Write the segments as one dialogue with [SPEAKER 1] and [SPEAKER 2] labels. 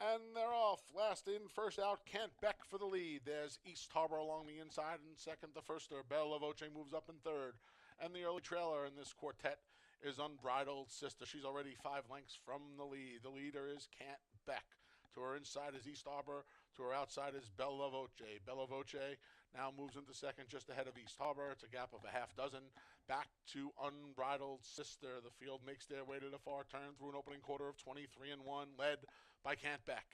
[SPEAKER 1] And they're off. Last in, first out, Kent Beck for the lead. There's East Harbor along the inside in second. The firster, Belle Voce, moves up in third. And the early trailer in this quartet is Unbridled Sister. She's already 5 lengths from the lead. The leader is Kent Beck. To her inside is East Harbor. To her outside is Bella Voce. Bella Voce now moves into second just ahead of East Harbor. It's a gap of a half dozen. Back to Unbridled Sister. The field makes their way to the far turn through an opening quarter of 23 and 1, led by Kent Beck.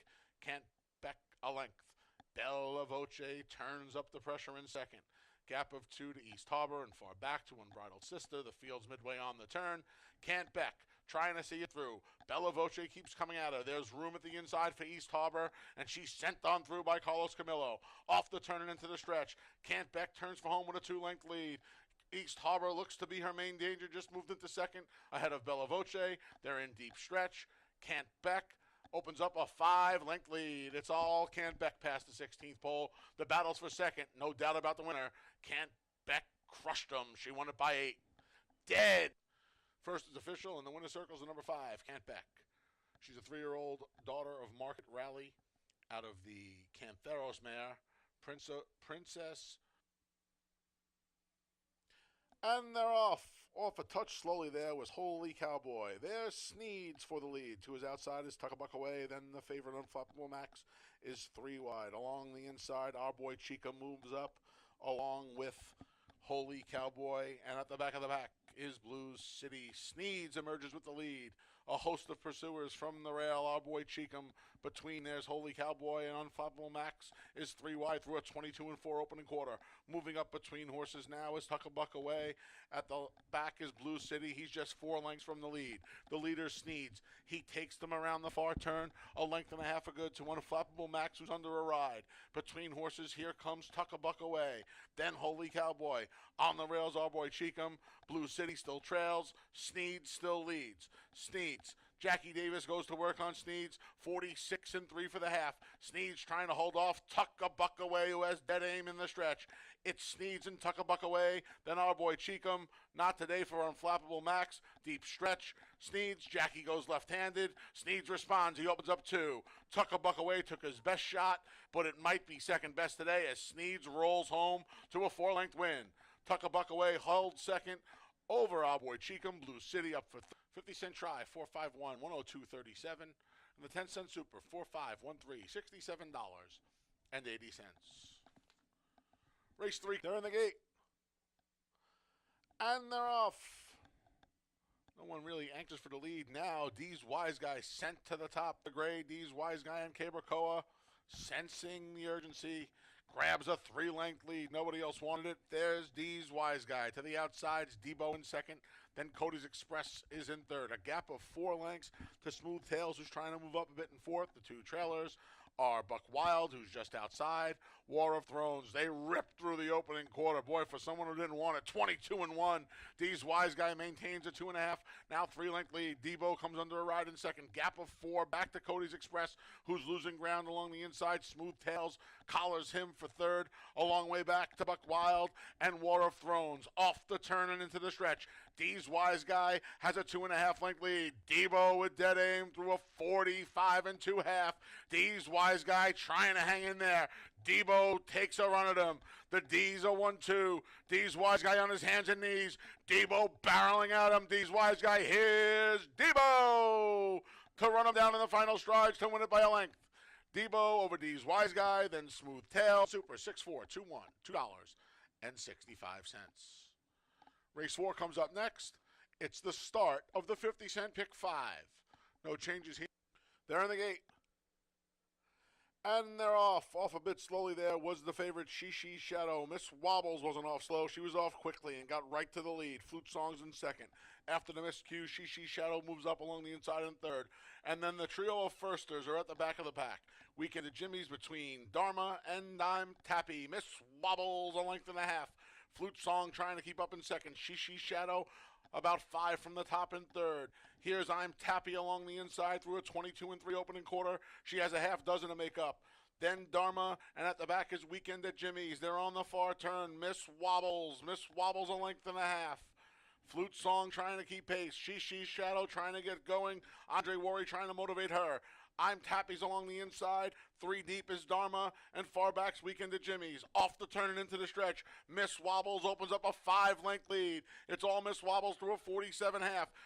[SPEAKER 1] Kent Beck a length. Bella Voce turns up the pressure in second. Gap of 2 to East Harbor and far back to Unbridled Sister. The field's midway on the turn. Kent Beck trying to see it through. Bella Voce keeps coming at her. There's room at the inside for East Harbor, and she's sent on through by Carlos Camillo. Off the turn and into the stretch. Kent Beck turns for home with a 2-length lead. East Harbor looks to be her main danger, just moved into second ahead of Bella Voce. They're in deep stretch. Kent Beck opens up a 5-length lead. It's all Kent Beck past the 16th pole. The battle's for second. No doubt about the winner. Kent Beck crushed them. She won it by 8. Dead. First is official, and the winner circles the number 5, Kent Beck. She's a 3-year-old daughter of Market Rally out of the Cantheros mare, Princess. And they're off. Off a touch slowly there was Holy Cowboy. There's Sneeds for the lead. To his outside is Tuckabuck Away. Then the favorite Unflappable Max is 3 wide. Along the inside, our boy Chica moves up along with Holy Cowboy. And at the back of the pack is Blues City. Sneeds emerges with the lead. A host of pursuers from the rail. Our boy Cheekham between there's Holy Cowboy and Unflappable Max is 3 wide through a 22 and 4 opening quarter. Moving up between horses now is Tuckabuck Away. At the back is Blue City. He's just 4 lengths from the lead. The leader Sneeds. He takes them around the far turn. A length and a half of good to Unflappable Max, who's under a ride. Between horses, here comes Tuckabuck Away. Then Holy Cowboy. On the rails, our boy Cheekham. Blue City still trails. Sneeds still leads. Sneeds. Jackie Davis goes to work on Sneeds. 46 and 3 for the half. Sneeds trying to hold off Tuckabuck Away, who has dead aim in the stretch. It's Sneeds and Tuckabuck Away. Then our boy Cheekham. Not today for Unflappable Max. Deep stretch. Sneeds. Jackie goes left-handed. Sneeds responds. He opens up 2. Tuckabuck Away took his best shot, but it might be second best today as Sneeds rolls home to a 4-length win. Tuckabuck Away holds second over our boy Cheekham. Blue City up for 50-cent try, 451, 102.37. And the 10-cent super, 4513, $67.80. Race 3, they're in the gate. And they're off. No one really anxious for the lead now. D's Wise Guy sent to the top. The gray D's Wise Guy and Cabracoa, sensing the urgency, grabs a 3-length lead. Nobody else wanted it. There's D's Wise Guy. To the outside, Debo in second. Then Cody's Express is in third. A gap of 4 lengths to Smooth Tails, who's trying to move up a bit in fourth. The 2 trailers are Buck Wild, who's just outside. War of Thrones. They ripped through the opening quarter. Boy, for someone who didn't want it, 22 and 1. D's Wise Guy maintains a 2.5. Now 3-length lead. Debo comes under a ride in second. Gap of 4. Back to Cody's Express, who's losing ground along the inside. Smooth Tails collars him for third. A long way back to Buck Wild and War of Thrones. Off the turn and into the stretch. D's Wise Guy has a 2.5-length lead. Debo with dead aim through a 45 and 2.5. D's Wise Guy trying to hang in there. Debo takes a run at him. The D's are 1-2. D's Wise Guy on his hands and knees. Debo barreling at him. D's Wise Guy. Here's Debo to run him down in the final strides to win it by a length. Debo over D's Wise Guy, then Smooth Tail. Super 6-4-2-1, $2.65. Race 4 comes up next. It's the start of the 50-cent pick 5. No changes here. They're in the gate. And they're off. Off a bit slowly there was the favorite Shishi Shadow. Miss Wobbles wasn't off slow. She was off quickly and got right to the lead. Flute Songs in second. After the miscue, Shishi Shadow moves up along the inside in third. And then the trio of firsters are at the back of the pack. Weekend at Jimmy's between Dharma and I'm Tappy. Miss Wobbles a length and a half. Flute Song trying to keep up in second. Shishi Shadow about 5 from the top in third. Here's I'm Tappy along the inside through a 22 and 3 opening quarter. She has a half dozen to make up. Then Dharma, and at the back is Weekend at Jimmy's. They're on the far turn. Miss Wobbles a length and a half. Flute Song trying to keep pace. Shishi Shadow trying to get going. Andre Worry trying to motivate her. I'm Tappies along the inside. 3 deep is Dharma, and far back's Weekend at Jimmy's. Off the turn and into the stretch. Miss Wobbles opens up a 5-length lead. It's all Miss Wobbles through a 47.5.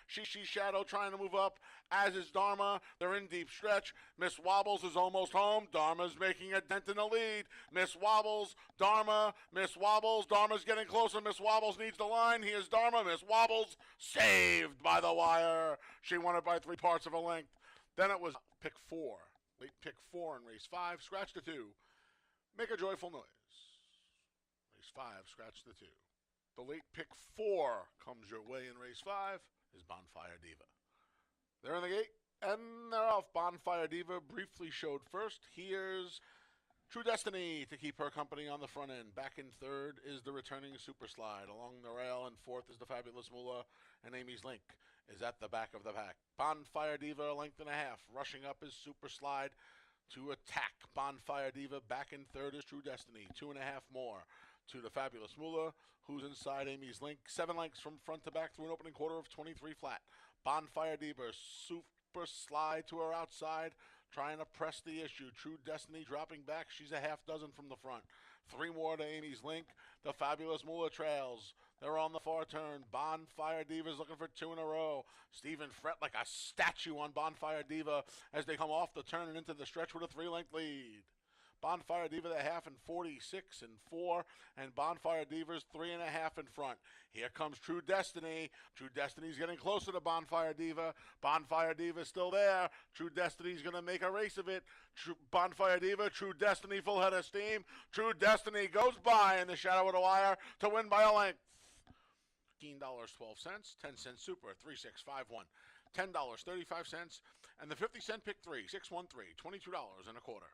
[SPEAKER 1] She Shadow trying to move up, as is Dharma. They're in deep stretch. Miss Wobbles is almost home. Dharma's making a dent in the lead. Miss Wobbles, Dharma, Miss Wobbles. Dharma's getting closer. Miss Wobbles needs the line. Here's Dharma. Miss Wobbles saved by the wire. She won it by 3 parts of a length. Then it was pick 4. Late pick 4 in race 5. Scratch the 2. Make a joyful noise. Race 5, scratch the 2. The late pick 4 comes your way in race 5 is Bonfire Diva. They're in the gate, and they're off. Bonfire Diva briefly showed first. Here's True Destiny to keep her company on the front end. Back in third is the returning Super Slide. Along the rail in fourth is the Fabulous Moolah, and Amy's Link is at the back of the pack. Bonfire Diva, a length and a half. Rushing up is Super Slide to attack. Bonfire Diva back in third is True Destiny. 2.5 more to the Fabulous Moolah, who's inside Amy's Link. 7 lengths from front to back through an opening quarter of 23 flat. Bonfire Diva, Super Slide to her outside, trying to press the issue. True Destiny dropping back. She's a half dozen from the front. 3 more to Amy's Link. The Fabulous Moolah trails. They're on the far turn. Bonfire Diva's looking for 2 in a row. Stephen fret like a statue on Bonfire Diva as they come off the turn and into the stretch with a 3-length lead. Bonfire Diva the half in 46 and 4, and Bonfire Diva's 3.5 in front. Here comes True Destiny. True Destiny's getting closer to Bonfire Diva. Bonfire Diva's still there. True Destiny's going to make a race of it. Bonfire Diva, True Destiny full head of steam. True Destiny goes by in the shadow of the wire to win by a length. $15.12, 10-cent super, 3651. $10.35, and the 50-cent pick 3, 613, $22 and a quarter.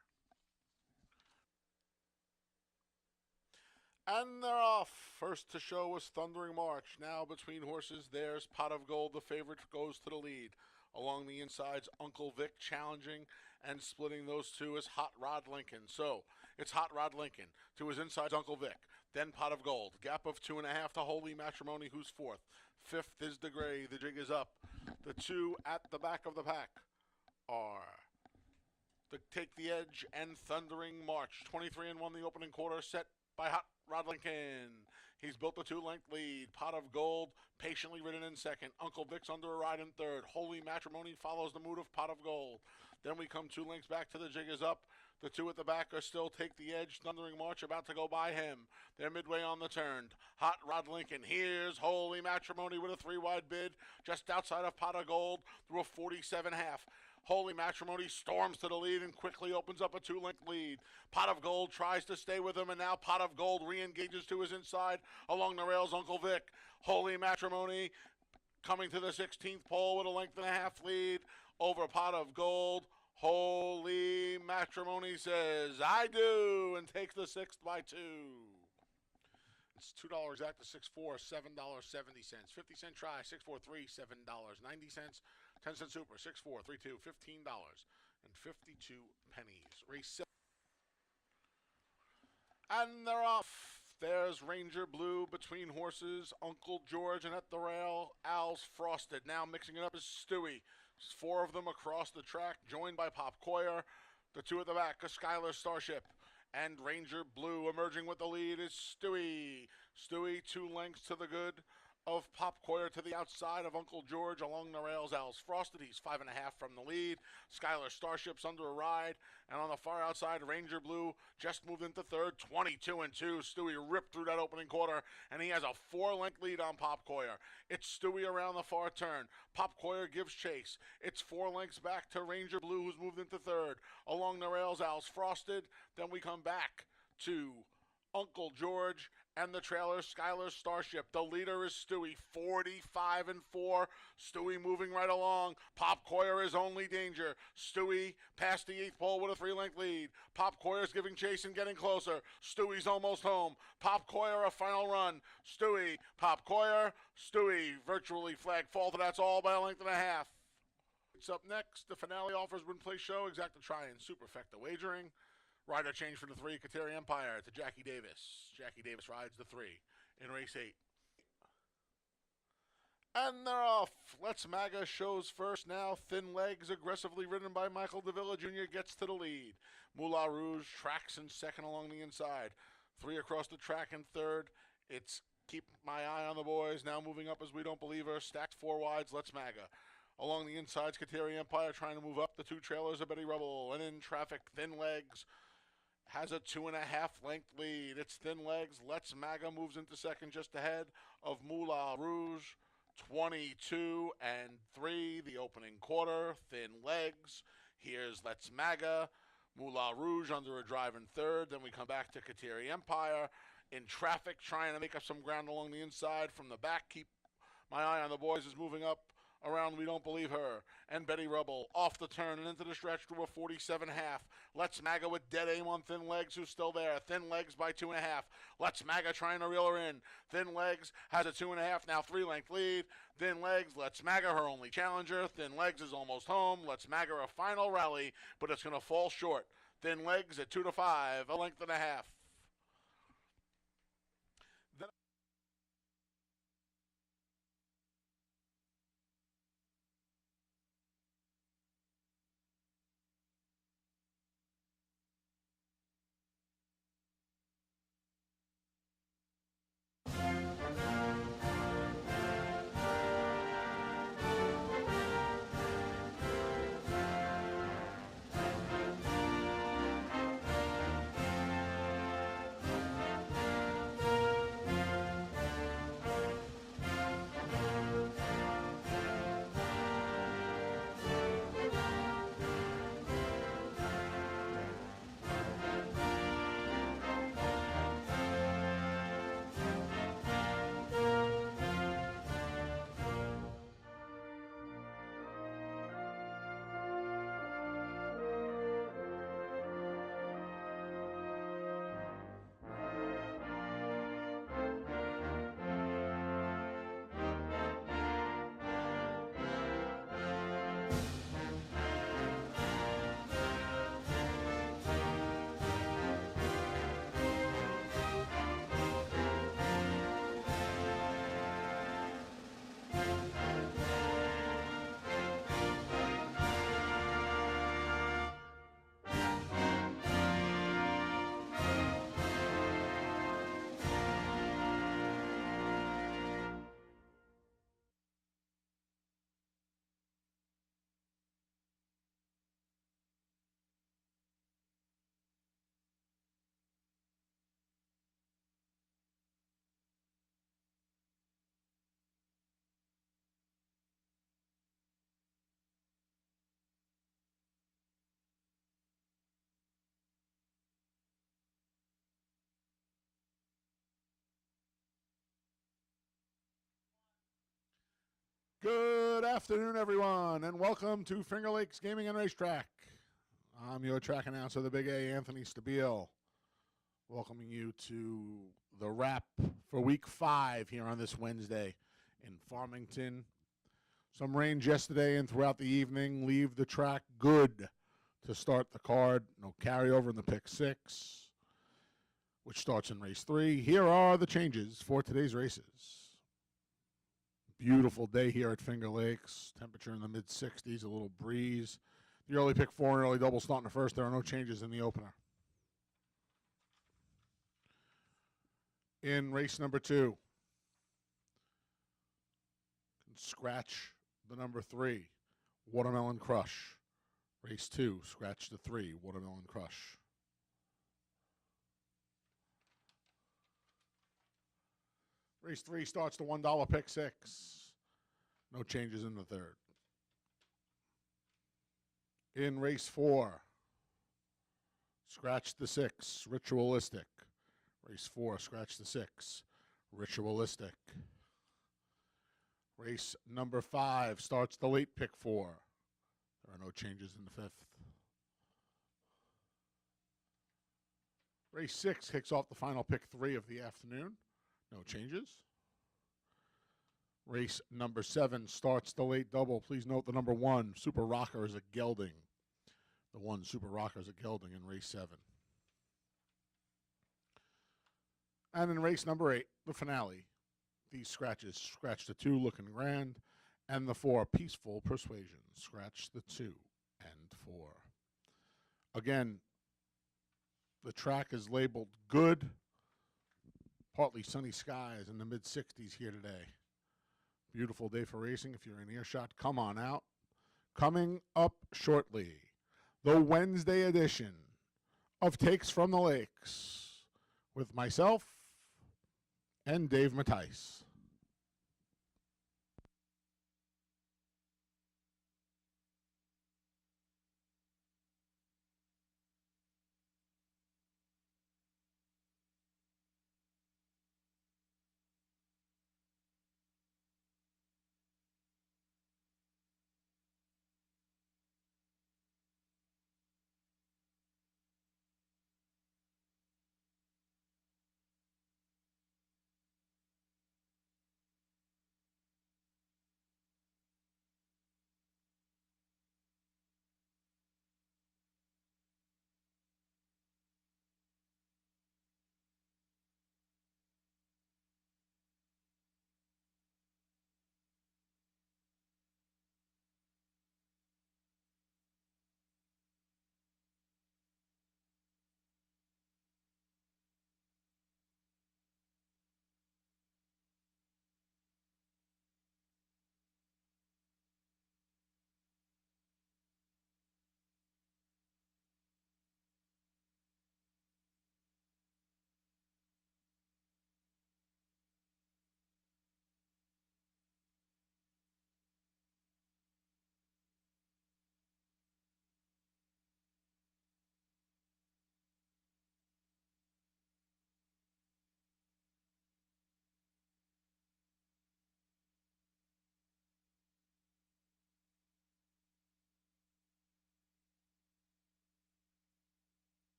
[SPEAKER 1] And they're off. First to show was Thundering March. Now between horses, there's Pot of Gold. The favorite goes to the lead. Along the insides, Uncle Vic challenging and splitting those two is Hot Rod Lincoln. So it's Hot Rod Lincoln to his insides, Uncle Vic. Then Pot of Gold. Gap of 2.5 to Holy Matrimony, who's fourth. Fifth is the Gray. The jig is up. The 2 at the back of the pack are the Take the Edge and Thundering March. 23 and 1 the opening quarter, set by Hot Rod Lincoln. He's built a 2-length lead. Pot of Gold patiently ridden in second. Uncle Vic's under a ride in third. Holy Matrimony follows the mood of Pot of Gold. Then we come 2 lengths back to the jig is up. The 2 at the back are still Take the Edge. Thundering March about to go by him. They're midway on the turn. Hot Rod Lincoln. Here's Holy Matrimony with a 3-wide bid just outside of Pot of Gold through a 47.5. Holy Matrimony storms to the lead and quickly opens up a 2-length lead. Pot of Gold tries to stay with him, and now Pot of Gold re-engages to his inside along the rails, Uncle Vic. Holy Matrimony coming to the 16th pole with a length and a half lead over Pot of Gold. Holy Matrimony says, I do, and takes the 6th by 2. It's $2 exact to 6-4, $7.70. 50-cent try, 6-4-3, $7.90. 10-cent super, 6-4-3-2, $15.52. Race 7. And they're off. There's Ranger Blue between horses, Uncle George, and at the rail, Al's Frosted. Now mixing it up is Stewie. 4 of them across the track, joined by Pop Coyer. The 2 at the back, a Skylar Starship. And Ranger Blue emerging with the lead is Stewie. Stewie 2 lengths to the good of Pop Coyer to the outside of Uncle George. Along the rails, Al's Frosted. He's 5.5 from the lead. Skylar Starship's under a ride. And on the far outside, Ranger Blue just moved into third. 22 and 2. Stewie ripped through that opening quarter, and he has a 4-length lead on Pop Coyer. It's Stewie around the far turn. Pop Coyer gives chase. It's 4 lengths back to Ranger Blue, who's moved into third. Along the rails, Al's Frosted. Then we come back to Uncle George and the trailer, Skylar Starship. The leader is Stewie, 45 and 4. Stewie moving right along. Pop Coyer is only danger. Stewie past the 8th pole with a 3-length lead. Pop Coyer's giving chase and getting closer. Stewie's almost home. Pop Coyer a final run. Stewie, Pop Coyer, Stewie virtually flag faulted. That's all by a length and a half. It's up next. The finale offers win play show. Exacta try and superfecta wagering. Rider change for the 3, Kateri Empire to Jackie Davis. Jackie Davis rides the 3 in race 8. And they're off. Let's Maga shows first now. Thin Legs, aggressively ridden by Michael Davila Jr., gets to the lead. Moulin Rouge tracks in second along the inside. Three across the track in third. It's Keep My Eye on the Boys. Now moving up as We Don't Believe Her. Stacked four wides. Let's Maga. Along the inside, Kateri Empire trying to move up. The two trailers of Betty Rubble. And in traffic, Thin Legs has a 2.5 length lead. It's Thin Legs. Let's Maga moves into second just ahead of Moulin Rouge. 22 and 3, the opening quarter. Thin Legs. Here's Let's Maga. Moulin Rouge under a drive in third. Then we come back to Kateri Empire. In traffic, trying to make up some ground along the inside. From the back, Keep My Eye on the Boys is moving up around We Don't Believe Her. And Betty Rubble off the turn and into the stretch through a 47.5. Let's Maga with dead aim on Thin Legs, who's still there. Thin Legs by 2.5. Let's Maga trying to reel her in. Thin Legs has a 2.5, now 3-length lead. Thin Legs, Let's Maga her only challenger. Thin Legs is almost home. Let's Maga a final rally, but it's going to fall short. Thin Legs at 2 to 5, a length and a half. Good afternoon, everyone, and welcome to Finger Lakes Gaming and Racetrack. I'm your track announcer, the Big A, Anthony Stabile, welcoming you to the wrap for Week 5 here on this Wednesday in Farmington. Some rain yesterday and throughout the evening. Leave the track good to start the card. No carryover in the pick 6, which starts in race 3. Here are the changes for today's races. Beautiful day here at Finger Lakes. Temperature in the mid-60s, a little breeze. The early pick 4 and early double starting the first. There are no changes in the opener. In race number 2, scratch the number 3, Watermelon Crush. Race 2, scratch the 3, Watermelon Crush. Race 3 starts the $1 pick 6. No changes in the third. In race 4, scratch the 6, Ritualistic. Race 4, scratch the 6, Ritualistic. Race number 5 starts the late pick 4. There are no changes in the 5th. Race 6 kicks off the final pick 3 of the afternoon. No changes. Race number 7 starts the late double. Please note the number 1, Super Rocker, is a gelding. The 1, Super Rocker, is a gelding in race 7. And in race number 8, the finale, These scratches: scratch the 2, looking grand, and the 4, peaceful persuasion. Scratch the 2 and 4. Again, the track is labeled good. Partly sunny skies in the mid-60s here today. Beautiful day for racing. If you're in earshot, come on out. Coming up shortly, the Wednesday edition of Takes from the Lakes with myself and Dave Mattice.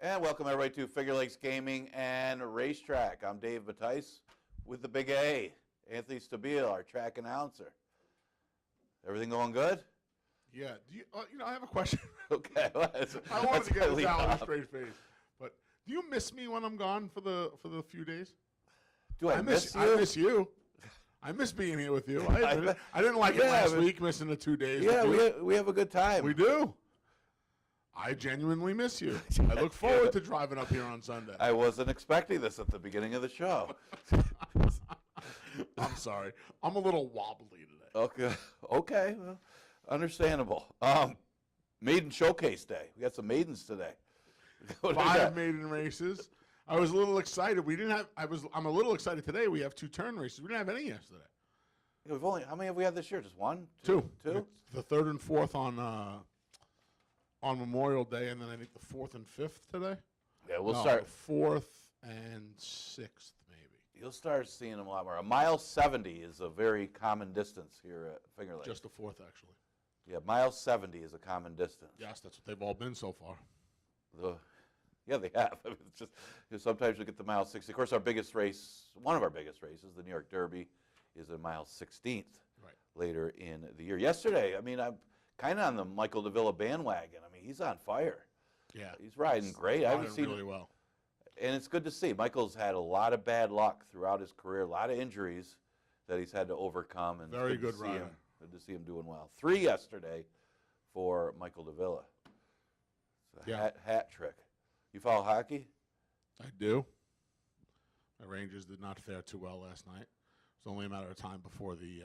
[SPEAKER 2] And welcome everybody to Finger Lakes Gaming and Racetrack. I'm Dave Mattice with the Big A. Anthony Stabile, our track announcer. Everything going good?
[SPEAKER 1] Yeah. Do you? I have a question.
[SPEAKER 2] Okay.
[SPEAKER 1] I wanted to get this out with a straight face. But do you miss me when I'm gone for the few days?
[SPEAKER 2] Do I miss you?
[SPEAKER 1] I miss you. I miss being here with you. I didn't like it last week, missing the 2 days.
[SPEAKER 2] Yeah, we have a good time.
[SPEAKER 1] We do. I genuinely miss you. I look forward to driving up here on Sunday.
[SPEAKER 2] I wasn't expecting this at the beginning of the show.
[SPEAKER 1] I'm sorry. I'm a little wobbly today.
[SPEAKER 2] Okay. Well, understandable. Maiden Showcase Day. We got some maidens today.
[SPEAKER 1] 5 maiden races. I was a little excited. I'm a little excited today. We have 2 turn races. We didn't have any yesterday.
[SPEAKER 2] How many have we had this year? Just one?
[SPEAKER 1] Two.
[SPEAKER 2] Two?
[SPEAKER 1] The 3rd and 4th on Memorial Day, and then I think the 4th and 5th today.
[SPEAKER 2] Yeah, we'll start
[SPEAKER 1] 4th and 6th, maybe.
[SPEAKER 2] You'll start seeing them a lot more. A mile 70 is a very common distance here at Finger Lakes.
[SPEAKER 1] Just the 4th, actually.
[SPEAKER 2] Yeah, mile 70 is a common distance.
[SPEAKER 1] Yes, that's what they've all been so far.
[SPEAKER 2] Yeah, they have. I mean, it's just sometimes we get the mile 60. Of course, our biggest race, one of our biggest races, the New York Derby, is a mile 16th later in the year. Yesterday, I mean, I'm kind of on the Michael Davila bandwagon. I mean, he's on fire.
[SPEAKER 1] Yeah,
[SPEAKER 2] he's riding great. I haven't seen
[SPEAKER 1] really well,
[SPEAKER 2] and it's good to see. Michael's had a lot of bad luck throughout his career, a lot of injuries that he's had to overcome. And
[SPEAKER 1] very good rider.
[SPEAKER 2] Good to see him doing well. 3 yesterday for Michael Davila. It's a hat trick. You follow hockey?
[SPEAKER 1] I do. My Rangers did not fare too well last night. It was only a matter of time before the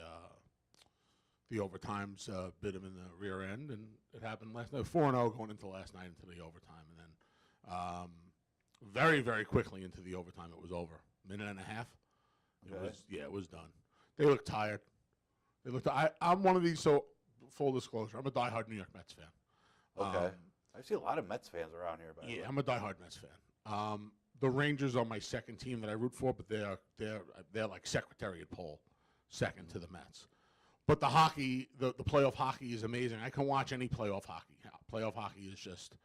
[SPEAKER 1] overtimes bit him in the rear end, and it happened last night. 4-0 going into last night into the overtime, and then very, very quickly into the overtime it was over. Minute and a half. It was done. They looked tired. I'm one of these. So full disclosure, I'm a diehard New York Mets fan.
[SPEAKER 2] Okay. I see a lot of Mets fans around here. By the way.
[SPEAKER 1] I'm a diehard Mets fan. The Rangers are my second team that I root for, but they're like Secretariat poll, second to the Mets. But the hockey, the playoff hockey is amazing. I can watch any playoff hockey. Playoff hockey is just,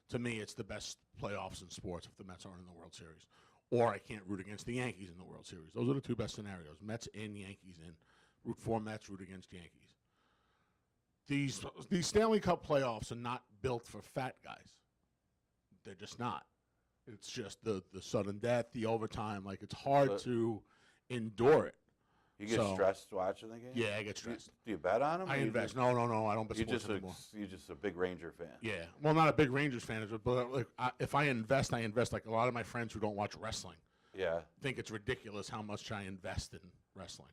[SPEAKER 1] to me, it's the best playoffs in sports if the Mets aren't in the World Series. Or I can't root against the Yankees in the World Series. Those are the 2 best scenarios. Mets in, Yankees in. Root for Mets, root against Yankees.
[SPEAKER 3] these Stanley Cup playoffs are not built for fat guys. They're just not. It's just the sudden death, the overtime. Like, it's hard to endure it.
[SPEAKER 2] You get stressed watching the game?
[SPEAKER 3] Yeah, I get stressed.
[SPEAKER 2] Do you bet on them?
[SPEAKER 3] I invest. No, I don't bet sports anymore.
[SPEAKER 2] You're just a big Ranger fan.
[SPEAKER 3] Yeah. Well, not a big Rangers fan, but like, if I invest, I invest. Like a lot of my friends who don't watch wrestling think it's ridiculous how much I invest in wrestling.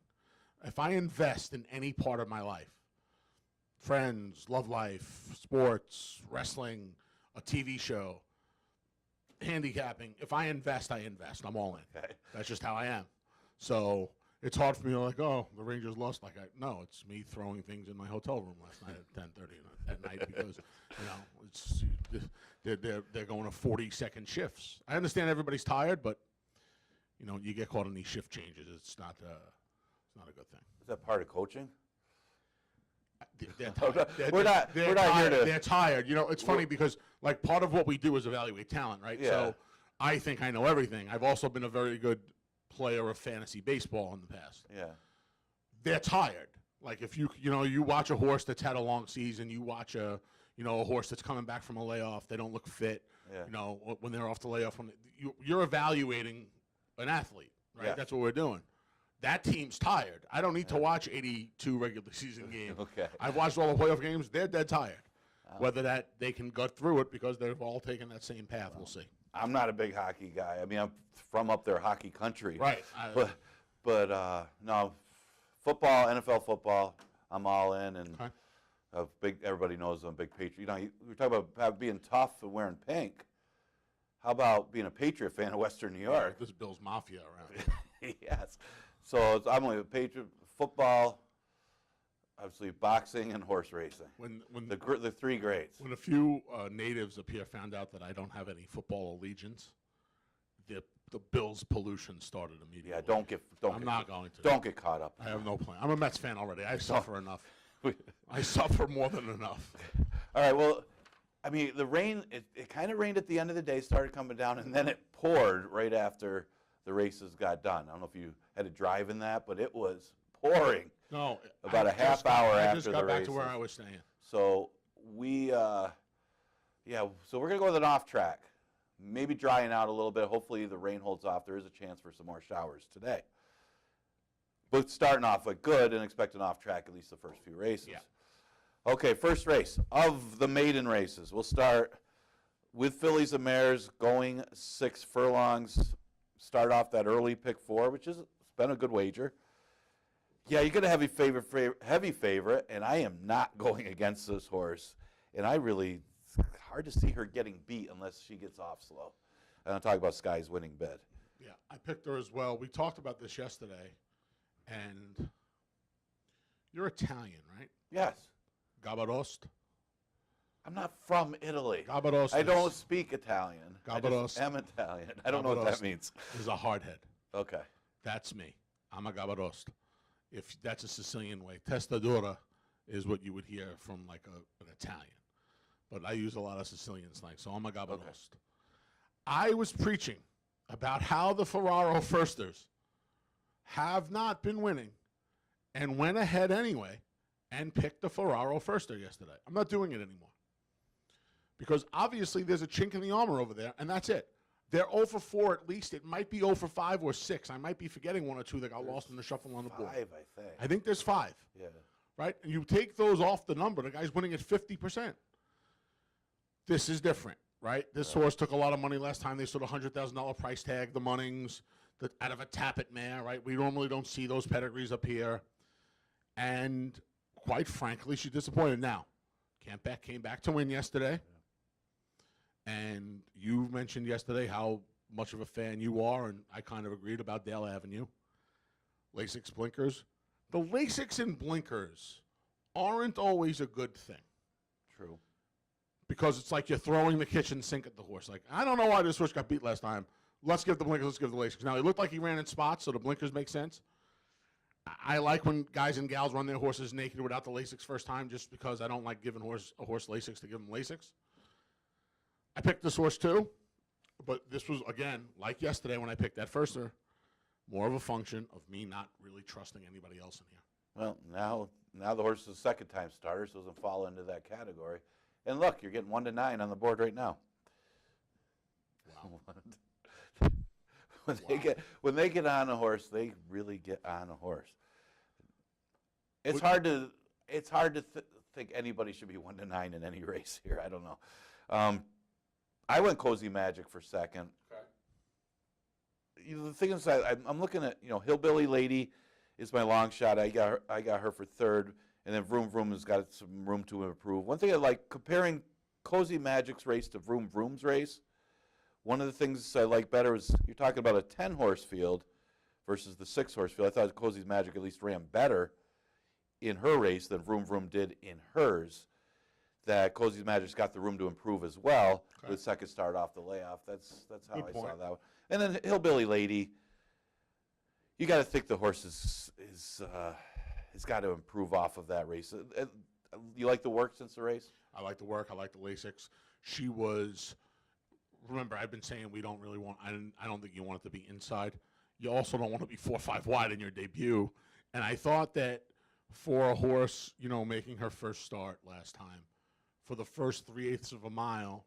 [SPEAKER 3] If I invest in any part of my life, friends, love life, sports, wrestling, a TV show, handicapping, if I invest, I invest. I'm all in.
[SPEAKER 2] Okay.
[SPEAKER 3] That's just how I am. So it's hard for me to like, oh, the Rangers lost. Like, no, it's me throwing things in my hotel room last night at 10:30 at night because, it's they're going to 40-second shifts. I understand everybody's tired, but you get caught in these shift changes. It's not a good thing.
[SPEAKER 2] Is that part of coaching?
[SPEAKER 3] They're tired.
[SPEAKER 2] We're not here to.
[SPEAKER 3] They're tired. It's funny because like part of what we do is evaluate talent, right?
[SPEAKER 2] Yeah.
[SPEAKER 3] So I think I know everything. I've also been a very good player of fantasy baseball in the past.
[SPEAKER 2] Yeah.
[SPEAKER 3] They're tired. Like if you watch a horse that's had a long season, you watch a horse that's coming back from a layoff, they don't look fit.
[SPEAKER 2] Yeah.
[SPEAKER 3] When they're off the layoff, you're evaluating an athlete, right?
[SPEAKER 2] Yeah.
[SPEAKER 3] That's what we're doing. That team's tired. I don't need to watch 82 regular season games.
[SPEAKER 2] Okay.
[SPEAKER 3] I've watched all the playoff games. They're dead tired. Whether that they can gut through it because they've all taken that same path, we'll see.
[SPEAKER 2] I'm not a big hockey guy. I mean, I'm from up there, hockey country.
[SPEAKER 3] Right.
[SPEAKER 2] But no, football, NFL football, I'm all in. And everybody knows I'm a big Patriot. We were talking about being tough and wearing pink. How about being a Patriot fan of Western New York?
[SPEAKER 3] This Bills Mafia around here.
[SPEAKER 2] Yes. So I'm only a Patriot, football, obviously boxing and horse racing. When the three greats.
[SPEAKER 3] When a few natives up here found out that I don't have any football allegiance, the Bills pollution started immediately.
[SPEAKER 2] Yeah, don't get caught up.
[SPEAKER 3] I have no plan. I'm a Mets fan already. I suffer enough. I suffer more than enough.
[SPEAKER 2] All right, well, I mean, the rain, it kind of rained at the end of the day, started coming down, and then it poured right after the races got done. I don't know if you had to drive in that, but it was pouring.
[SPEAKER 3] No.
[SPEAKER 2] About a half hour after the race.
[SPEAKER 3] I just got back to where I was staying.
[SPEAKER 2] So so we're going to go with an off track. Maybe drying out a little bit. Hopefully the rain holds off. There is a chance for some more showers today. But starting off with good and expect an off track at least the first few races.
[SPEAKER 3] Yeah.
[SPEAKER 2] Okay, first race of the maiden races. We'll start with fillies and mares going 6 furlongs. Start off that early pick 4, which has been a good wager. Yeah, you get a heavy favorite, and I am not going against this horse. And it's hard to see her getting beat unless she gets off slow. And I'm talking about Sky's winning bid.
[SPEAKER 3] Yeah, I picked her as well. We talked about this yesterday, and you're Italian, right?
[SPEAKER 2] Yes.
[SPEAKER 3] Gabarost.
[SPEAKER 2] I'm not from Italy.
[SPEAKER 3] Gabarost.
[SPEAKER 2] I don't speak Italian.
[SPEAKER 3] Gabarost.
[SPEAKER 2] I am Italian. I don't know what that means.
[SPEAKER 3] Is a hardhead.
[SPEAKER 2] Okay.
[SPEAKER 3] That's me. I'm a Gabarost. If that's a Sicilian way. Testadora is what you would hear from like an Italian. But I use a lot of Sicilian slang, so I'm a Gabarost. Okay. I was preaching about how the Ferraro Firsters have not been winning and went ahead anyway and picked the Ferraro Firster yesterday. I'm not doing it anymore. Because obviously there's a chink in the armor over there, and that's it. They're 0 for 4 at least. It might be 0 for 5 or 6. I might be forgetting 1 or 2 that got lost in the shuffle on the board.
[SPEAKER 2] 5, I think.
[SPEAKER 3] I think there's 5.
[SPEAKER 2] Yeah.
[SPEAKER 3] Right? And you take those off the number, the guy's winning at 50%. This is different, right? This horse took a lot of money last time. They sold a $100,000 price tag, the Munnings, out of a Tappet mare, right? We normally don't see those pedigrees up here. And quite frankly, she's disappointed. Now, Campbeck came back to win yesterday. And you mentioned yesterday how much of a fan you are, and I kind of agreed about Dale Avenue. Lasix blinkers. The Lasix and blinkers aren't always a good thing.
[SPEAKER 2] True.
[SPEAKER 3] Because it's like you're throwing the kitchen sink at the horse. Like, I don't know why this horse got beat last time. Let's give the blinkers, let's give the Lasix. Now, he looked like he ran in spots, so the blinkers make sense. I like when guys and gals run their horses naked without the Lasix first time, just because I don't like giving a horse Lasix to give him Lasix. I picked this horse too, but this was, again, like yesterday when I picked that firster, more of a function of me not really trusting anybody else in here.
[SPEAKER 2] Well, now now the horse is a second-time starter, so doesn't fall into that category. And look, you're getting 1 to 9 on the board right now.
[SPEAKER 3] Wow.
[SPEAKER 2] When they get on a horse, they really get on a horse. It's hard to think anybody should be 1 to 9 in any race here. I don't know. I went Cozy Magic for second. Okay. The thing is, I'm looking at Hillbilly Lady is my long shot. I got her for third, and then Vroom Vroom has got some room to improve. One thing I like comparing Cozy Magic's race to Vroom Vroom's race. One of the things I like better is you're talking about a 10-horse field versus the 6-horse field. I thought Cozy's Magic at least ran better in her race than Vroom Vroom did in hers. That Cozy's Magic's got the room to improve as well with second start off the layoff. That's how I saw that one. And then Hillbilly Lady, you got to think the horse has got to improve off of that race. You like the work since the race?
[SPEAKER 3] I like the work. I like the Lasix. She was. Remember, I've been saying we don't really want. I don't think you want it to be inside. You also don't want to be 4 or 5 wide in your debut. And I thought that for a horse, making her first start last time, for the first 3/8 of a mile,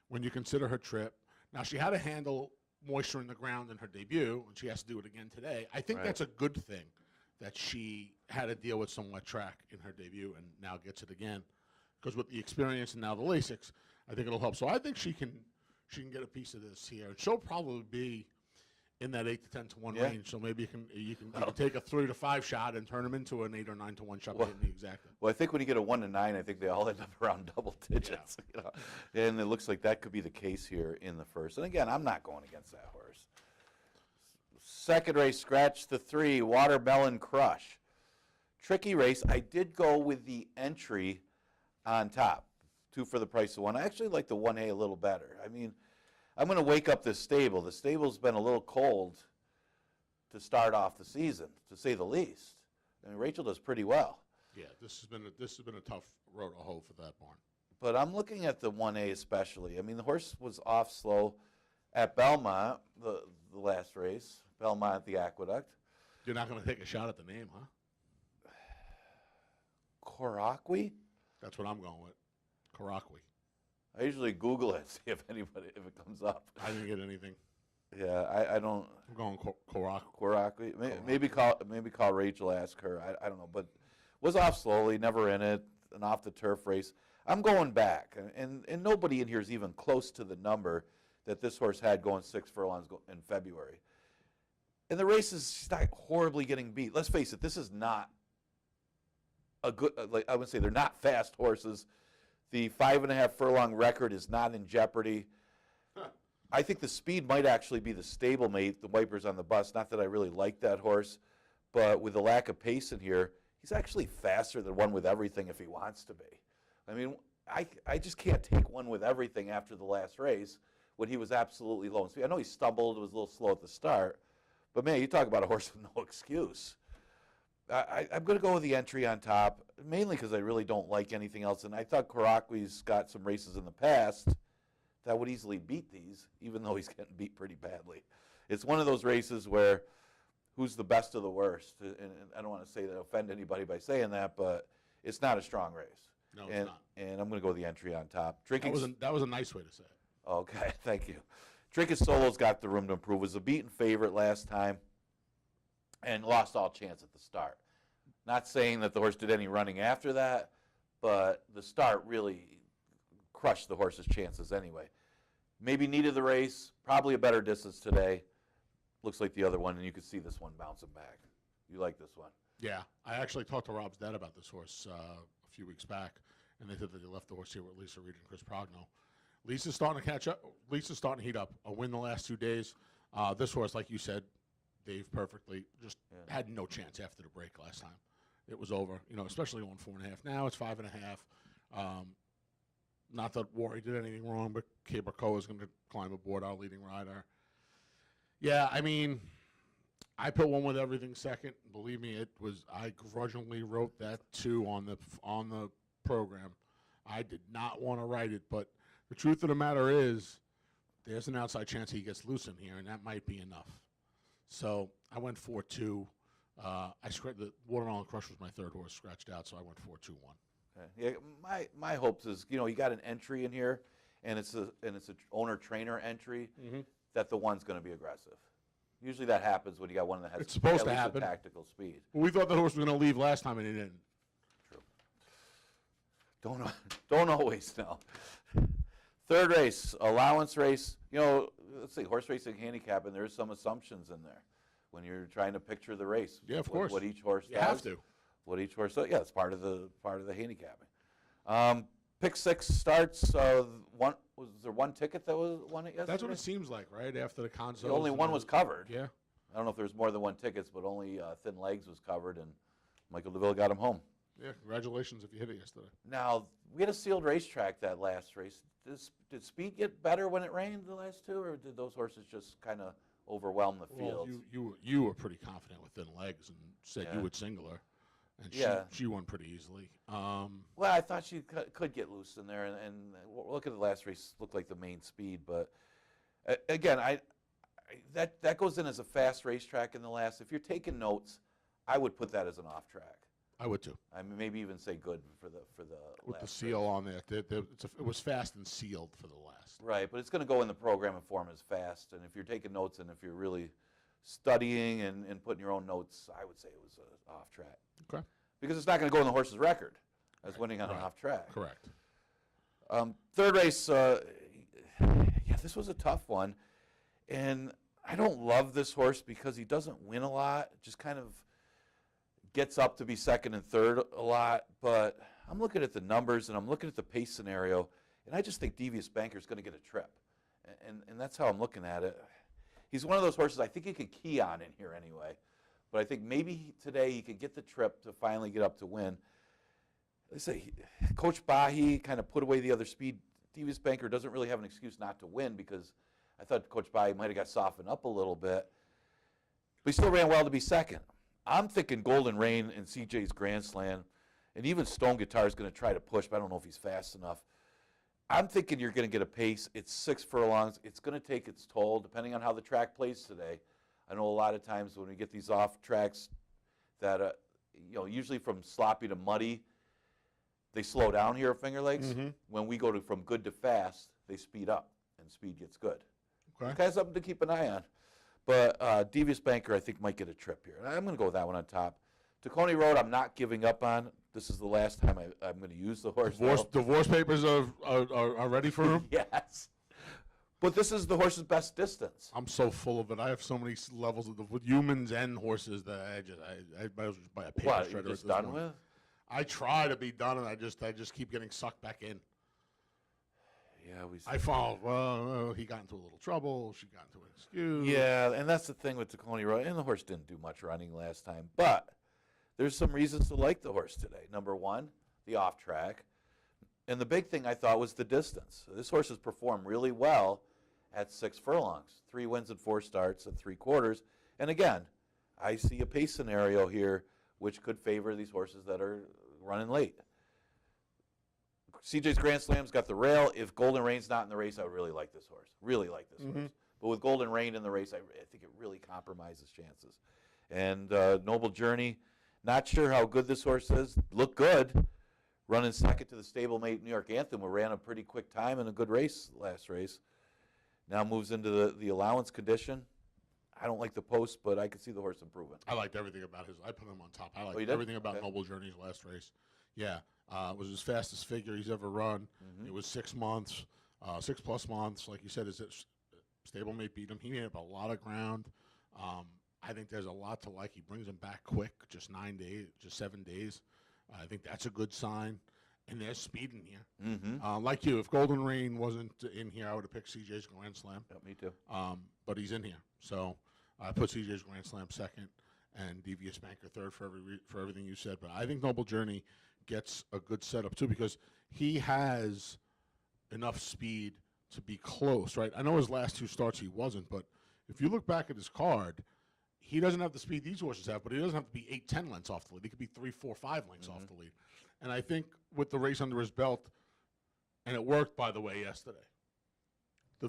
[SPEAKER 3] when you consider her trip, now she had to handle moisture in the ground in her debut, and she has to do it again today. I think that's a good thing that she had to deal with some wet track in her debut and now gets it again. Because with the experience and now the Lasix, I think it'll help. So I think she can get a piece of this here. And she'll probably be in that 8 to 10 to 1 range. So maybe you can take a 3 to 5 shot and turn them into an 8 or 9 to 1 shot. Exactly.
[SPEAKER 2] Well, I think when you get a 1 to 9, I think they all end up around double digits. Yeah. And it looks like that could be the case here in the first. And again, I'm not going against that horse. Second race, Scratch the 3, Watermelon Crush. Tricky race. I did go with the entry on top, 2 for the price of 1. I actually like the 1A a little better. I mean, I'm going to wake up this stable. The stable's been a little cold to start off the season, to say the least. I mean, Rachel does pretty well.
[SPEAKER 3] Yeah, this has been a tough road to hoe for that barn.
[SPEAKER 2] But I'm looking at the 1A especially. I mean, the horse was off slow at Belmont, the last race. Belmont at the Aqueduct.
[SPEAKER 3] You're not going to take a shot at the name, huh?
[SPEAKER 2] Korokwi?
[SPEAKER 3] That's what I'm going with. Korokwi.
[SPEAKER 2] I usually Google it, see if it comes up.
[SPEAKER 3] I didn't get anything.
[SPEAKER 2] Yeah, I don't.
[SPEAKER 3] I'm going Korokwi.
[SPEAKER 2] Korokwi. Maybe call Rachel, ask her. I don't know, but was off slowly, never in it, an off the turf race. I'm going back, and nobody in here is even close to the number that this horse had going 6 furlongs in February. And the race is not horribly getting beat. Let's face it, this is not a good. I would say they're not fast horses. The 5.5 furlong record is not in jeopardy. I think the speed might actually be the stablemate, the Wipers on the Bus. Not that I really like that horse, but with the lack of pace in here, he's actually faster than One With Everything if he wants to be. I mean, I just can't take One With Everything after the last race when he was absolutely low in speed. I know he stumbled, was a little slow at the start, but man, you talk about a horse with no excuse. I'm going to go with the entry on top, mainly because I really don't like anything else. And I thought Korokwi's got some races in the past that would easily beat these, even though he's getting beat pretty badly. It's one of those races where who's the best of the worst. And I don't want to say that offend anybody by saying that, but it's not a strong race.
[SPEAKER 3] No, it's not.
[SPEAKER 2] And I'm going to go with the entry on top.
[SPEAKER 3] That was a nice way to say it.
[SPEAKER 2] Okay, thank you. Trinket Solo's got the room to improve. Was a beaten favorite last time and lost all chance at the start. Not saying that the horse did any running after that, but the start really crushed the horse's chances anyway. Maybe needed the race, probably a better distance today. Looks like the other one, and you can see this one bouncing back. You like this one?
[SPEAKER 3] Yeah, I actually talked to Rob's dad about this horse a few weeks back, and they said that they left the horse here with Lisa Reed and Chris Progno. Lisa's starting to catch up. Lisa's starting to heat up. A win the last 2 days. This horse, like you said, Dave, perfectly, just had no chance after the break last time. It was over, especially on 4.5. Now it's 5.5. Not that Warry did anything wrong, but Caberco is going to climb aboard, our leading rider. Yeah, I mean, I put One With Everything second. Believe me, I grudgingly wrote that too on the program. I did not want to write it, but the truth of the matter is, there's an outside chance he gets loose in here, and that might be enough. So I went 4-2. I scratched the Watermelon Crush was my third horse scratched out, so I went 4-2-1.
[SPEAKER 2] Okay. Yeah, my hopes is, you got an entry in here, and it's a owner trainer entry, that the one's going to be aggressive. Usually that happens when you got one that has
[SPEAKER 3] It's supposed
[SPEAKER 2] at
[SPEAKER 3] to
[SPEAKER 2] least
[SPEAKER 3] happen.
[SPEAKER 2] a tactical speed.
[SPEAKER 3] Well, we thought that horse was going to leave last time, and he didn't.
[SPEAKER 2] True. Don't always know. Third race, allowance race. Let's see, horse racing handicap, and there's some assumptions in there when you're trying to picture the race.
[SPEAKER 3] Yeah, of course.
[SPEAKER 2] What each horse does.
[SPEAKER 3] You have to.
[SPEAKER 2] What each horse does. Yeah, it's part of the handicapping. Pick 6 starts. Was there one ticket that was won it yesterday?
[SPEAKER 3] That's what it seems like, right? After the console.
[SPEAKER 2] Only one was covered.
[SPEAKER 3] Yeah.
[SPEAKER 2] I don't know if there's more than one tickets, but only Thin Legs was covered, and Michael DeVille got him home.
[SPEAKER 3] Yeah, congratulations if you hit it yesterday.
[SPEAKER 2] Now, we had a sealed racetrack that last race. Did speed get better when it rained the last two, or did those horses just kind of overwhelm the field?
[SPEAKER 3] Well, you were pretty confident with Thin Legs and said you would single her, and she won pretty easily.
[SPEAKER 2] Well, I thought she could get loose in there, and look at the last race, looked like the main speed. But again, that goes in as a fast racetrack in the last. If you're taking notes, I would put that as an off track.
[SPEAKER 3] I would too.
[SPEAKER 2] I mean, maybe even say good for the
[SPEAKER 3] with
[SPEAKER 2] last
[SPEAKER 3] the seal
[SPEAKER 2] race.
[SPEAKER 3] on there. It was fast and sealed for the last.
[SPEAKER 2] Right, but it's going to go in the program and form as fast. And if you're taking notes and if you're really studying and putting your own notes, I would say it was an off track.
[SPEAKER 3] Okay.
[SPEAKER 2] Because it's not going to go in the horse's record as winning on an off track.
[SPEAKER 3] Correct.
[SPEAKER 2] Third race, this was a tough one. And I don't love this horse because he doesn't win a lot. Just kind of gets up to be second and third a lot. But I'm looking at the numbers and I'm looking at the pace scenario, and I just think Devious Banker is going to get a trip. And that's how I'm looking at it. He's one of those horses I think he could key on in here anyway. But I think maybe today he could get the trip to finally get up to win. Let's say Coach Bahi kind of put away the other speed. Devious Banker doesn't really have an excuse not to win because I thought Coach Bahi might have got softened up a little bit. But he still ran well to be second. I'm thinking Golden Rain and CJ's Grand Slam, and even Stone Guitar is going to try to push, but I don't know if he's fast enough. I'm thinking you're going to get a pace. It's 6 furlongs. It's going to take its toll, depending on how the track plays today. I know a lot of times when we get these off tracks that, usually from sloppy to muddy, they slow down here at Finger Lakes.
[SPEAKER 3] Mm-hmm.
[SPEAKER 2] When we go from good to fast, they speed up, and speed gets good.
[SPEAKER 3] Okay.
[SPEAKER 2] It's kind of something to keep an eye on. But Devious Banker, I think, might get a trip here. I'm going to go with that one on top. Tacony Road, I'm not giving up on. This is the last time I'm going to use the horse.
[SPEAKER 3] Divorce papers are ready for him?
[SPEAKER 2] Yes. But this is the horse's best distance.
[SPEAKER 3] I'm so full of it. I have so many levels with humans and horses that I might as well just buy a paper
[SPEAKER 2] What,
[SPEAKER 3] shredder.
[SPEAKER 2] you're
[SPEAKER 3] at
[SPEAKER 2] just
[SPEAKER 3] this
[SPEAKER 2] done
[SPEAKER 3] point.
[SPEAKER 2] with?
[SPEAKER 3] I try to be done, and I just keep getting sucked back in.
[SPEAKER 2] Yeah,
[SPEAKER 3] I fall. Well, he got into a little trouble. She got into an excuse.
[SPEAKER 2] Yeah, and that's the thing with Tacony Road. And the horse didn't do much running last time. But there's some reasons to like the horse today. Number one, the off track. And the big thing I thought was the distance. This horse has performed really well at 6 furlongs. 3 wins and 4 starts and 3/4. And again, I see a pace scenario here which could favor these horses that are running late. CJ's Grand Slam's got the rail. If Golden Rain's not in the race, I would really like this horse. Really like this horse. But with Golden Rain in the race, I think it really compromises chances. And Noble Journey, not sure how good this horse is. Looked good. Running second to the stablemate New York Anthem, who ran a pretty quick time in a good race last race. Now moves into the allowance condition. I don't like the post, but I could see the horse improving.
[SPEAKER 3] I liked everything about his. I put him on top. I
[SPEAKER 2] you
[SPEAKER 3] liked
[SPEAKER 2] did?
[SPEAKER 3] everything about
[SPEAKER 2] Okay.
[SPEAKER 3] Noble Journey's last race. Yeah, it was his fastest figure he's ever run. It was 6 months, 6+ months. Like you said, stablemate beat him. He made up a lot of ground. I think there's a lot to like. He brings him back quick, just 9 days, just 7 days. I think that's a good sign. And there's speed in here. Like you, if Golden Rain wasn't in here, I would have picked CJ's Grand Slam.
[SPEAKER 2] Yeah, me too.
[SPEAKER 3] But he's in here. So I put CJ's Grand Slam second and Devious Banker third for everything you said. But I think Noble Journey gets a good setup too because he has enough speed to be close, right? I know his last 2 starts he wasn't, but if you look back at his card, he doesn't have the speed these horses have, but he doesn't have to be 8-10 lengths off the lead. He could be 3, 4, 5 lengths off the lead. And I think with the race under his belt, and it worked, by the way, yesterday, the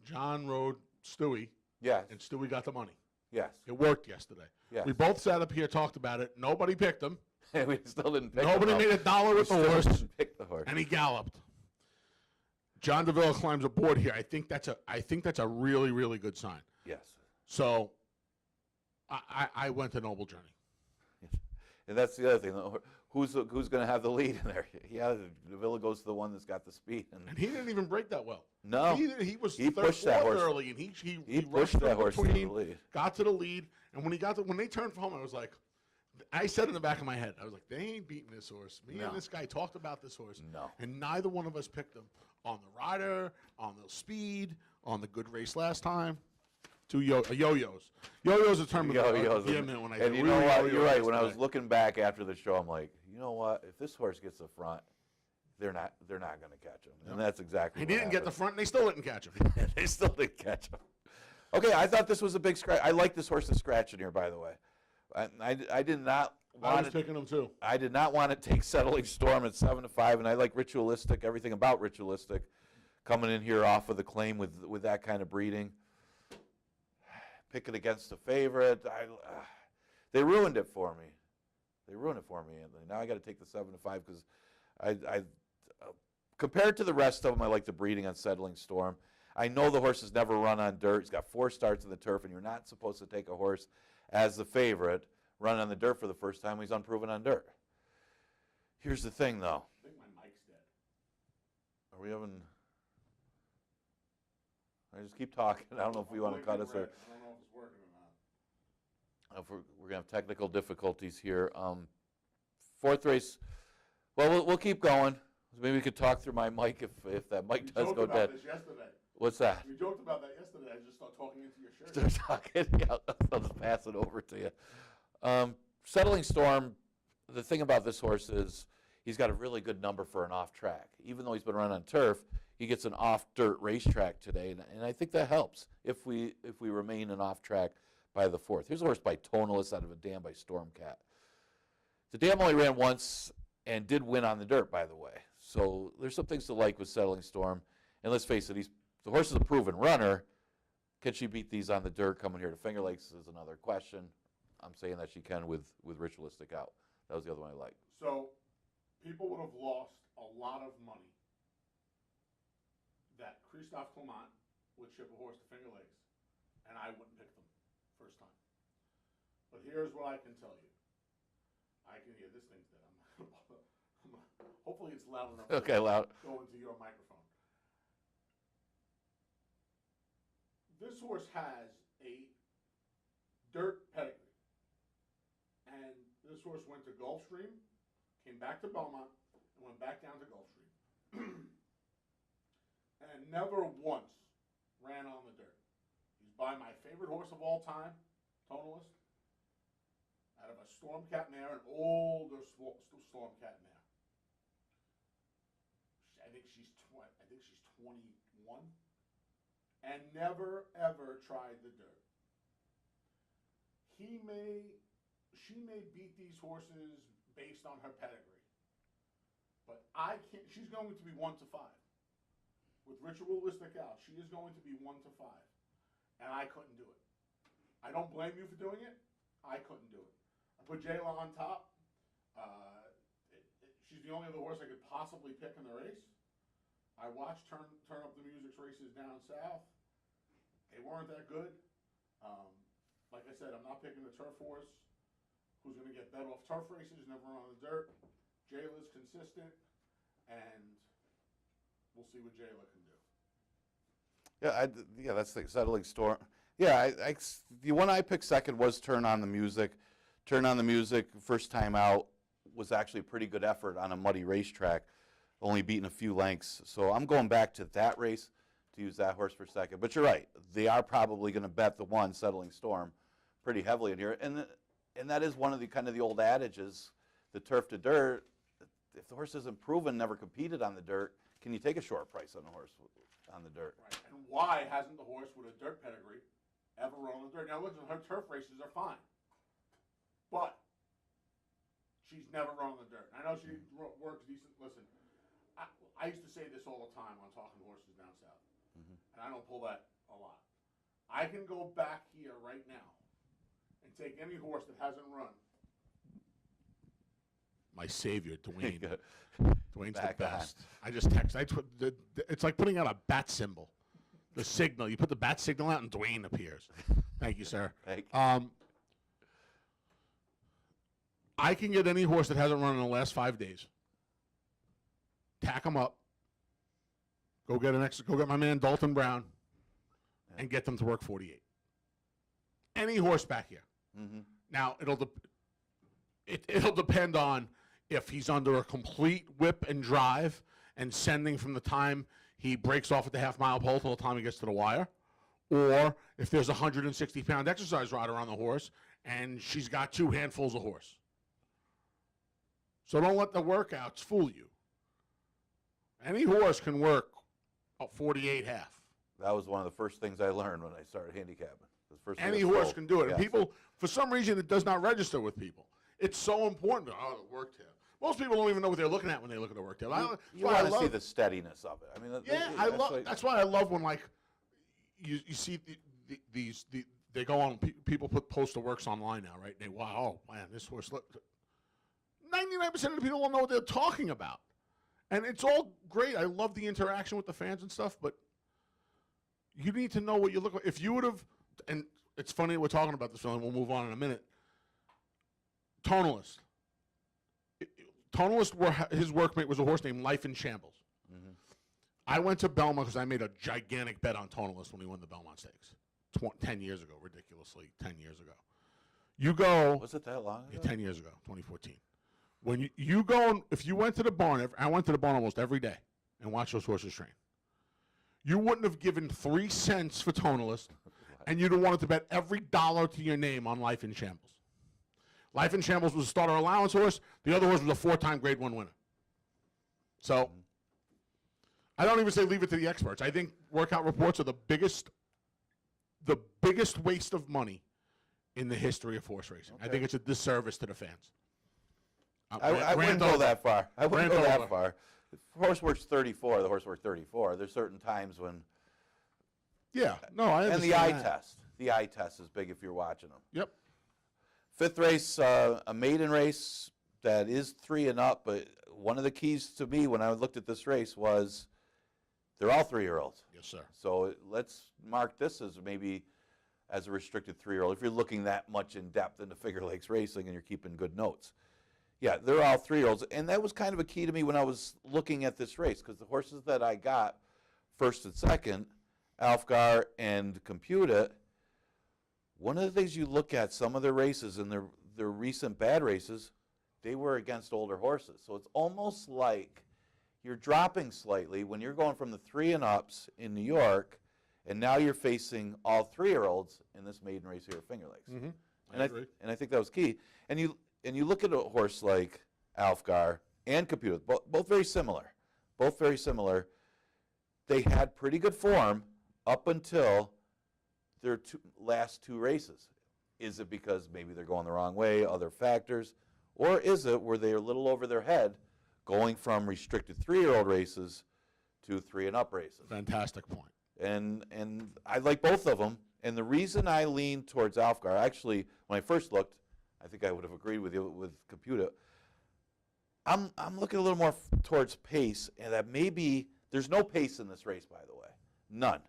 [SPEAKER 3] John rode Stewie,
[SPEAKER 2] Yes.
[SPEAKER 3] and Stewie got the money.
[SPEAKER 2] Yes.
[SPEAKER 3] It worked yesterday.
[SPEAKER 2] Yes.
[SPEAKER 3] We both sat up here, talked about it. Nobody picked him.
[SPEAKER 2] We still didn't pick
[SPEAKER 3] Nobody
[SPEAKER 2] him.
[SPEAKER 3] made $1 with the
[SPEAKER 2] We still
[SPEAKER 3] horse,
[SPEAKER 2] didn't pick the horse.
[SPEAKER 3] and he galloped. John DeVille climbs aboard here. I think that's a really, really good sign.
[SPEAKER 2] Yes.
[SPEAKER 3] So I went to Noble Journey.
[SPEAKER 2] And that's the other thing. Who's going to have the lead in there? Yeah, DeVille goes to the one that's got the speed.
[SPEAKER 3] And he didn't even break that well.
[SPEAKER 2] No.
[SPEAKER 3] He
[SPEAKER 2] pushed that horse
[SPEAKER 3] early, and he
[SPEAKER 2] pushed that horse to the
[SPEAKER 3] between,
[SPEAKER 2] lead.
[SPEAKER 3] got to the lead, and when they turned for home, I was like, I said in the back of my head, I was like, they ain't beating this horse. Me and this guy talked about this horse.
[SPEAKER 2] No.
[SPEAKER 3] And neither one of us picked him on the rider, on the speed, on the good race last time. Two yo-yos. Yo-yos determined the minute when I
[SPEAKER 2] and
[SPEAKER 3] said,
[SPEAKER 2] you know what? You're right. When I was looking back after the show, I'm like, you know what? If this horse gets the front, they're not going to catch him. And that's exactly what
[SPEAKER 3] He didn't get the front, and they still didn't catch him.
[SPEAKER 2] They still didn't catch him. Okay, I thought this was a big scratch. I like this horse to scratch in here, by the way. I did not want
[SPEAKER 3] I was picking him too.
[SPEAKER 2] I did not want to take Settling Storm at 7-5, and I like Ritualistic, everything about Ritualistic, coming in here off of the claim with that kind of breeding. Picking against the favorite. They ruined it for me. Anthony. Now I got to take the 7-5 because I compared to the rest of them, I like the breeding on Settling Storm. I know the horse has never run on dirt. He's got 4 starts in the turf, and you're not supposed to take a horse as the favorite run on the dirt for the first time. He's unproven on dirt. Here's the thing, though.
[SPEAKER 3] I think my mic's dead.
[SPEAKER 2] Are we having? I just keep talking. I don't know if we want to cut us or.
[SPEAKER 3] I don't know if it's working or not.
[SPEAKER 2] If we're gonna have technical difficulties here. Fourth race. Well, we'll keep going. Maybe we could talk through my mic if that mic does go dead.
[SPEAKER 3] This yesterday.
[SPEAKER 2] What's that?
[SPEAKER 3] We joked about that yesterday. I just started talking into your shirt.
[SPEAKER 2] Start talking. Yeah, I'll just pass it over to you. Settling Storm. The thing about this horse is he's got a really good number for an off track. Even though he's been running on turf, he gets an off dirt racetrack today, and I think that helps if we remain an off track by the 4th. Here's a horse by Tonalist out of a dam by Stormcat. The dam only ran once and did win on the dirt, by the way. So there's some things to like with Settling Storm. And let's face it, the horse is a proven runner. Can she beat these on the dirt coming here to Finger Lakes is another question. I'm saying that she can with Ritualistic out. That was the other one I liked.
[SPEAKER 3] So people would have lost a lot of money that Christophe Clement would ship a horse to Finger Lakes, and I wouldn't pick them first time. But here's what I can tell you. This thing's dead. Hopefully it's loud enough
[SPEAKER 2] Okay, loud.
[SPEAKER 3] Go into your microphone. This horse has a dirt pedigree. And this horse went to Gulfstream, came back to Belmont, and went back down to Gulfstream. And never once ran on the dirt. He's by my favorite horse of all time, Tonalist, out of a Stormcat mare, an older Stormcat mare. I think she's 21, and never ever tried the dirt. She may beat these horses based on her pedigree, but I can't. She's going to be 1-5. With Ritualistic out, she is going to be 1-5, and I couldn't do it. I don't blame you for doing it. I couldn't do it. I put Jayla on top. She's the only other horse I could possibly pick in the race. I watched Turn Up the Music's races down south. They weren't that good. Like I said, I'm not picking the turf horse who's going to get bet off turf races, never run on the dirt. Jayla's consistent, and we'll see what Jayla can do.
[SPEAKER 2] Yeah, that's the Settling Storm. Yeah, the one I picked second was Turn on the Music. Turn on the Music, first time out, was actually a pretty good effort on a muddy racetrack, only beating a few lengths. So I'm going back to that race to use that horse for second. But you're right, they are probably going to bet the one, Settling Storm, pretty heavily in here. And that is one of the kind of the old adages, the turf to dirt. If the horse isn't proven, never competed on the dirt, can you take a short price on a horse on the dirt?
[SPEAKER 3] Right. And why hasn't the horse with a dirt pedigree ever run on the dirt? Now listen, her turf races are fine, but she's never run on the dirt. I know she works decent. Listen, I used to say this all the time on Talking Horses down south, and I don't pull that a lot. I can go back here right now and take any horse that hasn't run. My savior, Dwayne. Dwayne's
[SPEAKER 2] Back
[SPEAKER 3] the best. I just text. It's like putting out a bat symbol. The signal. You put the bat signal out and Dwayne appears. Thank you, sir.
[SPEAKER 2] Thank you.
[SPEAKER 3] I can get any horse that hasn't run in the last 5 days. Tack them up. Go get my man Dalton Brown, and get them to work 48. Any horse back here.
[SPEAKER 2] Mm-hmm.
[SPEAKER 3] Now it'll depend on if he's under a complete whip and drive and sending from the time he breaks off at the half-mile pole till the time he gets to the wire, or if there's a 160-pound exercise rider on the horse and she's got 2 handfuls of horse. So don't let the workouts fool you. Any horse can work a 48 half.
[SPEAKER 2] That was one of the first things I learned when I started handicapping.
[SPEAKER 3] Any horse can do it.
[SPEAKER 2] Yes.
[SPEAKER 3] And people, for some reason, it does not register with people. It's so important. Oh, the work tail. Most people don't even know what they're looking at when they look at the work tail.
[SPEAKER 2] You want to see the steadiness of it. I mean,
[SPEAKER 3] that's why I love when, like, you see they go on, people post the works online now, right? And they, wow, oh, man, this horse look. 99% of the people don't know what they're talking about. And it's all great. I love the interaction with the fans and stuff, but you need to know what you look like. If you would have, and it's funny we're talking about this, and we'll move on in a minute. Tonalist. His workmate was a horse named Life in Shambles. Mm-hmm. I went to Belmont because I made a gigantic bet on Tonalist when he won the Belmont Stakes 10 years ago, ridiculously 10 years ago. You go.
[SPEAKER 2] Was it that long ago?
[SPEAKER 3] 10 years ago, 2014. When you go, if you went to the barn, I went to the barn almost every day and watched those horses train. You wouldn't have given 3 cents for Tonalist, and you'd have wanted to bet every dollar to your name on Life in Shambles. Life in Shambles was a starter allowance horse. The other horse was a 4-time Grade 1 winner. So I don't even say leave it to the experts. I think workout reports are the biggest waste of money in the history of horse racing. Okay. I think it's a disservice to the fans.
[SPEAKER 2] I wouldn't go that far. I wouldn't go that far. If the horse works 34, the horse works 34. There's certain times when.
[SPEAKER 3] Yeah, no, I understand.
[SPEAKER 2] And the eye test. The eye test is big if you're watching them.
[SPEAKER 3] Yep.
[SPEAKER 2] 5th race, a maiden race that is 3 and up, but one of the keys to me when I looked at this race was they're all 3-year-olds.
[SPEAKER 3] Yes, sir.
[SPEAKER 2] So let's mark this as maybe as a restricted 3-year-old if you're looking that much in depth into Finger Lakes racing and you're keeping good notes. Yeah, they're all 3-year-olds, and that was kind of a key to me when I was looking at this race because the horses that I got, 1st and 2nd, Alfgar and Compute It, one of the things you look at, some of their races and their recent bad races, they were against older horses. So it's almost like you're dropping slightly when you're going from the 3 and ups in New York, and now you're facing all 3-year-olds in this maiden race here at Finger Lakes.
[SPEAKER 3] Mm-hmm.
[SPEAKER 2] I agree. And I think that was key. And you look at a horse like Alfgar and Compute, both very similar. Both very similar. They had pretty good form up until their last 2 races. Is it because maybe they're going the wrong way, other factors, or is it where they're a little over their head going from restricted 3-year-old races to 3 and up races?
[SPEAKER 3] Fantastic point.
[SPEAKER 2] And I like both of them. And the reason I lean towards Alfgar, actually, when I first looked, I think I would have agreed with you with Computer. I'm looking a little more towards pace, and that maybe there's no pace in this race, by the way, none.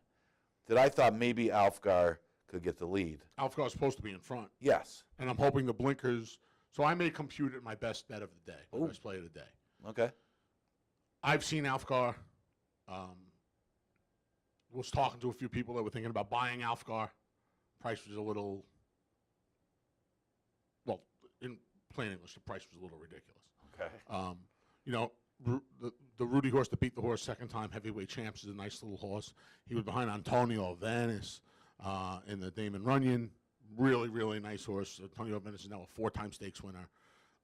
[SPEAKER 2] That I thought maybe Alfgar could get the lead.
[SPEAKER 3] Alfgar's supposed to be in front.
[SPEAKER 2] Yes.
[SPEAKER 3] And I'm hoping the blinkers. So I may compute it my best bet of the day, my best play of the day.
[SPEAKER 2] Okay.
[SPEAKER 3] I've seen Alfgar. Was talking to a few people that were thinking about buying Alfgar. Price was a little. Well, in plain English, the price was a little ridiculous.
[SPEAKER 2] Okay.
[SPEAKER 3] You know, the Rudy horse that beat the horse 2nd time, heavyweight champs, is a nice little horse. He was behind Antonio Venice in the Damon Runyon. Really, really nice horse. Antonio Venice is now a 4-time stakes winner.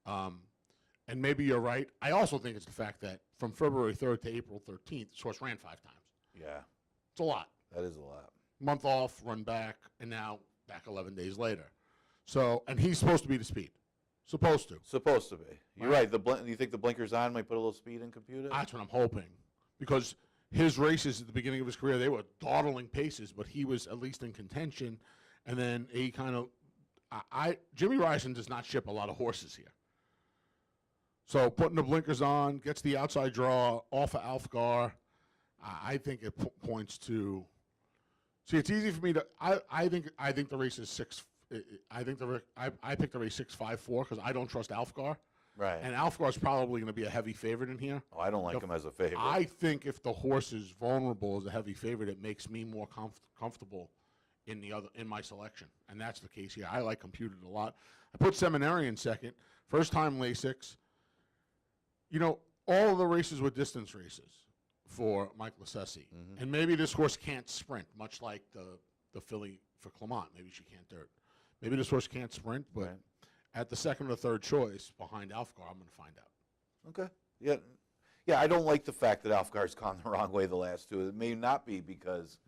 [SPEAKER 3] And maybe you're right. I also think it's the fact that from February 3rd to April 13th, this horse ran 5 times.
[SPEAKER 2] Yeah.
[SPEAKER 3] It's a lot.
[SPEAKER 2] That is a lot.
[SPEAKER 3] Month off, run back, and now back 11 days later. So, and he's supposed to be the speed. Supposed to.
[SPEAKER 2] Supposed to be. You're right. You think the blinkers on might put a little speed in Computer?
[SPEAKER 3] That's what I'm hoping. Because his races at the beginning of his career, they were dawdling paces, but he was at least in contention. And then he kind of, Jimmy Ryson does not ship a lot of horses here. So putting the blinkers on, gets the outside draw off of Alfgar, I think it points to. See, it's easy for me to. I think the race is 6. I picked the race 6-5-4 because I don't trust Alfgar.
[SPEAKER 2] Right.
[SPEAKER 3] And Alfgar is probably going to be a heavy favorite in here.
[SPEAKER 2] Oh, I don't like him as a favorite.
[SPEAKER 3] I think if the horse is vulnerable as a heavy favorite, it makes me more comfortable in my selection, and that's the case here. I like Computed a lot. I put Seminary in second. First time Lasix. You know, all of the races were distance races for Mike Lascesi. And maybe this horse can't sprint, much like the filly for Clement. Maybe she can't dirt. Maybe this horse can't sprint, but at the second or third choice behind Alfgar, I'm going to find out.
[SPEAKER 2] Okay. Yeah. Yeah, I don't like the fact that Alfgar's gone the wrong way the last two. It may not be because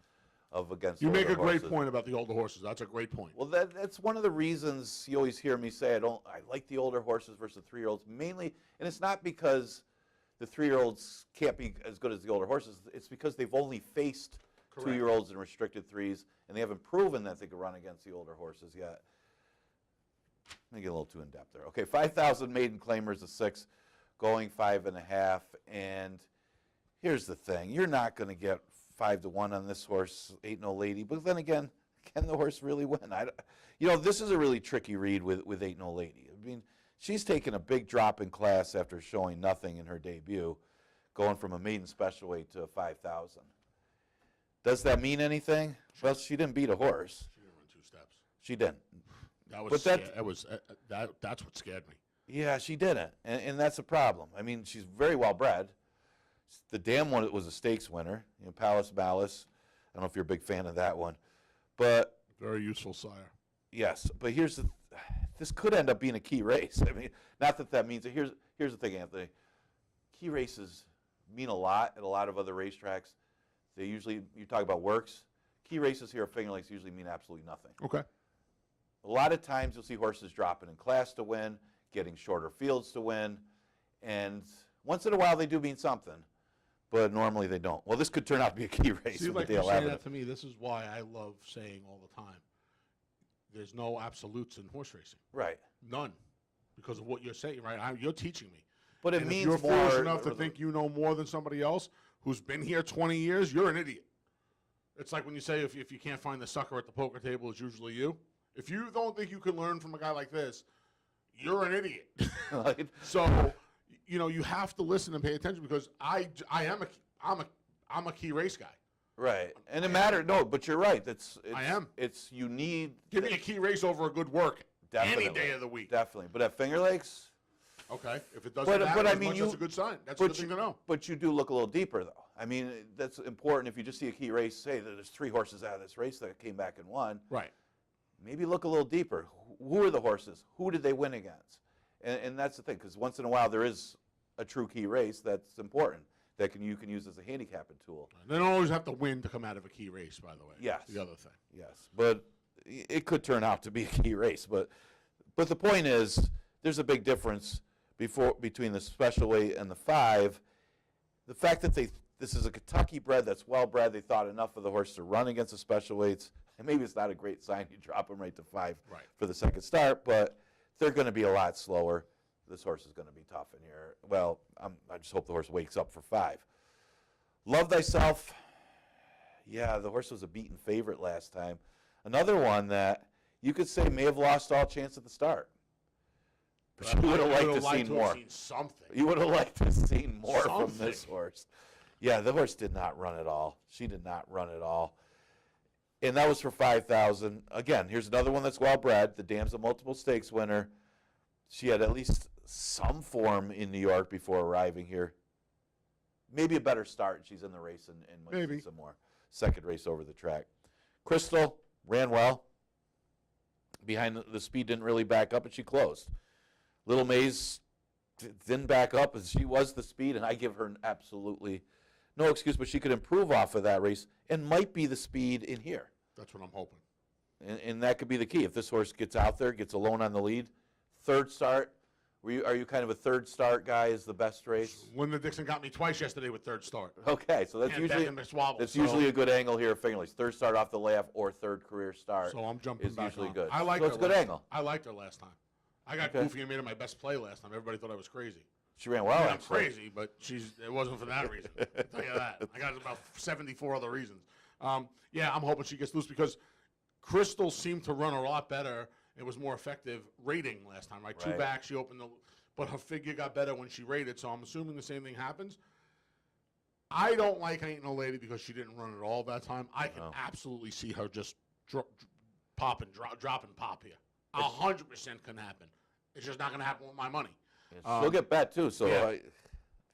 [SPEAKER 2] of against
[SPEAKER 3] You make a
[SPEAKER 2] older
[SPEAKER 3] great
[SPEAKER 2] horses.
[SPEAKER 3] point about the older horses. That's a great point.
[SPEAKER 2] Well, that's one of the reasons you always hear me say I like the older horses versus the 3-year-olds mainly, and it's not because the 3-year-olds can't be as good as the older horses. It's because they've only faced 2-year-olds in restricted threes, and they haven't proven that they can run against the older horses yet. Let me get a little too in depth there. Okay, 5,000 maiden claimers of 6, going 5.5, and here's the thing: you're not going to get 5-1 on this horse. Ain't no lady. But then again, can the horse really win? This is a really tricky read with Ain't No Lady. I mean, she's taken a big drop in class after showing nothing in her debut, going from a maiden special weight to 5,000. Does that mean anything? Well, she didn't beat a horse.
[SPEAKER 3] She didn't run 2 steps.
[SPEAKER 2] She didn't.
[SPEAKER 3] That's what scared me.
[SPEAKER 2] Yeah, she didn't, and that's a problem. I mean, she's very well bred. The dam one was a stakes winner, Palace Malice. I don't know if you're a big fan of that one, but
[SPEAKER 3] very useful sire.
[SPEAKER 2] Yes, but this could end up being a key race. I mean, not that means. Here's the thing, Anthony. Key races mean a lot at a lot of other racetracks. They usually, you talk about works. Key races here at Finger Lakes usually mean absolutely nothing.
[SPEAKER 3] Okay.
[SPEAKER 2] A lot of times you'll see horses dropping in class to win, getting shorter fields to win, and once in a while they do mean something, but normally they don't. Well, this could turn out to be a key race.
[SPEAKER 3] See, like you're saying that to me, this is why I love saying all the time, there's no absolutes in horse racing.
[SPEAKER 2] Right.
[SPEAKER 3] None. Because of what you're saying, right? You're teaching me.
[SPEAKER 2] But it means
[SPEAKER 3] if you're
[SPEAKER 2] more.
[SPEAKER 3] foolish enough to think you know more than somebody else who's been here 20 years, you're an idiot. It's like when you say if you can't find the sucker at the poker table, it's usually you. If you don't think you can learn from a guy like this, you're an idiot.
[SPEAKER 2] Right.
[SPEAKER 3] So, you have to listen and pay attention because I'm a key race guy.
[SPEAKER 2] Right, and it matters. No, but you're right.
[SPEAKER 3] I am.
[SPEAKER 2] You need.
[SPEAKER 3] Give me a key race over a good work.
[SPEAKER 2] Definitely.
[SPEAKER 3] Any day of the week.
[SPEAKER 2] Definitely, but at Finger Lakes.
[SPEAKER 3] Okay, if it doesn't matter as much, that's a good sign. That's a good thing to know.
[SPEAKER 2] But you do look a little deeper, though. I mean, that's important. If you just see a key race, say that there's 3 horses out of this race that came back and won.
[SPEAKER 3] Right.
[SPEAKER 2] Maybe look a little deeper. Who are the horses? Who did they win against? And that's the thing, because once in a while there is a true key race that's important that you can use as a handicapping tool.
[SPEAKER 3] They don't always have to win to come out of a key race, by the way.
[SPEAKER 2] Yes.
[SPEAKER 3] That's the other thing.
[SPEAKER 2] Yes, but it could turn out to be a key race. But the point is, there's a big difference between the special weight and the 5. The fact that this is a Kentucky bred that's well bred, they thought enough of the horse to run against the special weights. And maybe it's not a great sign you drop them right to 5 for the second start, but they're going to be a lot slower. This horse is going to be tough in here. Well, I just hope the horse wakes up for 5. Love Thyself. Yeah, the horse was a beaten favorite last time. Another one that you could say may have lost all chance at the start. But you would have liked to have seen more. You would have liked to have seen more from this horse. Yeah, the horse did not run at all. She did not run at all. And that was for 5,000. Again, here's another one that's well bred. The dam's a multiple stakes winner. She had at least some form in New York before arriving here. Maybe a better start. She's in the race and might see some more. Second race over the track. Crystal ran well. Behind the speed didn't really back up, and she closed. Little Maze didn't back up, as she was the speed, and I give her absolutely no excuse, but she could improve off of that race and might be the speed in here.
[SPEAKER 3] That's what I'm hoping.
[SPEAKER 2] And that could be the key. If this horse gets out there, gets alone on the lead, third start, Are you kind of a third start guy? Is the best race?
[SPEAKER 3] Linda Dixon got me twice yesterday with third start.
[SPEAKER 2] Okay, so that's
[SPEAKER 3] And
[SPEAKER 2] usually
[SPEAKER 3] Beckham Swabble,
[SPEAKER 2] that's
[SPEAKER 3] so-
[SPEAKER 2] usually a good angle here at Finger Lakes. Third start off the layoff or third career start.
[SPEAKER 3] So I'm jumping
[SPEAKER 2] is
[SPEAKER 3] back
[SPEAKER 2] usually
[SPEAKER 3] on.
[SPEAKER 2] good.
[SPEAKER 3] I like
[SPEAKER 2] so
[SPEAKER 3] her
[SPEAKER 2] it's a good
[SPEAKER 3] last
[SPEAKER 2] angle.
[SPEAKER 3] time. I liked her last time. I got
[SPEAKER 2] Okay.
[SPEAKER 3] goofy and made her my best play last time. Everybody thought I was crazy.
[SPEAKER 2] She ran well.
[SPEAKER 3] I mean, I'm
[SPEAKER 2] actually.
[SPEAKER 3] crazy, but it wasn't for that reason. I'll tell you that. I got about 74 other reasons. Yeah, I'm hoping she gets loose because Crystal seemed to run a lot better. It was more effective rating last time, right? Two
[SPEAKER 2] Right.
[SPEAKER 3] back, she opened but her figure got better when she rated, so I'm assuming the same thing happens. I don't like Ain't No Lady because she didn't run at all that time. I can absolutely see her just drop and pop here. 100% can happen. It's just not going to happen with my money.
[SPEAKER 2] She'll get bet too. So
[SPEAKER 3] yeah.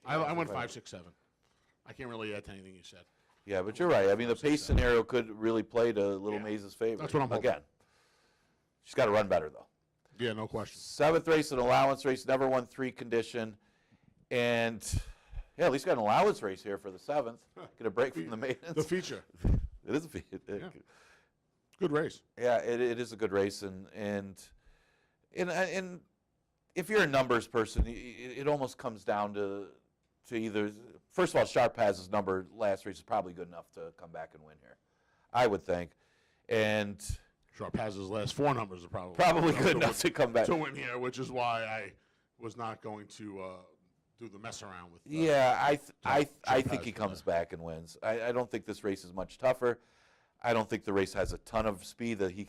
[SPEAKER 3] I went 5, 6, 7. I can't really add to anything you said.
[SPEAKER 2] yeah, but you're right. I mean, the pace scenario could really play to Little Maze's favor.
[SPEAKER 3] That's what I'm hoping.
[SPEAKER 2] Again, she's got to run better though.
[SPEAKER 3] Yeah, no question.
[SPEAKER 2] 7th race, an allowance race, never won 3 condition, and yeah, at least got an allowance race here for the 7th. Get a break from the maintenance.
[SPEAKER 3] The feature.
[SPEAKER 2] It is a feature.
[SPEAKER 3] Good race.
[SPEAKER 2] Yeah, it is a good race, and if you're a numbers person, it almost comes down to either. First of all, Sharp has his number last race is probably good enough to come back and win here, I would think, and
[SPEAKER 3] Sharp has his last 4 numbers are
[SPEAKER 2] probably good enough to come back
[SPEAKER 3] to win here, which is why I was not going to do the mess around with.
[SPEAKER 2] Yeah, I
[SPEAKER 3] Sharp
[SPEAKER 2] think
[SPEAKER 3] has
[SPEAKER 2] he
[SPEAKER 3] the
[SPEAKER 2] comes back and wins. I don't think this race is much tougher. I don't think the race has a ton of speed that he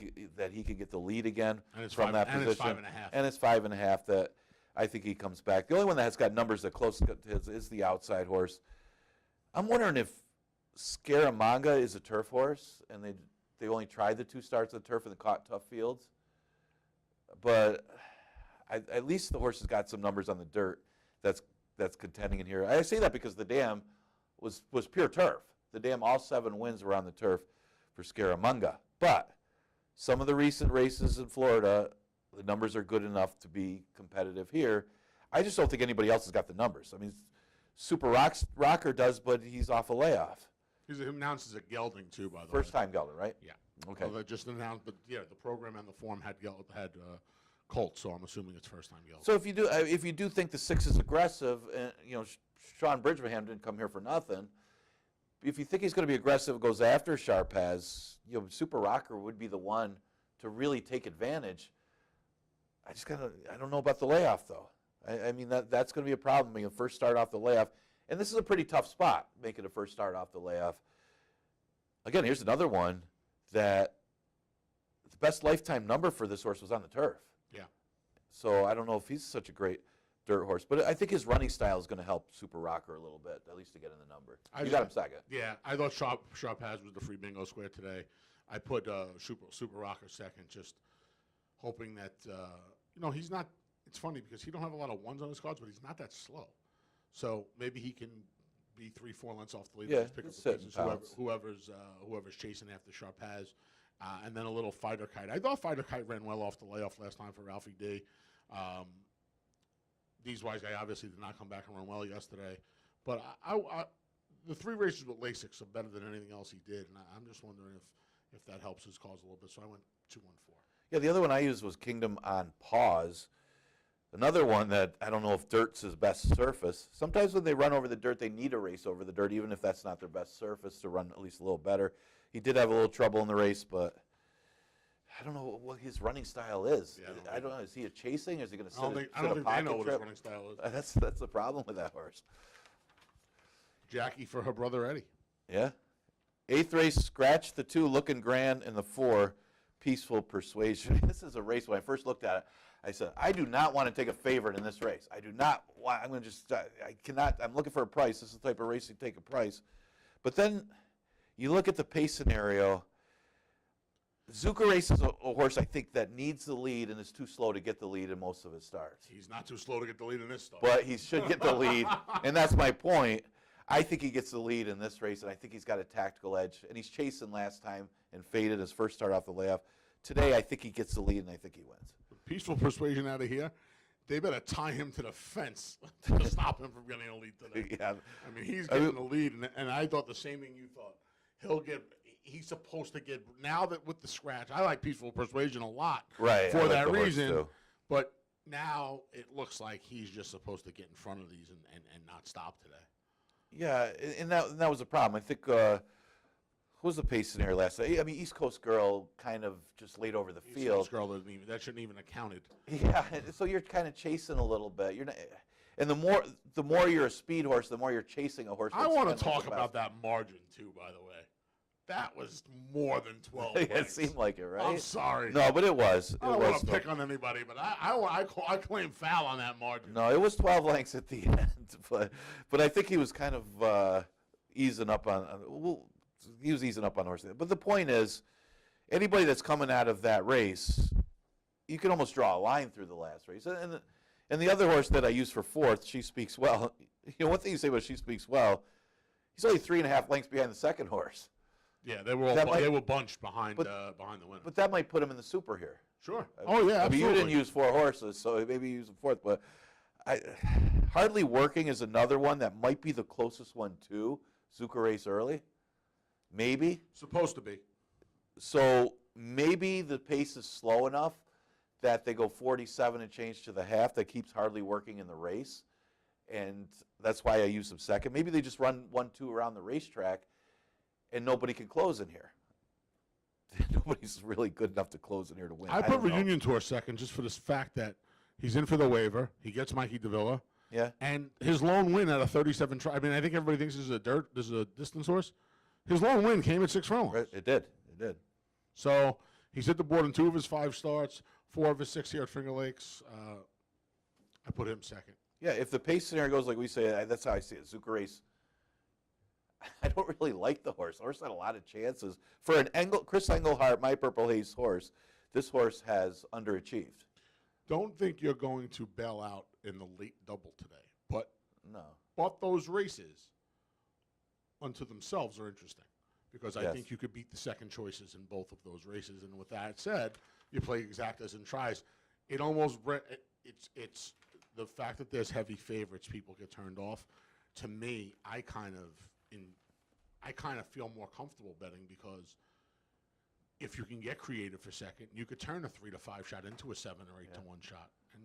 [SPEAKER 2] could get the lead again
[SPEAKER 3] And it's
[SPEAKER 2] from
[SPEAKER 3] five-
[SPEAKER 2] that
[SPEAKER 3] and
[SPEAKER 2] position.
[SPEAKER 3] it's 5.5.
[SPEAKER 2] And it's 5.5 that I think he comes back. The only one that has got numbers that close to his is the outside horse. I'm wondering if Scaramanga is a turf horse, and they only tried the 2 starts of the turf and caught tough fields. But at least the horse has got some numbers on the dirt that's contending in here. I say that because the dam was pure turf. The dam, all 7 wins were on the turf for Scaramanga. But some of the recent races in Florida, the numbers are good enough to be competitive here. I just don't think anybody else has got the numbers. I mean, Super Rocker does, but he's off a layoff.
[SPEAKER 3] He's announced as a gelding too, by the way.
[SPEAKER 2] First time gelding, right?
[SPEAKER 3] Yeah.
[SPEAKER 2] Okay.
[SPEAKER 3] Well, they just announced, but yeah, the program and the form had Colt, so I'm assuming it's first time gelding.
[SPEAKER 2] So if you do think the 6 is aggressive, and Sean Bridgman didn't come here for nothing. If you think he's going to be aggressive, goes after Sharpaz, Super Rocker would be the one to really take advantage. I don't know about the layoff though. I mean that's going to be a problem. Being a first start off the layoff, and this is a pretty tough spot, making a first start off the layoff. Again, here's another one that the best lifetime number for this horse was on the turf.
[SPEAKER 3] Yeah.
[SPEAKER 2] So I don't know if he's such a great dirt horse, but I think his running style is going to help Super Rocker a little bit, at least to get in the number. You got him second.
[SPEAKER 3] Yeah, I thought Sharpaz was the free bingo square today. I put Super Rocker second, just hoping that he's not. It's funny because he don't have a lot of ones on his cards, but he's not that slow. So maybe he can be 3-4 lengths off the lead.
[SPEAKER 2] Yeah,
[SPEAKER 3] and just pick up
[SPEAKER 2] he's
[SPEAKER 3] the
[SPEAKER 2] sitting
[SPEAKER 3] paces,
[SPEAKER 2] pounds.
[SPEAKER 3] whoever's chasing after Sharpaz, and then a little Fighter Kite. I thought Fighter Kite ran well off the layoff last time for Ralphie D. These wise guy obviously did not come back and run well yesterday, but the 3 races with Lasix are better than anything else he did, and I'm just wondering if that helps his cause a little bit. So I went 2-1-4.
[SPEAKER 2] Yeah, the other one I used was Kingdom on Pause. Another one that I don't know if dirt's his best surface. Sometimes when they run over the dirt, they need a race over the dirt, even if that's not their best surface, to run at least a little better. He did have a little trouble in the race, but I don't know what his running style is.
[SPEAKER 3] Yeah,
[SPEAKER 2] I don't know. Is he a chasing? Is he going to sit
[SPEAKER 3] I don't
[SPEAKER 2] a
[SPEAKER 3] think they
[SPEAKER 2] pocket
[SPEAKER 3] know what
[SPEAKER 2] trip?
[SPEAKER 3] his running style is.
[SPEAKER 2] That's the problem with that horse.
[SPEAKER 3] Jackie for her brother Eddie.
[SPEAKER 2] Yeah. 8th race, Scratch the 2, Looking Grand, and the 4, Peaceful Persuasion. This is a race. When I first looked at it, I said, I do not want to take a favorite in this race. I do not want, I'm going to just, I cannot, I'm looking for a price. This is the type of race you take a price. But then you look at the pace scenario. Zuka Race is a horse, I think, that needs the lead and is too slow to get the lead in most of his starts.
[SPEAKER 3] He's not too slow to get the lead in this start.
[SPEAKER 2] But he should get the lead, and that's my point. I think he gets the lead in this race, and I think he's got a tactical edge. And he's chasing last time and faded his first start off the layoff. Today, I think he gets the lead, and I think he wins.
[SPEAKER 3] Peaceful Persuasion out of here. They better tie him to the fence to stop him from getting a lead today.
[SPEAKER 2] Yeah.
[SPEAKER 3] I mean, he's getting the lead, and I thought the same thing you thought. He's supposed to get, now that with the scratch, I like Peaceful Persuasion a lot
[SPEAKER 2] Right, I
[SPEAKER 3] for
[SPEAKER 2] like
[SPEAKER 3] that
[SPEAKER 2] the horse,
[SPEAKER 3] reason.
[SPEAKER 2] too.
[SPEAKER 3] But now it looks like he's just supposed to get in front of these and not stop today.
[SPEAKER 2] Yeah, and that was a problem. I think who was the pace scenario last night? I mean, East Coast Girl kind of just laid over the field.
[SPEAKER 3] East Coast Girl that shouldn't even have counted.
[SPEAKER 2] Yeah, so you're kind of chasing a little bit. You're not, and the more you're a speed horse, the more you're chasing a horse.
[SPEAKER 3] I want to talk about that margin too, by the way. That was more than 12
[SPEAKER 2] It
[SPEAKER 3] lengths.
[SPEAKER 2] seemed like it, right?
[SPEAKER 3] I'm sorry.
[SPEAKER 2] No, but it was.
[SPEAKER 3] I don't want to pick on anybody, but I claim foul on that margin.
[SPEAKER 2] No, it was 12 lengths at the end, but I think he was kind of easing up on well, he was easing up on horse. But the point is, anybody that's coming out of that race, you can almost draw a line through the last race. And the other horse that I use for fourth, She Speaks Well. You know, one thing you say about She Speaks Well, he's only 3.5 lengths behind the second horse.
[SPEAKER 3] Yeah, they were bunched behind the winner.
[SPEAKER 2] But that might put him in the super here.
[SPEAKER 3] Sure. Oh yeah, absolutely.
[SPEAKER 2] I mean, you didn't use 4 horses, so maybe you use a fourth. But Hardly Working is another one that might be the closest one to Zuka Race Early. Maybe.
[SPEAKER 3] Supposed to be.
[SPEAKER 2] So maybe the pace is slow enough that they go 47 and change to the half that keeps Hardly Working in the race. And that's why I use them second. Maybe they just run 1-2 around the racetrack and nobody can close in here. Nobody's really good enough to close in here to win.
[SPEAKER 3] I put Reunion Tour second just for this fact that he's in for the waiver. He gets Mikey Davila.
[SPEAKER 2] Yeah.
[SPEAKER 3] And his lone win at a 37 try. I mean, I think everybody thinks this is a distance horse. His lone win came at 6 furlongs.
[SPEAKER 2] Right, it did. It did.
[SPEAKER 3] So he's hit the board in 2 of his 5 starts, 4 of his 6 here at Finger Lakes. I put him second.
[SPEAKER 2] Yeah, if the pace scenario goes like we say, that's how I see it. Zuka Race. I don't really like the horse. The horse had a lot of chances. For an Chris Engelhart, my Purple Haze horse, this horse has underachieved.
[SPEAKER 3] Don't think you're going to bail out in the late double today.
[SPEAKER 2] No.
[SPEAKER 3] But those races unto themselves are interesting because I
[SPEAKER 2] Yes.
[SPEAKER 3] think you could beat the second choices in both of those races. And with that said, you play exactas and tries. It almost it's the fact that there's heavy favorites, people get turned off. To me, I kind of feel more comfortable betting because if you can get creative for second, you could turn a 3-5 shot into a 7 or 8-1 shot, and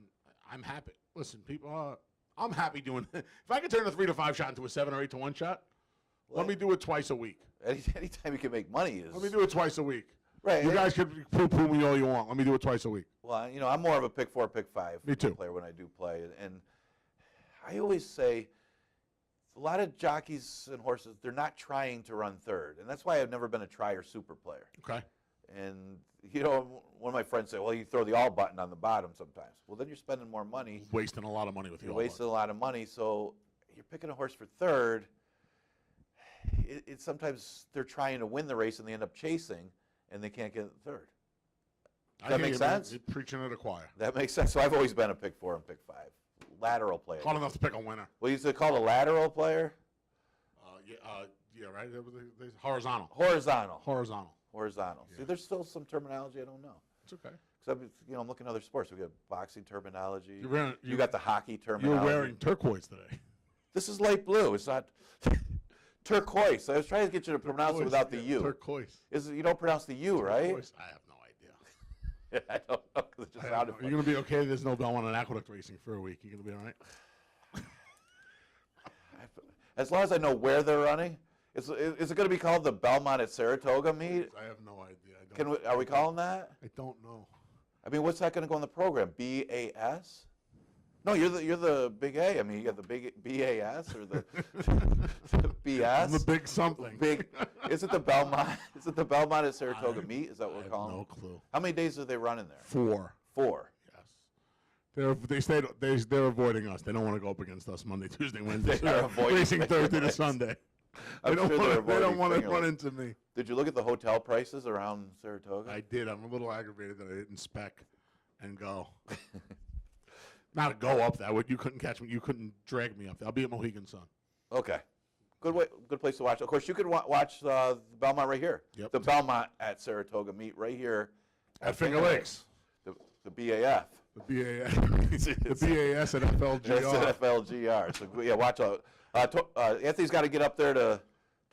[SPEAKER 3] I'm happy. Listen, people, I'm happy doing it. If I can turn a 3-5 shot into a 7 or 8-1 shot, let me do it twice a week.
[SPEAKER 2] Anytime you can make money is.
[SPEAKER 3] Let me do it twice a week.
[SPEAKER 2] Right.
[SPEAKER 3] You guys can poo-poo me all you want. Let me do it twice a week.
[SPEAKER 2] Well, I'm more of a pick 4, pick 5
[SPEAKER 3] Me too.
[SPEAKER 2] player when I do play, and I always say a lot of jockeys and horses, they're not trying to run third, and that's why I've never been a try or super player.
[SPEAKER 3] Okay.
[SPEAKER 2] And one of my friends said, "Well, you throw the all button on the bottom sometimes." Well, then you're spending more money.
[SPEAKER 3] Wasting a lot of money with
[SPEAKER 2] You're
[SPEAKER 3] you.
[SPEAKER 2] wasting a lot of money, so you're picking a horse for third. It's sometimes they're trying to win the race and they end up chasing, and they can't get third. Does that make sense?
[SPEAKER 3] You're preaching to the choir.
[SPEAKER 2] That makes sense. So I've always been a pick 4 and pick 5, lateral player.
[SPEAKER 3] Hard enough to pick a winner.
[SPEAKER 2] Well, is it called a lateral player?
[SPEAKER 3] Yeah, right. Horizontal.
[SPEAKER 2] Horizontal.
[SPEAKER 3] Horizontal.
[SPEAKER 2] Horizontal.
[SPEAKER 3] Yeah.
[SPEAKER 2] See, there's still some terminology I don't know.
[SPEAKER 3] It's okay.
[SPEAKER 2] Because I'm looking at other sports. We got boxing terminology. You
[SPEAKER 3] You're
[SPEAKER 2] got the hockey terminology.
[SPEAKER 3] You're wearing turquoise today.
[SPEAKER 2] This is light blue. It's not turquoise. I was trying to get you to pronounce it without the U.
[SPEAKER 3] Turquoise.
[SPEAKER 2] You don't pronounce the U, right?
[SPEAKER 3] Turquoise? I have no idea.
[SPEAKER 2] I don't know. 'Cause it just sounded
[SPEAKER 3] You're going to be okay. There's no Belmont and Aqueduct racing for a week. You're going to be all right?
[SPEAKER 2] As long as I know where they're running. Is it going to be called the Belmont at Saratoga meet?
[SPEAKER 3] I have no idea.
[SPEAKER 2] Are we calling that?
[SPEAKER 3] I don't know.
[SPEAKER 2] I mean, what's that going to go in the program? BAS? No, you're the big A. I mean, you got the big BAS or the BS.
[SPEAKER 3] I'm the big something.
[SPEAKER 2] Is it the Belmont? Is it the Belmont at Saratoga meet? Is that what we're calling?
[SPEAKER 3] No clue.
[SPEAKER 2] How many days are they running there?
[SPEAKER 3] 4.
[SPEAKER 2] 4.
[SPEAKER 3] Yes. They're avoiding us. They don't want to go up against us Monday, Tuesday, Wednesday.
[SPEAKER 2] They are avoiding
[SPEAKER 3] racing Thursday to
[SPEAKER 2] us.
[SPEAKER 3] Sunday.
[SPEAKER 2] I'm sure they're
[SPEAKER 3] They don't want to
[SPEAKER 2] Finger
[SPEAKER 3] run
[SPEAKER 2] Lakes.
[SPEAKER 3] into me.
[SPEAKER 2] Did you look at the hotel prices around Saratoga?
[SPEAKER 3] I did. I'm a little aggravated that I didn't spec and go. Not go up that way. You couldn't catch me. You couldn't drag me up there. I'll be at Mohegan Sun.
[SPEAKER 2] Okay. Good place to watch. Of course, you could watch the Belmont right here.
[SPEAKER 3] Yep.
[SPEAKER 2] The Belmont at Saratoga meet right here
[SPEAKER 3] At Finger Lakes.
[SPEAKER 2] The BAF.
[SPEAKER 3] The BAS. The BAS at FLGR.
[SPEAKER 2] That's FLGR. So yeah, watch out. Anthony's got to get up there to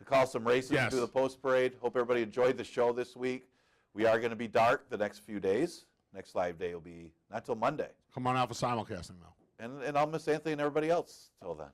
[SPEAKER 2] call some races and
[SPEAKER 3] Yes.
[SPEAKER 2] do the post parade. Hope everybody enjoyed the show this week. We are going to be dark the next few days. Next live day will be not till Monday.
[SPEAKER 3] Come on out for simulcasting, though.
[SPEAKER 2] And I'll miss Anthony and everybody else till then.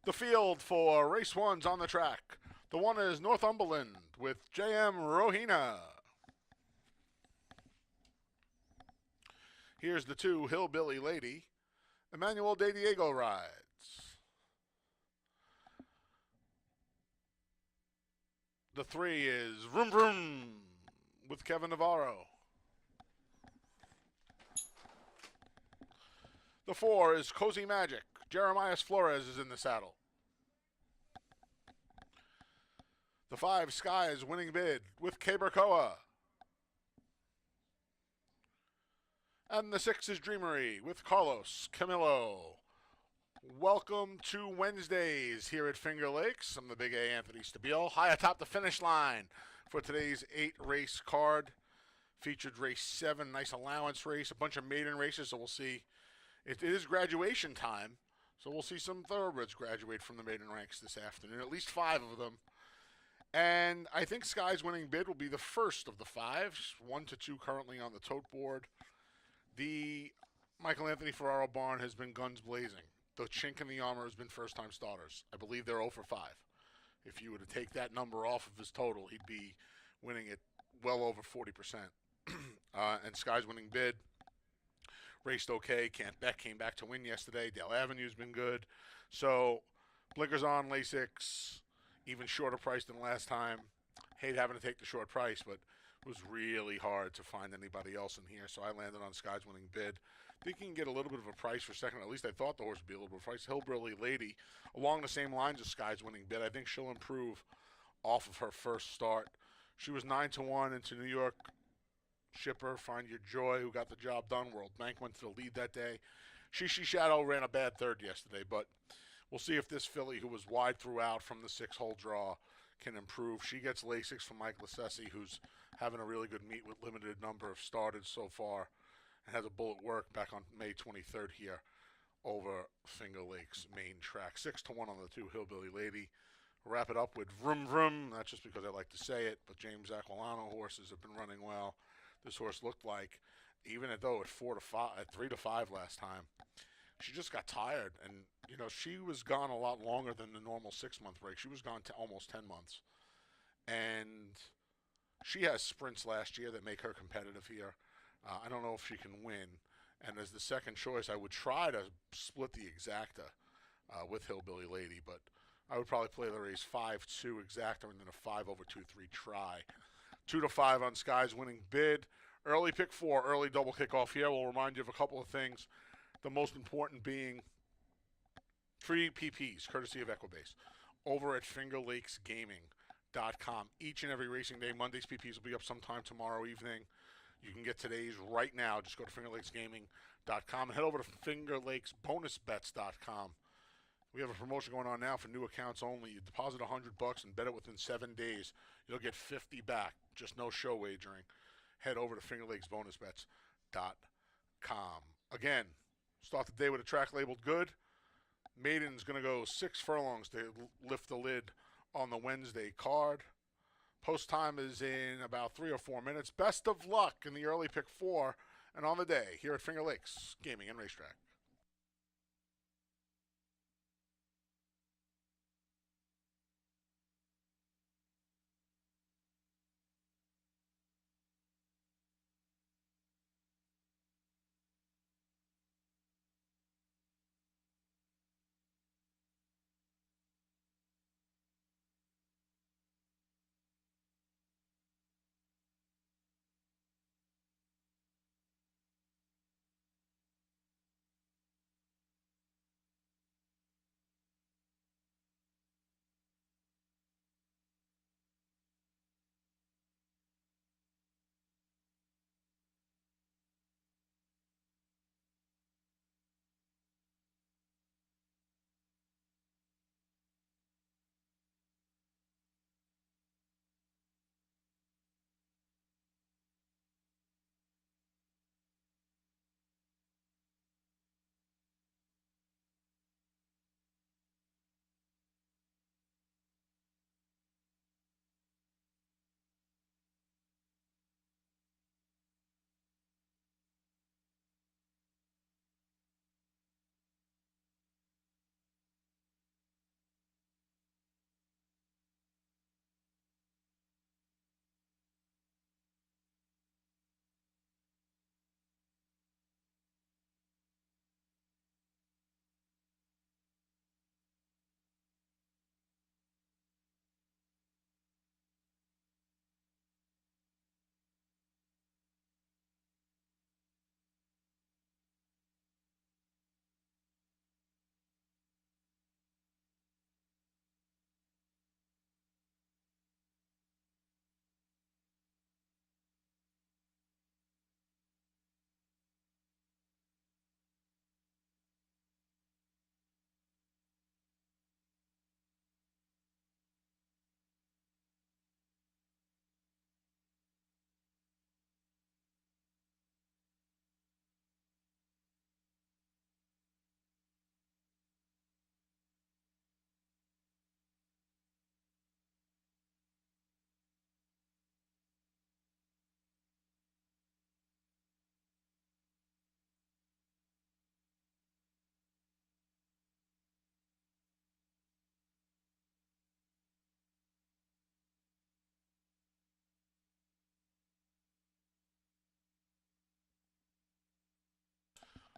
[SPEAKER 1] The field for race one's on the track. The one is Northumberland with J.M. Rohina. Here's the 2, Hillbilly Lady. Emmanuel De Diego rides. The 3 is Vroom Vroom with Kevin Navarro. The 4 is Cozy Magic. Jeremias Flores is in the saddle. The 5, Sky's Winning Bid with Cabercoa. And the 6 is Dreamery with Carlos Camillo. Welcome to Wednesdays here at Finger Lakes. I'm the Big A, Anthony Stabile. High atop the finish line for today's 8-race card. Featured race 7, nice allowance race, a bunch of maiden races, so we'll see. It is graduation time, so we'll see some thoroughbreds graduate from the maiden ranks this afternoon, at least 5 of them. And I think Sky's Winning Bid will be the first of the 5, 1 to 2 currently on the tote board. The Michael Anthony Ferraro barn has been guns blazing. The chink in the armor has been first-time starters. I believe they're 0 for 5. If you were to take that number off of his total, he'd be winning it well over 40%. And Sky's Winning Bid raced okay. Can't Bet came back to win yesterday. Dale Avenue's been good. So blinkers on, Lasix, even shorter price than last time. Hate having to take the short price, but it was really hard to find anybody else in here. So I landed on Sky's Winning Bid. Think you can get a little bit of a price for second. At least I thought the horse would be a little bit of a price. Hillbilly Lady, along the same lines as Sky's Winning Bid. I think she'll improve off of her first start. She was 9 to 1 into New York. Shipper, Find Your Joy, who got the job done. World Bank went to the lead that day. Shishi Shadow ran a bad third yesterday, but we'll see if this filly, who was wide throughout from the 6-hole draw, can improve. She gets Lasix from Mike Lascesi, who's having a really good meet with limited number of started so far, and has a bullet work back on May 23rd here over Finger Lakes main track. 6 to 1 on the 2, Hillbilly Lady. Wrap it up with Vroom Vroom. Not just because I like to say it, but James Aquilano horses have been running well. This horse looked like, even though at 3 to 5 last time, she just got tired. And, you know, she was gone a lot longer than the normal 6-month break. She was gone to almost 10 months. And she has sprints last year that make her competitive here. I don't know if she can win. And as the second choice, I would try to split the exacta with Hillbilly Lady, but I would probably play the race 5-2 exacta and then a 5 over 2-3 try. 2 to 5 on Sky's Winning Bid. Early pick 4, early double kickoff here. We'll remind you of a couple of things. The most important being free PPs, courtesy of Equibase, over at fingerlakesgaming.com. Each and every racing day, Monday's PPs will be up sometime tomorrow evening. You can get today's right now. Just go to fingerlakesgaming.com and head over to fingerlakesbonusbets.com. We have a promotion going on now for new accounts only. You deposit $100 and bet it within 7 days. You'll get $50 back. Just no show wagering. Head over to fingerlakesbonusbets.com. Again, start the day with a track labeled good. Maiden's going to go 6 furlongs to lift the lid on the Wednesday card. Post time is in about 3 or 4 minutes. Best of luck in the early pick 4 and on the day here at Finger Lakes Gaming and Racetrack.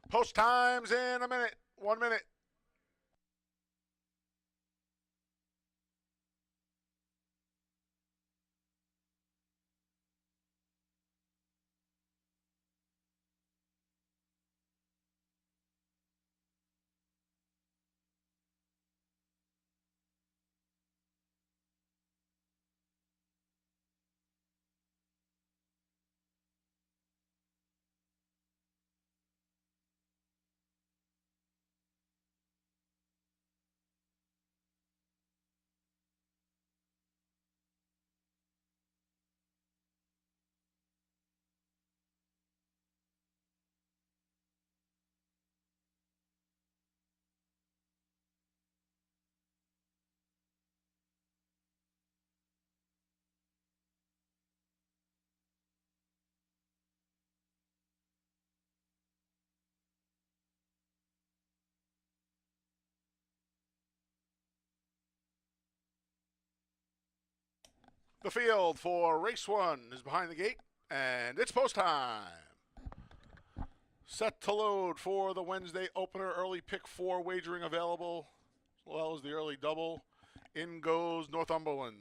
[SPEAKER 1] Post times in a minute. 1 minute. The field for race 1 is behind the gate, and it's post time. Set to load for the Wednesday opener. Early pick 4 wagering available, as well as the early double. In goes Northumberland.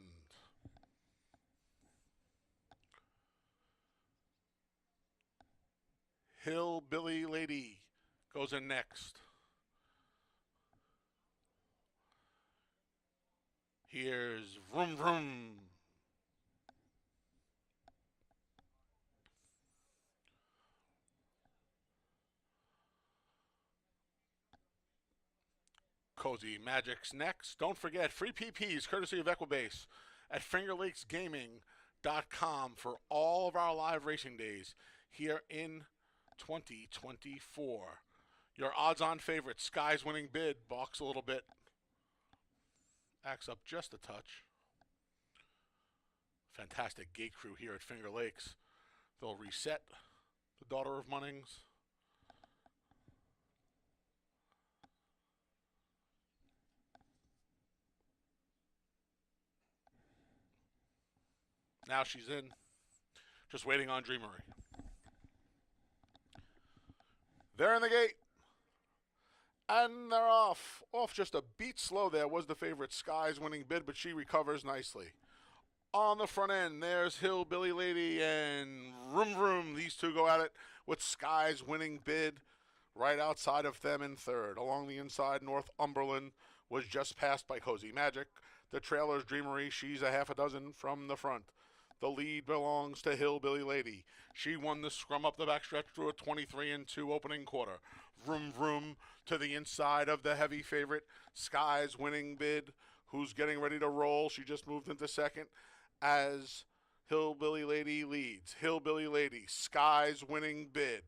[SPEAKER 1] Hillbilly Lady goes in next. Here's Vroom Vroom. Cozy Magic's next. Don't forget, free PPs courtesy of Equibase at fingerlakesgaming.com for all of our live racing days here in 2024. Your odds-on favorite, Sky's winning bid, balks a little bit. Acts up just a touch. Fantastic gate crew here at Finger Lakes. They'll reset the Daughter of Munnings. Now she's in, just waiting on Dreamery. They're in the gate. And they're off. Off just a beat slow there was the favorite Sky's winning bid, but she recovers nicely. On the front end, there's Hillbilly Lady and Vroom Vroom. These two go at it with Sky's winning bid right outside of them in third. Along the inside, Northumberland was just passed by Cozy Magic. The trailer's Dreamery. She's a half a dozen from the front. The lead belongs to Hillbilly Lady. She won the scrum up the backstretch through a 23-2 opening quarter. Vroom Vroom to the inside of the heavy favorite, Sky's winning bid, who's getting ready to roll. She just moved into second as Hillbilly Lady leads. Hillbilly Lady, Sky's winning bid.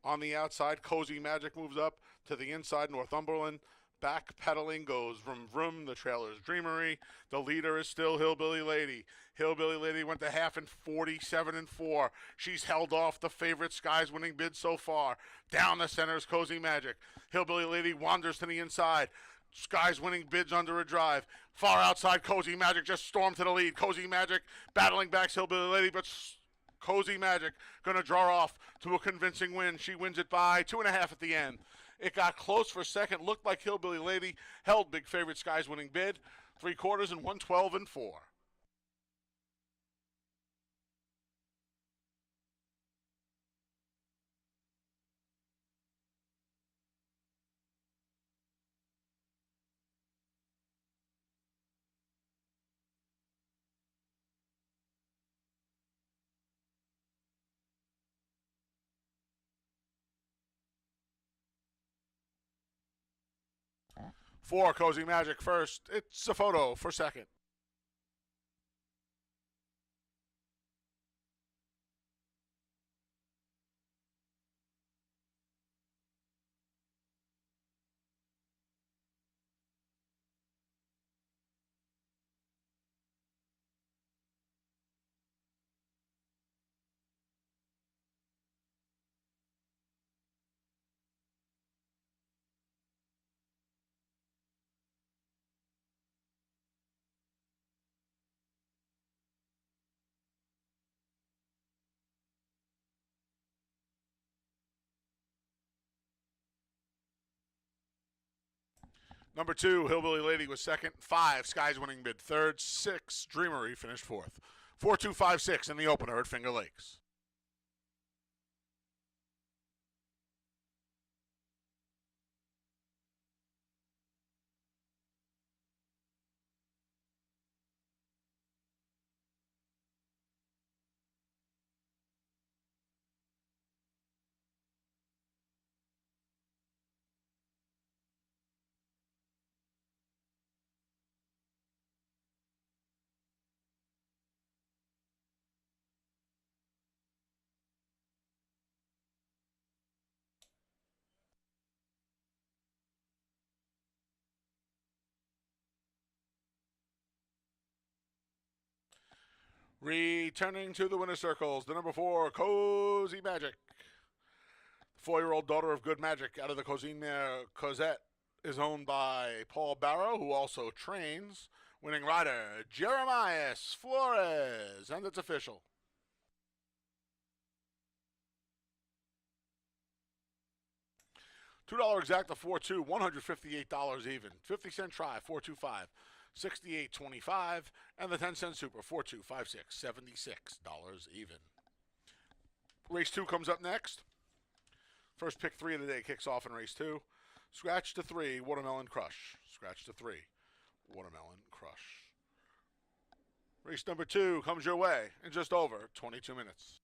[SPEAKER 1] On the outside, Cozy Magic moves up to the inside, Northumberland. Back pedaling goes Vroom Vroom, the trailer's Dreamery. The leader is still Hillbilly Lady. Hillbilly Lady went to half in 47-4. She's held off the favorite Sky's winning bid so far. Down the center is Cozy Magic. Hillbilly Lady wanders to the inside. Sky's winning bids under a drive. Far outside, Cozy Magic just stormed to the lead. Cozy Magic battling back Hillbilly Lady, but Cozy Magic going to draw off to a convincing win. She wins it by 2.5 at the end. It got close for a second. Looked like Hillbilly Lady held big favorite Sky's winning bid. 3/4 and 112-4. For Cozy Magic first, it's a photo for second. Number 2, Hillbilly Lady was second. 5, Skies winning bid third. 6, Dreamery finished fourth. 4-2-5-6 in the opener at Finger Lakes. Returning to the winner's circles, the number 4, Cozy Magic. The 4-year-old daughter of Good Magic out of the Cozine mare Cosette is owned by Paul Barrow, who also trains. Winning rider, Jeremias Flores, and it's official. $2 exacta 4-2, $158 even. 50-cent try, 425. 68.25, and the 10-cent super, 4-2-5-6, $76 even. Race 2 comes up next. First pick 3 of the day kicks off in race 2. Scratch to 3, Watermelon Crush. Scratch to 3, Watermelon Crush. Race number 2 comes your way in just over 22 minutes.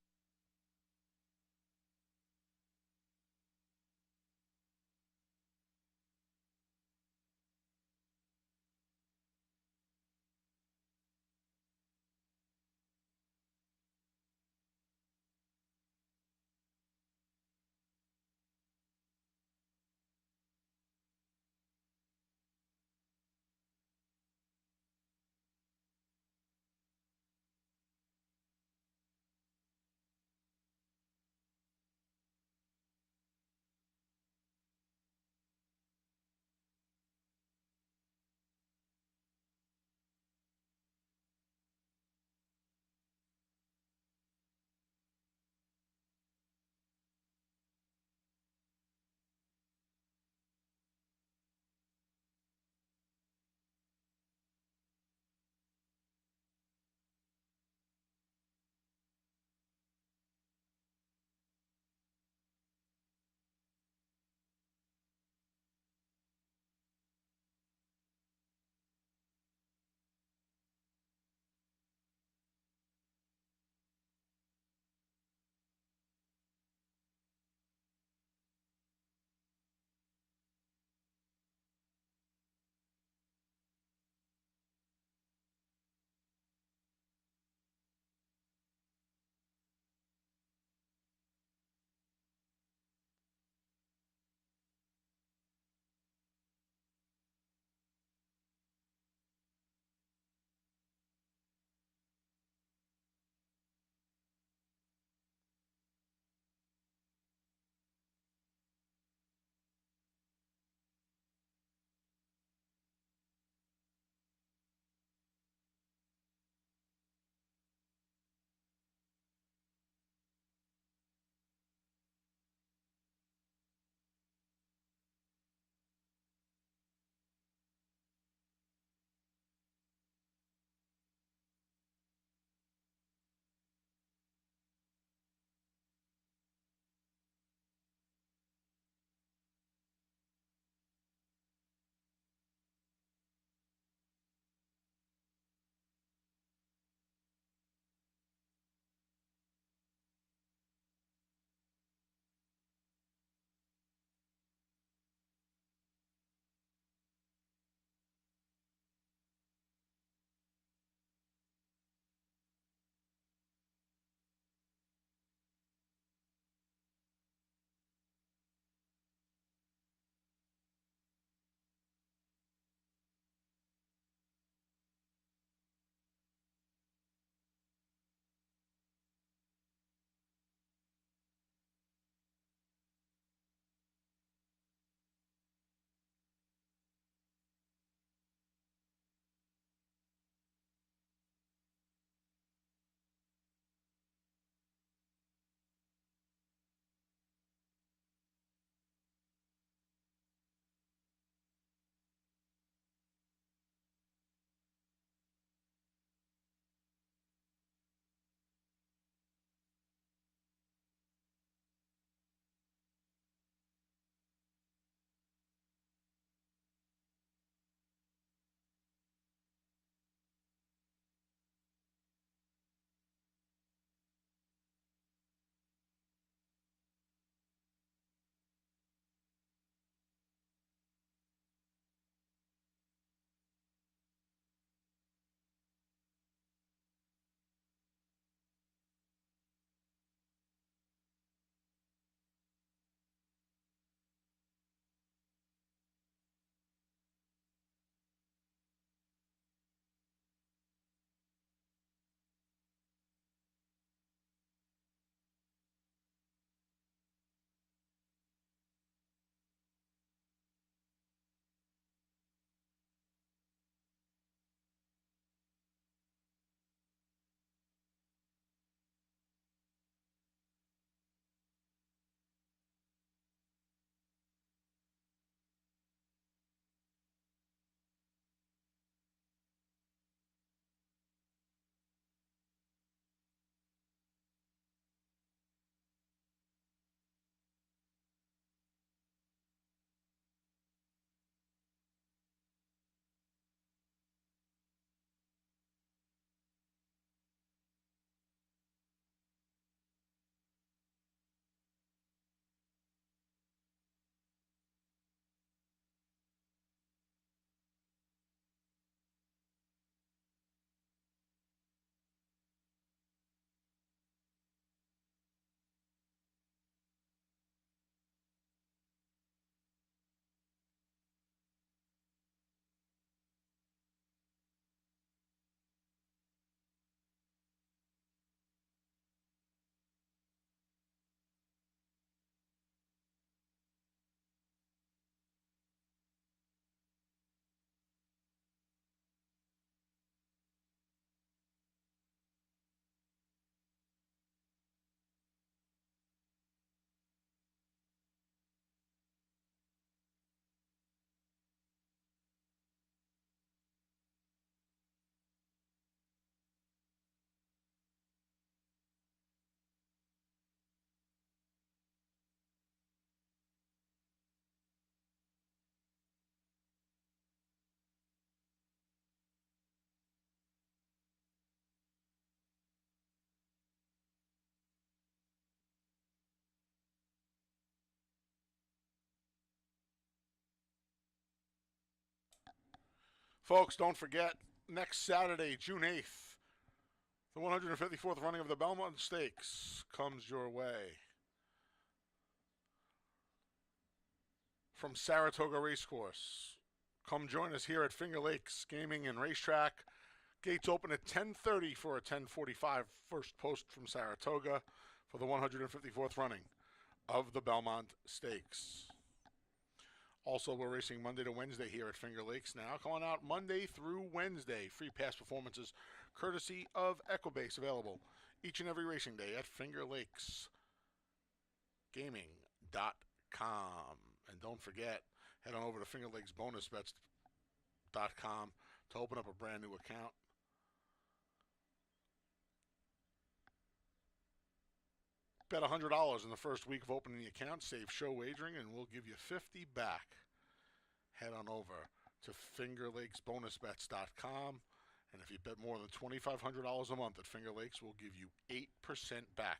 [SPEAKER 1] Folks, don't forget, next Saturday, June 8th, the 154th running of the Belmont Stakes comes your way. From Saratoga Racecourse. Come join us here at Finger Lakes Gaming and Racetrack. Gates open at 10:30 for a 10:45 first post from Saratoga for the 154th running of the Belmont Stakes. Also, we're racing Monday to Wednesday here at Finger Lakes now. Come on out Monday through Wednesday. Free pass performances courtesy of Equibase available each and every racing day at FingerLakesGaming.com. And don't forget, head on over to FingerLakesBonusBets.com to open up a brand new account. Bet $100 in the first week of opening the account, save show wagering, and we'll give you $50 back. Head on over to FingerLakesBonusBets.com, and if you bet more than $2,500 a month at Finger Lakes, we'll give you 8% back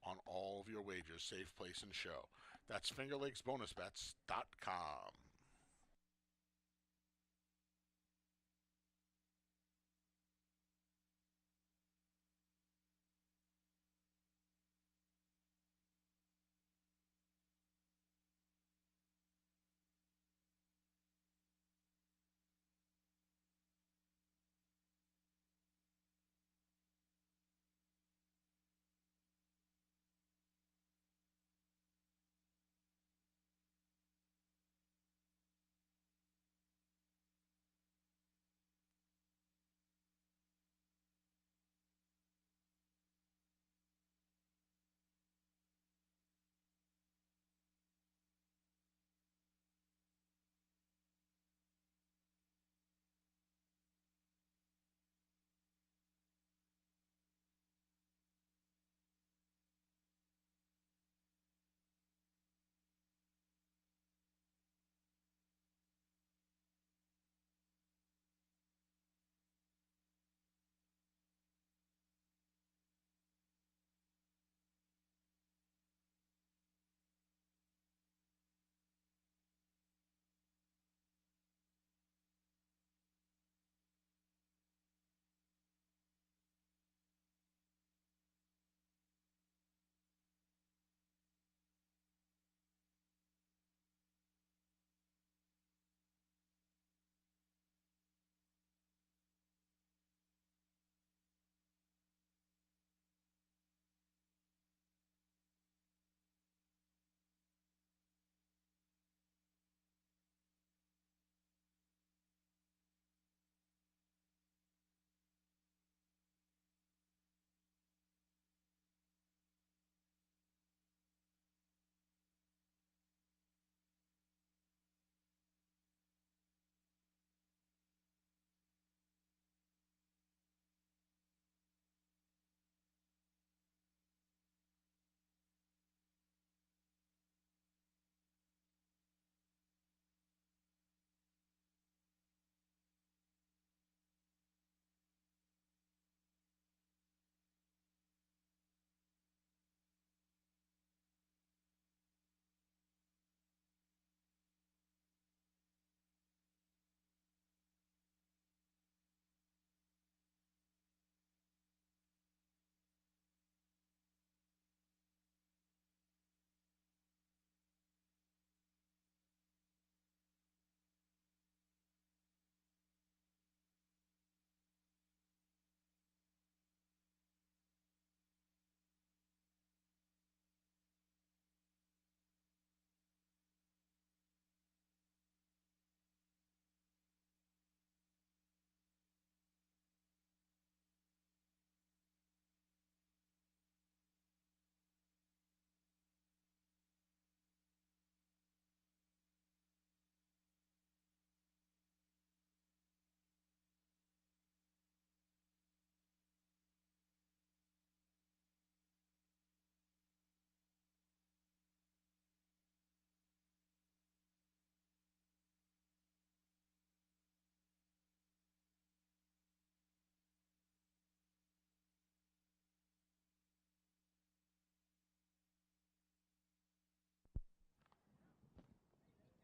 [SPEAKER 1] on all of your wagers, save, place, and show. That's FingerLakesBonusBets.com.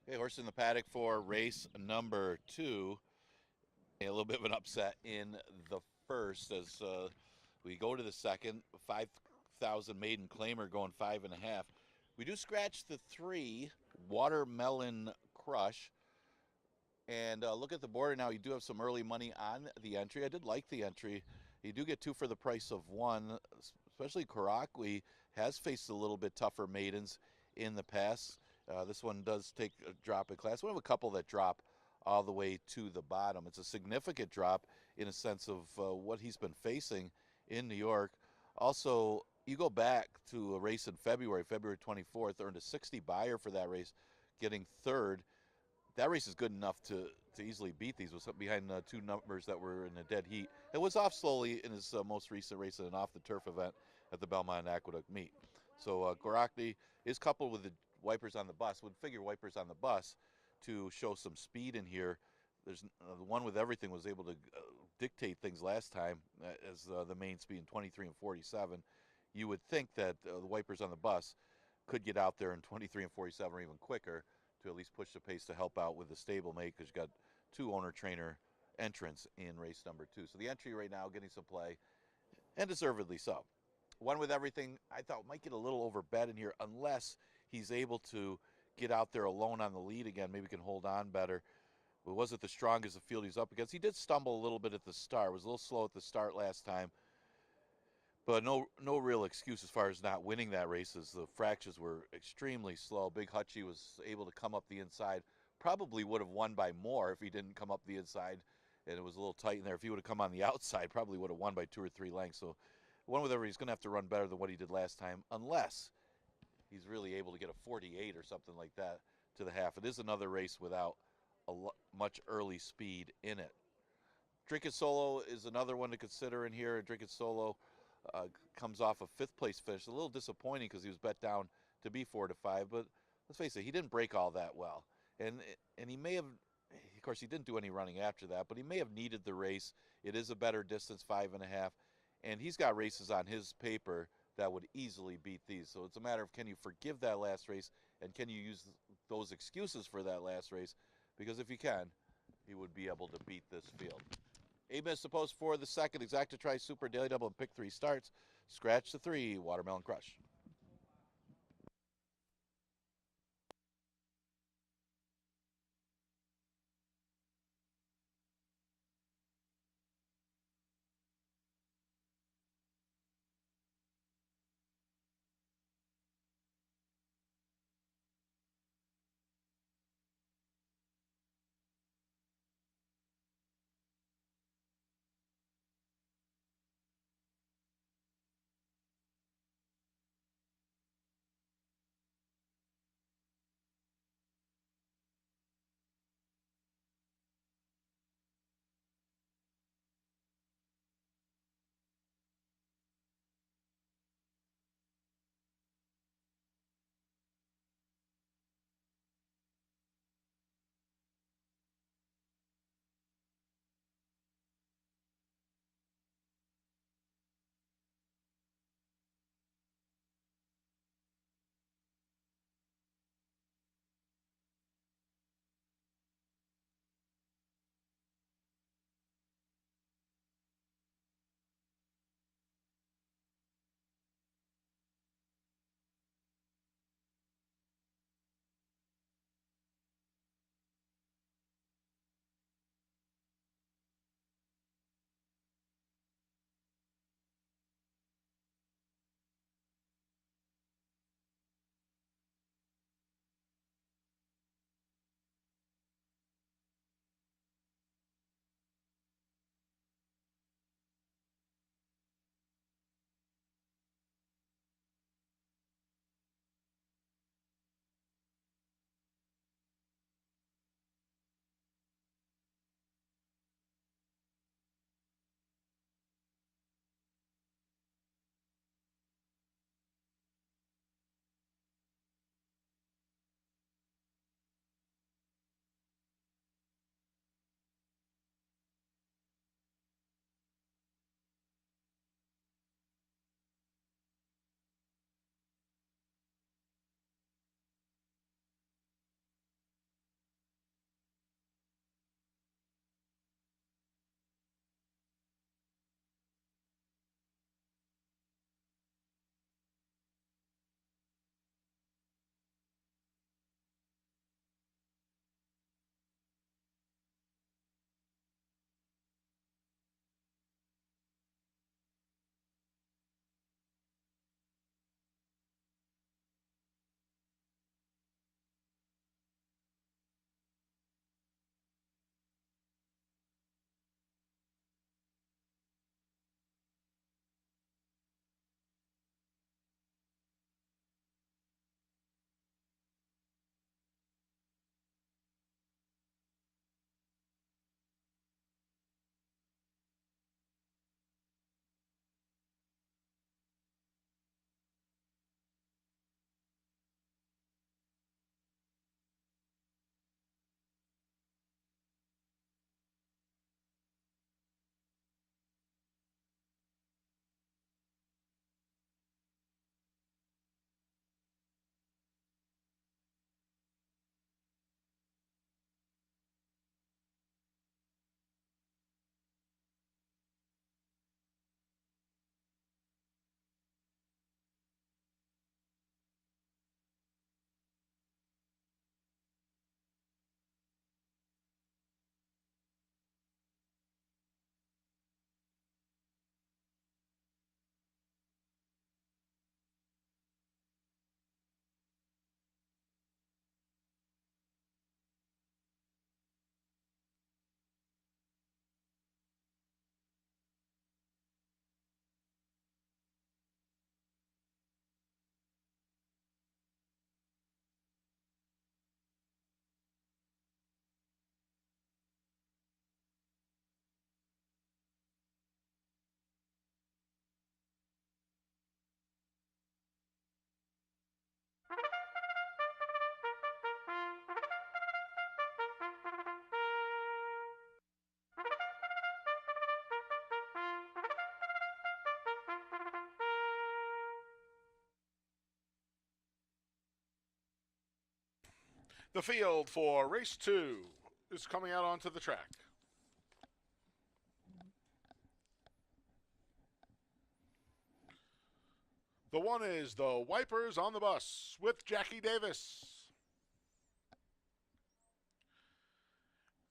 [SPEAKER 2] Okay, horse in the paddock for race number 2. A little bit of an upset in the first as we go to the second. 5,000 maiden claimer going 5.5. We do scratch the 3 Watermelon Crush. And look at the border now. You do have some early money on the entry. I did like the entry. You do get 2 for the price of 1, especially Karakwi has faced a little bit tougher maidens in the past. This one does take a drop in class. We have a couple that drop all the way to the bottom. It's a significant drop in a sense of what he's been facing in New York. Also, you go back to a race in February 24th, earned a 60 buyer for that race, getting 3rd. That race is good enough to easily beat these. Was behind 2 numbers that were in a dead heat. It was off slowly in his most recent race in an off-the-turf event at the Belmont Aqueduct meet. So Gorakni is coupled with the wipers on the bus. Would figure wipers on the bus to show some speed in here. There's the one with everything was able to dictate things last time as the main speed in 23 and 47. You would think that the wipers on the bus could get out there in 23 and 47 or even quicker to at least push the pace to help out with the stablemate because you got 2 owner-trainer entrants in race number 2. So the entry right now getting some play, and deservedly so. One with everything, I thought might get a little overbet in here unless he's able to get out there alone on the lead again. Maybe can hold on better. But was it the strongest the field he's up against? He did stumble a little bit at the start. Was a little slow at the start last time. But no real excuse as far as not winning that race as the fractions were extremely slow. Big Hutchie was able to come up the inside. Probably would have won by more if he didn't come up the inside and it was a little tight in there. If he would have come on the outside, probably would have won by 2 or 3 lengths. So one with every, he's going to have to run better than what he did last time unless he's really able to get a 48 or something like that to the half. It is another race without much early speed in it. Drink It Solo is another one to consider in here. Drink It Solo comes off a 5th place finish. A little disappointing because he was bet down to be 4 to 5, but let's face it, he didn't break all that well. And he may have, of course, he didn't do any running after that, but he may have needed the race. It is a better distance, 5.5, and he's got races on his paper that would easily beat these. So it's a matter of can you forgive that last race and can you use those excuses for that last race? Because if you can, he would be able to beat this field. Aim supposed for the second Exacta Tri Super Daily Double and pick 3 starts. Scratch the 3 Watermelon Crush.
[SPEAKER 1] The field for race 2 is coming out onto the track. The one is the Wipers on the Bus with Jackie Davis.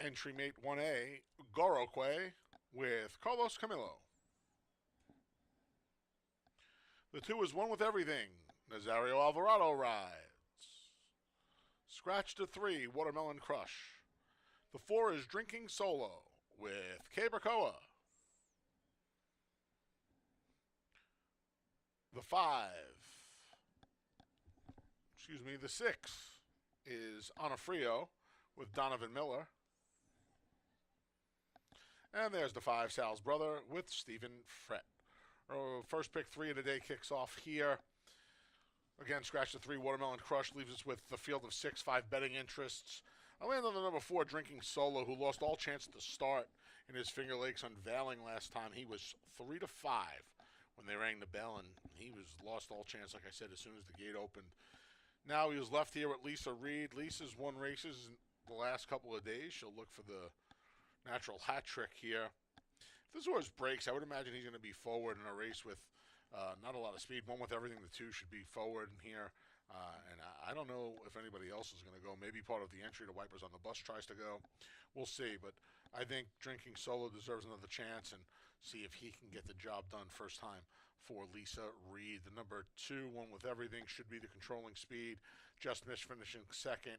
[SPEAKER 1] Entry mate 1A, Goroque with Carlos Camillo. The 2 is One with Everything. Nazario Alvarado rides. Scratch to 3, Watermelon Crush. The 4 is Drinking Solo with Cabracoa. The 6 is Onofrio with Donovan Miller. And there's the 5, Sal's Brother with Stephen Fret. First pick 3 of the day kicks off here. Again, scratch the 3, Watermelon Crush leaves us with the field of 6, 5 betting interests. I land on the number 4, Drinking Solo, who lost all chance at the start in his Finger Lakes unveiling last time. He was 3-5 when they rang the bell, and he lost all chance, like I said, as soon as the gate opened. Now he was left here with Lisa Reed. Lisa's won races in the last couple of days. She'll look for the natural hat trick here. If this horse breaks, I would imagine he's going to be forward in a race with not a lot of speed. One with Everything, the 2 should be forward in here. And I don't know if anybody else is going to go. Maybe part of the entry to Wipers on the Bus tries to go. We'll see. But I think Drinking Solo deserves another chance and see if he can get the job done first time for Lisa Reed. The number 2, One with Everything, should be the controlling speed. Just missed finishing second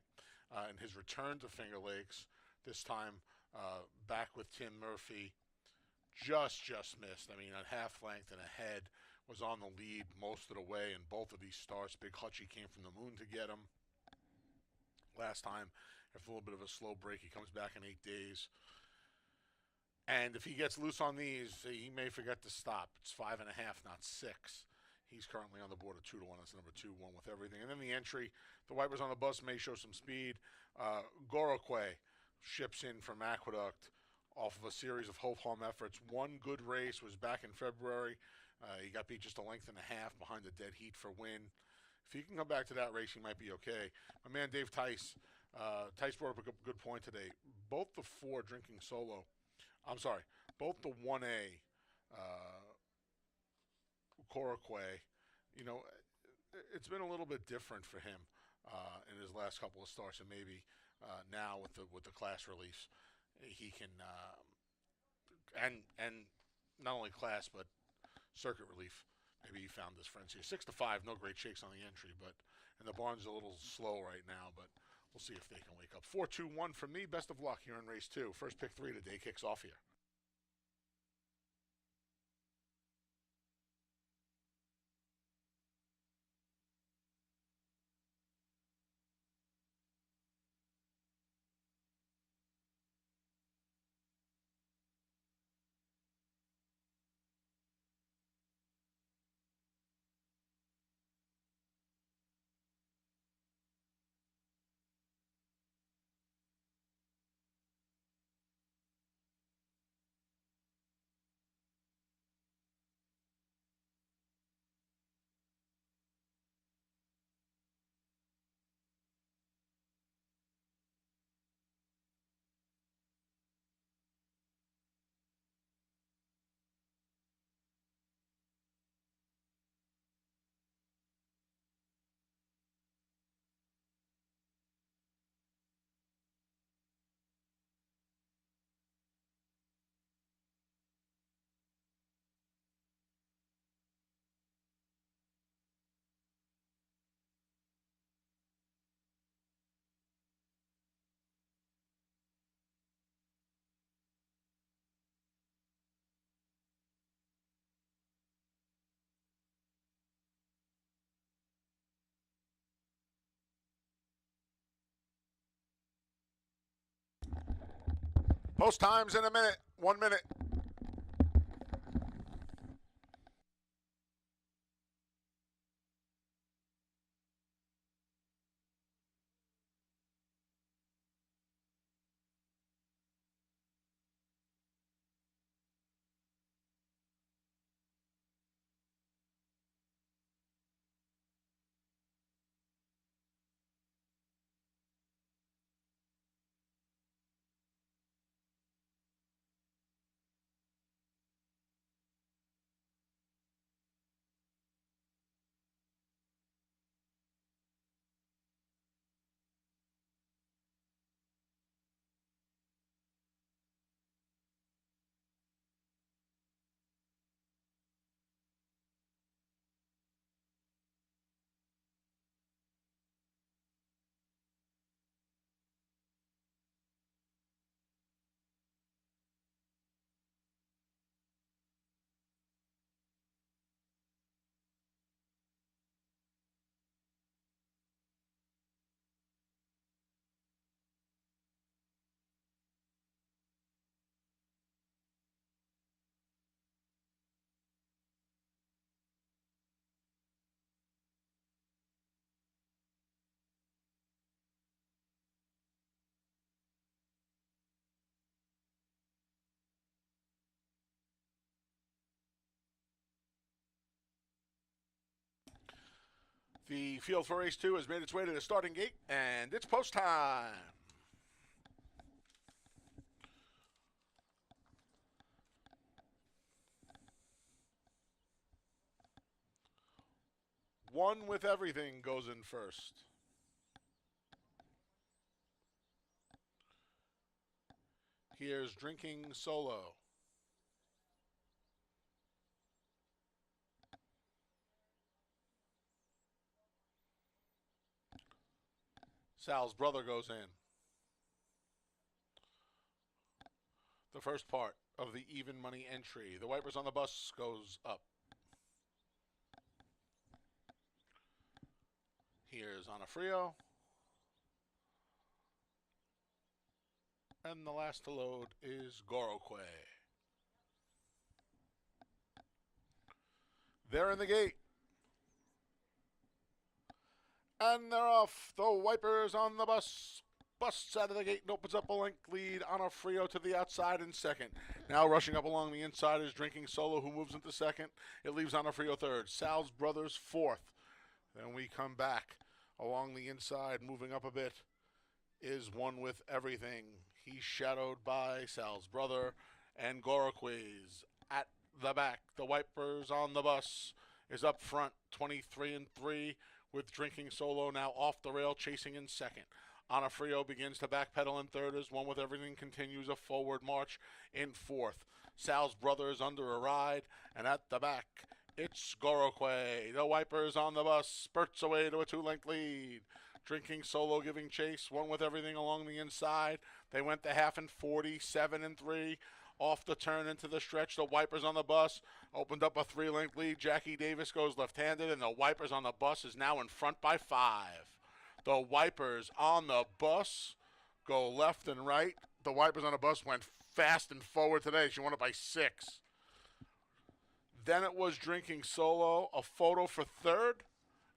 [SPEAKER 1] in his return to Finger Lakes. This time back with Tim Murphy. Just missed. I mean, on half length and ahead. Was on the lead most of the way in both of these starts. Big Hutchie came from the moon to get him. Last time, after a little bit of a slow break, he comes back in 8 days. And if he gets loose on these, he may forget to stop. It's 5.5, not 6. He's currently on the board of 2-1. That's number 2, One with Everything. And then the entry, the Wipers on the Bus may show some speed. Goroque ships in from Aqueduct off of a series of ho-hum efforts. One good race was back in February. He got beat just 1.5 lengths behind the dead heat for win. If he can come back to that race, he might be okay. My man Dave Tice brought up a good point today. Both the 4 Drinking Solo, both the 1A Goroque, it's been a little bit different for him in his last couple of starts, and maybe now with the class release, he can and not only class but circuit relief. Maybe he found his friends here. 6-5, no great shakes on the entry, and the barn's a little slow right now, but we'll see if they can wake up. 4-2-1 from me. Best of luck here in race 2. First pick 3 of the day kicks off here. Post times in a minute. 1 minute. The field for race 2 has made its way to the starting gate, and it's post time. One with Everything goes in first. Here's Drinking Solo. Sal's Brother goes in. The first part of the even money entry. The Wipers on the Bus goes up. Here's Onofrio. And the last to load is Goroque. They're in the gate. And they're off. The Wipers on the Bus. Busts out of the gate and opens up a length lead. Onofrio to the outside in second. Now rushing up along the inside is Drinking Solo, who moves into second. It leaves Onofrio third. Sal's Brothers fourth. Then we come back along the inside, moving up a bit, is One with Everything. He's shadowed by Sal's Brother and Goroque's at the back. The Wipers on the Bus is up front, 23-3, with Drinking Solo now off the rail, chasing in second. Onofrio begins to backpedal in third as One with Everything continues a forward march in fourth. Sal's Brother is under a ride, and at the back, it's Goroque. The Wipers on the Bus spurts away to a 2-length lead. Drinking Solo giving chase. One with Everything along the inside. They went the half in 47-3. Off the turn into the stretch. The Wipers on the Bus opened up a 3-length lead. Jackie Davis goes left-handed, and the Wipers on the Bus is now in front by 5. The Wipers on the Bus go left and right. The Wipers on the Bus went fast and forward today. She won it by 6. Then it was Drinking Solo, a photo for third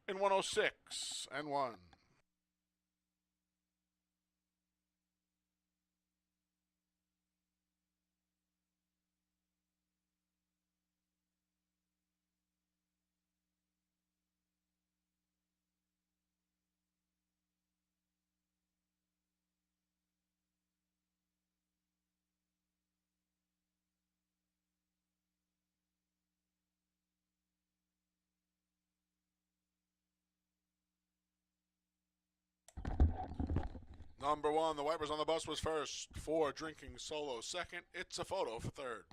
[SPEAKER 1] in 106-1. Number 1, the Wipers on the Bus was first. 4, Drinking Solo second. It's a photo for third.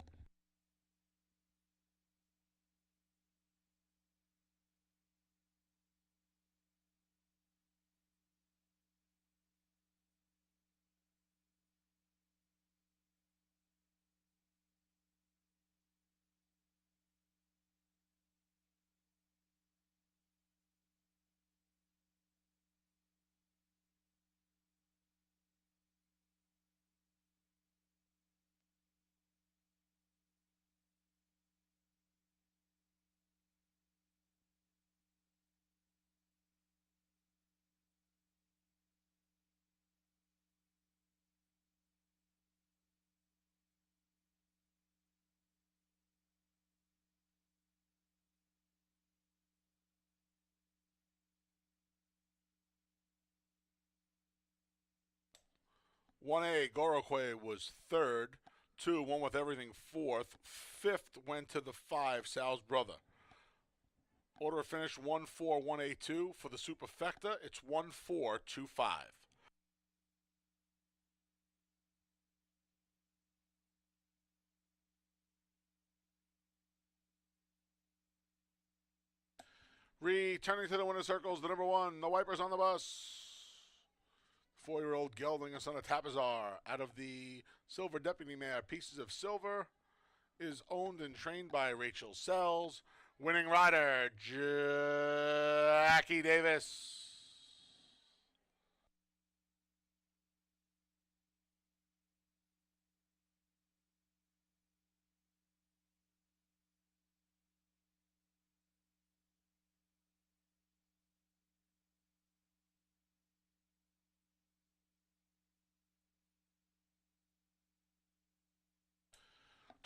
[SPEAKER 1] One A, Goroque was third. 2, One with Everything fourth. Fifth went to the 5, Sal's Brother. Order of finish 1-4, 1A2. For the Superfecta, it's 1-4, 2-5. Returning to the winner's circles, the number 1, the Wipers on the Bus. 4-year-old gelding, a son of Tapazar, out of the Silver Deputy Mare, Pieces of Silver, is owned and trained by Rachel Sells. Winning rider, Jackie Davis.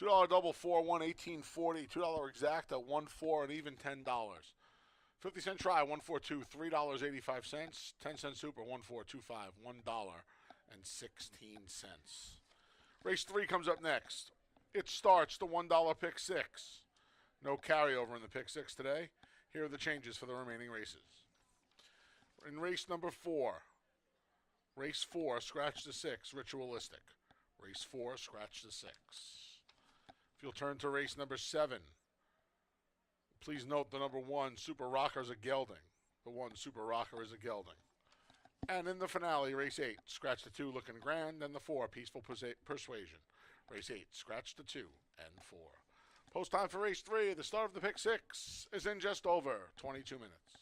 [SPEAKER 1] $2 double 4, 1 18.40. $2 exact at 1-4 and even $10. 50-cent try, 142, $3.85. 10-cent super, 1425, $1.16. Race 3 comes up next. It starts the $1 pick six. No carryover in the pick six today. Here are the changes for the remaining races. In race number 4, race 4, scratch the 6, ritualistic. Race 4, scratch the 6. If you'll turn to race number 7, please note the number 1, Super Rocker, is a gelding. The 1, Super Rocker, is a gelding. And in the finale, race 8, scratch the 2, looking grand, and the 4, peaceful persuasion. Race 8, scratch the 2 and 4. Post time for race 3, the start of the pick 6, is in just over 22 minutes.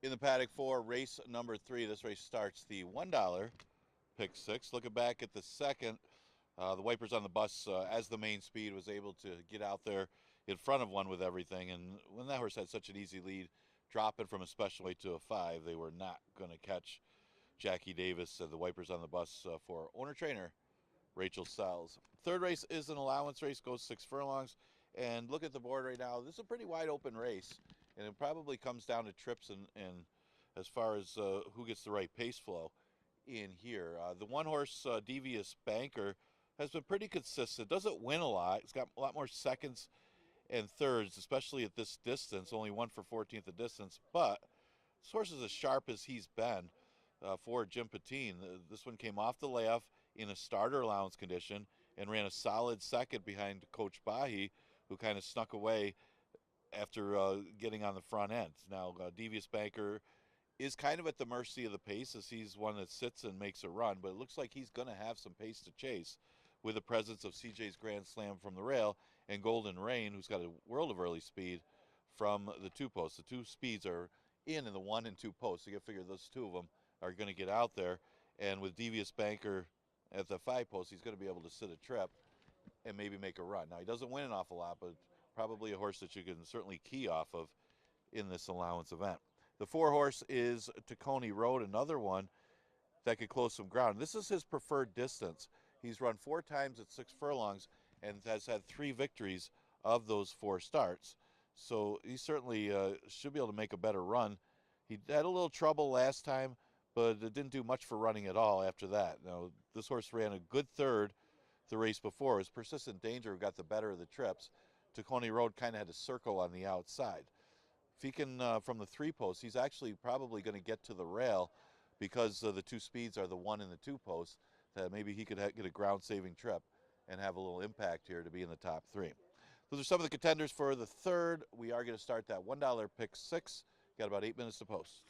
[SPEAKER 2] In the paddock 4, race number 3. This race starts the $1 pick 6. Looking back at the second, the Wipers on the Bus, as the main speed, was able to get out there in front of One with Everything. And when that horse had such an easy lead, dropping from a special weight to a 5, they were not going to catch Jackie Davis. The Wipers on the Bus for owner-trainer Rachel Sells. Third race is an allowance race, goes 6 furlongs. And look at the board right now. This is a pretty wide open race, and it probably comes down to trips and as far as who gets the right pace flow in here. The one horse, Devious Banker, has been pretty consistent. Doesn't win a lot. It's got a lot more seconds and thirds, especially at this distance. Only 1 for 14th the distance, but this horse is as sharp as he's been for Jim Patine. This one came off the layoff in a starter allowance condition and ran a solid second behind Coach Bahi, who kind of snuck away after getting on the front end. Now, Devious Banker is kind of at the mercy of the pace, as he's one that sits and makes a run, but it looks like he's going to have some pace to chase with the presence of CJ's Grand Slam from the rail and Golden Rain, who's got a world of early speed from the 2 posts. The 2 speeds are in the 1 and 2 posts. So you got to figure those 2 of them are going to get out there. And with Devious Banker at the 5 post, he's going to be able to sit a trip and maybe make a run. Now, he doesn't win an awful lot, but probably a horse that you can certainly key off of in this allowance event. The 4 horse is Tacony Road, another one that could close some ground. This is his preferred distance. He's run 4 times at 6 furlongs and has had 3 victories of those 4 starts. So he certainly should be able to make a better run. He had a little trouble last time, but it didn't do much for running at all after that. Now, this horse ran a good third the race before. It was Persistent Danger who got the better of the trips. Tacony Road kind of had to circle on the outside. If he can, from the 3 posts, he's actually probably going to get to the rail because the 2 speeds are the 1 and the 2 posts, that maybe he could get a ground-saving trip and have a little impact here to be in the top 3. Those are some of the contenders for the third. We are going to start that $1 pick 6. Got about 8 minutes to post.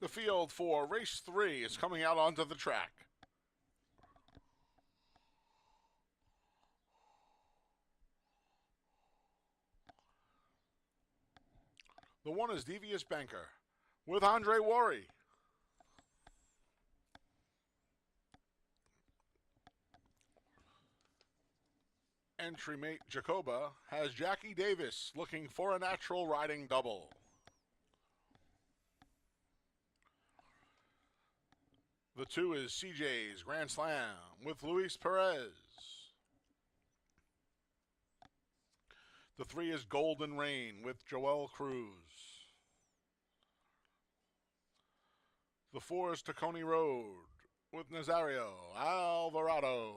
[SPEAKER 1] The field for race 3 is coming out onto the track. The 1 is Devious Banker with Andre Worry. Entry mate Jacoba has Jackie Davis looking for a natural riding double. The 2 is CJ's Grand Slam with Luis Perez. The 3 is Golden Rain with Joel Cruz. The 4 is Tacony Road with Nazario Alvarado.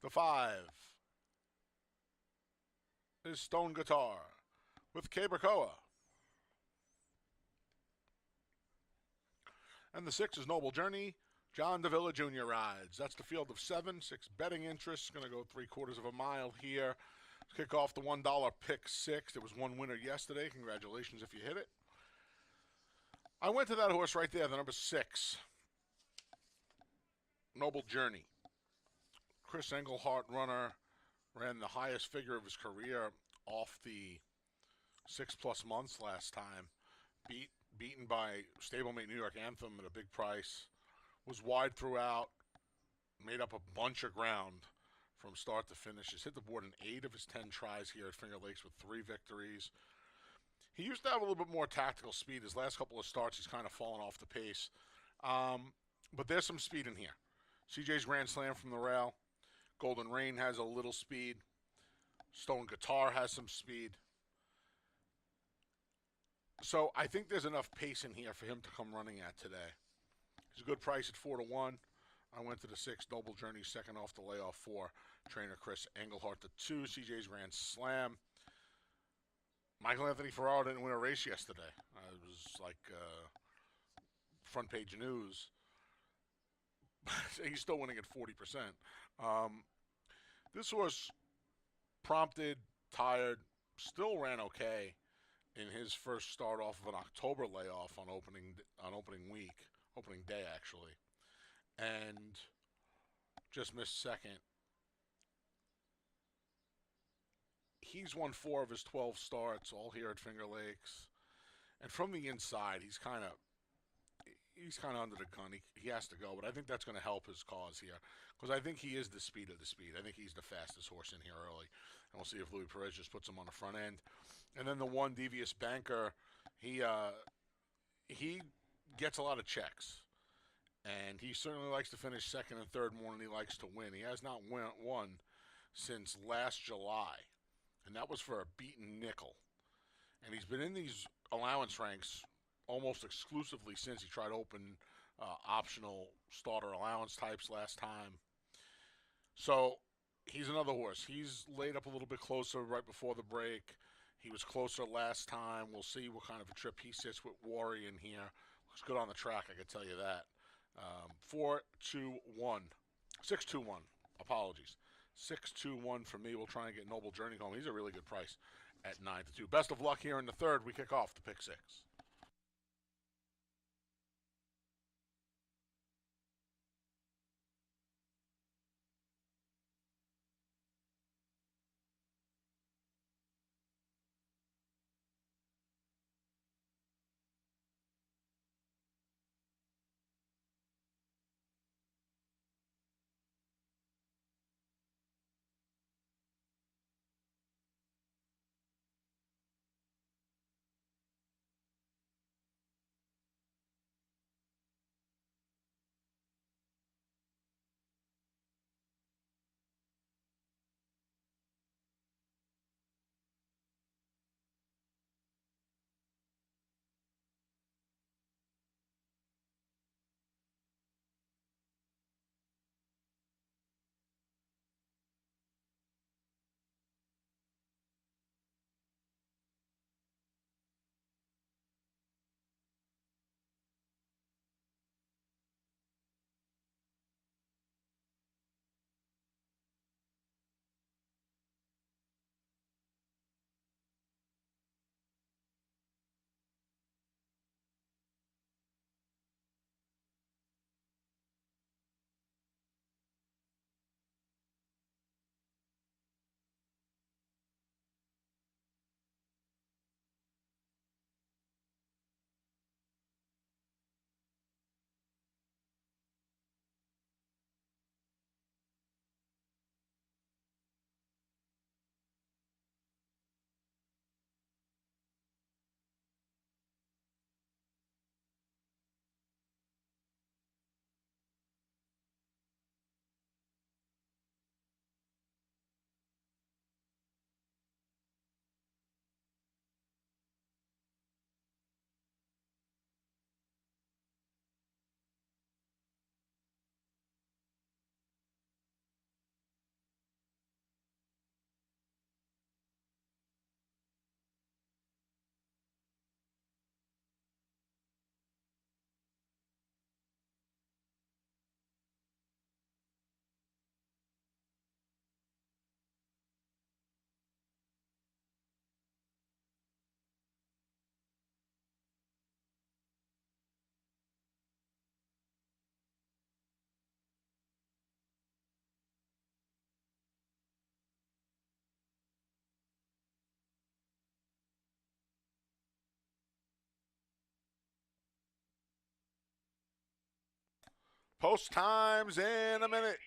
[SPEAKER 1] The 5 is Stone Guitar with Cabracoa. And the 6 is Noble Journey. John Davila Jr. rides. That's the field of 7. 6 betting interests. Going to go 3/4 of a mile here. Kick off the $1 pick 6. There was one winner yesterday. Congratulations if you hit it. I went to that horse right there, the number 6. Noble Journey. Chris Englehart runner, ran the highest figure of his career off the 6+ months last time. Beaten by stablemate New York Anthem at a big price. Was wide throughout. Made up a bunch of ground from start to finish. He's hit the board in 8 of his 10 tries here at Finger Lakes with 3 victories. He used to have a little bit more tactical speed. His last couple of starts, he's kind of fallen off the pace. But there's some speed in here. CJ's Grand Slam from the rail. Golden Rain has a little speed. Stone Guitar has some speed. So I think there's enough pace in here for him to come running at today. He's a good price at 4-1. I went to the 6, Noble Journey, second off the layoff 4. Trainer Chris Englehart, the 2, CJ's Grand Slam. Michael Anthony Ferraro didn't win a race yesterday. It was like front page news. He's still winning at 40%. This horse prompted, tired, still ran okay in his first start off of an October layoff on opening day actually, and just missed second. He's won 4 of his 12 starts, all here at Finger Lakes, and from the inside, he's kind of under the gun. He has to go, but I think that's going to help his cause here, because I think he is the speed of the speed. I think he's the fastest horse in here early, and we'll see if Louis Perez just puts him on the front end. And then the 1, Devious Banker, he gets a lot of checks, and he certainly likes to finish second and third more than he likes to win. He has not won since last July, and that was for a beaten nickel. And he's been in these allowance ranks almost exclusively since. He tried open optional starter allowance types last time. So he's another horse. He's laid up a little bit closer right before the break. He was closer last time. We'll see what kind of a trip he sits with Worry in here. Looks good on the track, I can tell you that. 4-2-1. 6-2-1. Apologies. 6-2-1 for me. We'll try and get Noble Journey home. He's a really good price at 9-2. Best of luck here in the third. We kick off the pick 6. Post times in a minute.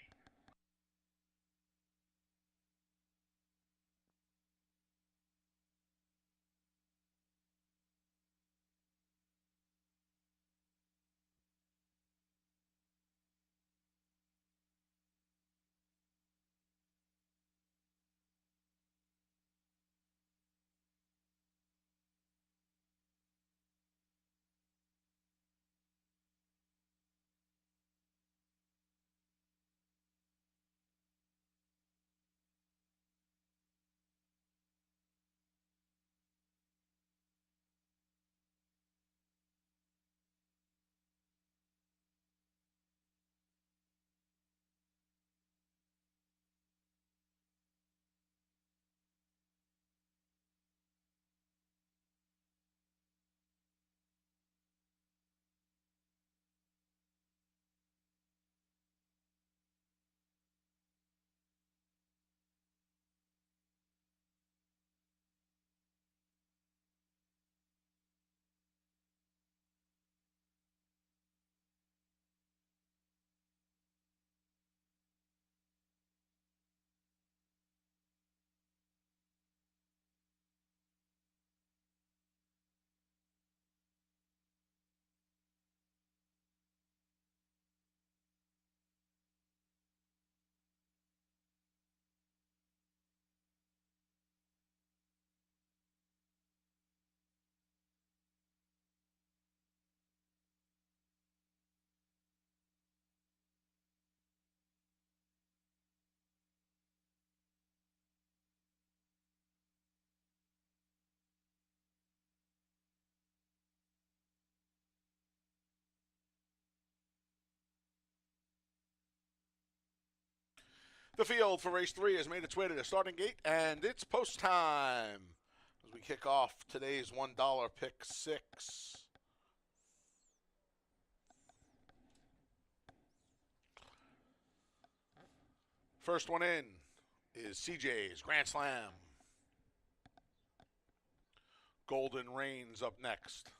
[SPEAKER 1] The field for race 3 has made its way to the starting gate, and it's post time as we kick off today's $1 pick 6. First one in is CJ's Grand Slam. Golden Rain's up next.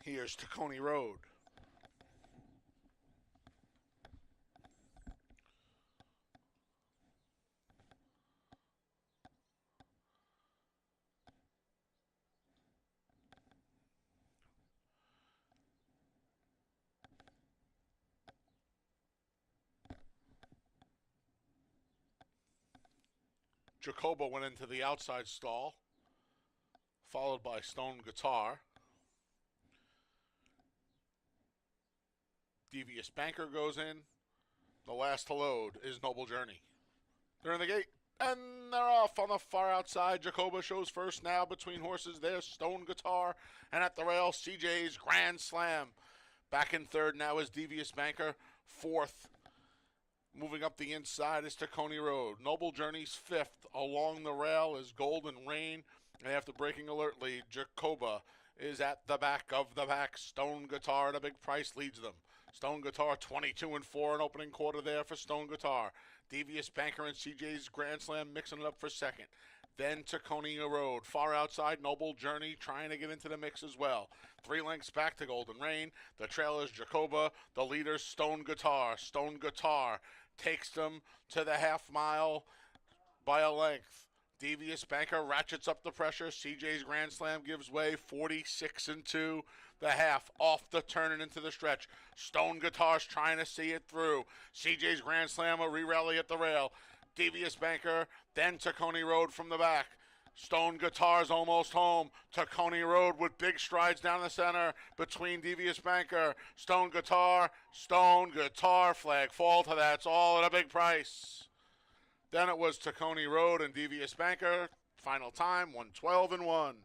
[SPEAKER 1] Here's Tacony Road. Jacoba went into the outside stall, followed by Stone Guitar. Devious Banker goes in. The last to load is Noble Journey. They're in the gate, and they're off on the far outside. Jacoba shows first now between horses. There's Stone Guitar, and at the rail, CJ's Grand Slam. Back in third now is Devious Banker. Fourth, moving up the inside, is Tacony Road. Noble Journey's fifth. Along the rail is Golden Rain, and after breaking alert lead, Jacoba is at the back of the pack. Stone Guitar at a big price leads them. Stone Guitar 22-4 in opening quarter there for Stone Guitar. Devious Banker and CJ's Grand Slam mixing it up for second. Then Tacony Road. Far outside, Noble Journey trying to get into the mix as well. 3 lengths back to Golden Rain. The trail is Jacoba. The leader, Stone Guitar. Stone Guitar takes them to the half mile by a length. Devious Banker ratchets up the pressure. CJ's Grand Slam gives way, 46-2. The half off the turn and into the stretch. Stone Guitar's trying to see it through. CJ's Grand Slam a re-rally at the rail. Devious Banker, then Tacony Road from the back. Stone Guitar's almost home. Tacony Road with big strides down the center between Devious Banker. Stone Guitar, flag fall to that's all at a big price. Then it was Tacony Road and Devious Banker. Final time, 112-1.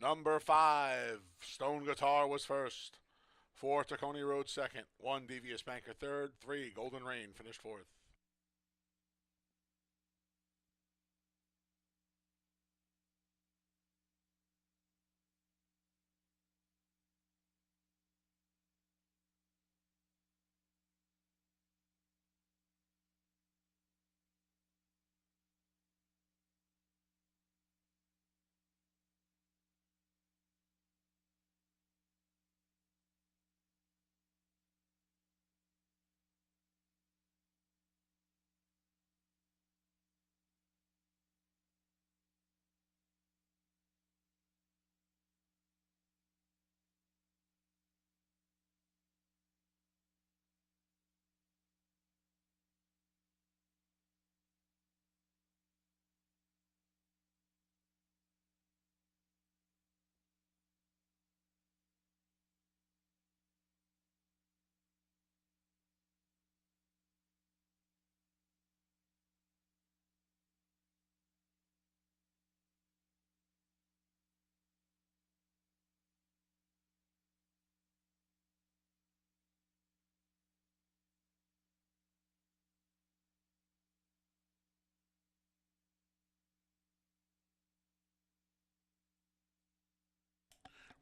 [SPEAKER 1] Number 5, Stone Guitar was first. 4, Tacony Road second. 1, Devious Banker third. 3, Golden Rain finished fourth.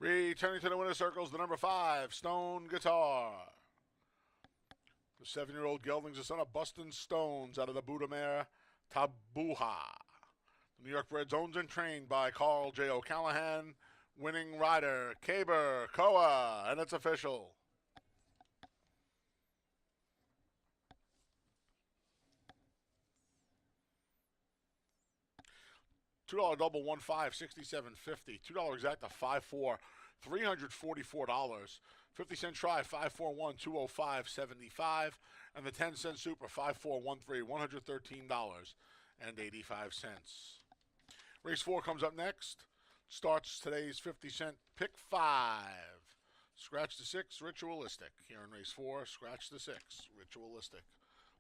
[SPEAKER 1] Returning to the winner's circles, the number 5, Stone Guitar. The 7-year-old gelding's the son of Bustin' Stones out of the Budamare Tabuha. The New York bred's owned and trained by Carl J. O'Callahan. Winning rider, Caber Koa, and it's official. $2 double 1.5 $67.50. $2 exacta 5.4 $344. 50-cent try 541 205 $75, and the 10-cent super 5413 $113.85. Race 4 comes up next. Starts today's 50-cent pick 5. Scratch the 6, Ritualistic. Here in race 4, scratch the 6, Ritualistic.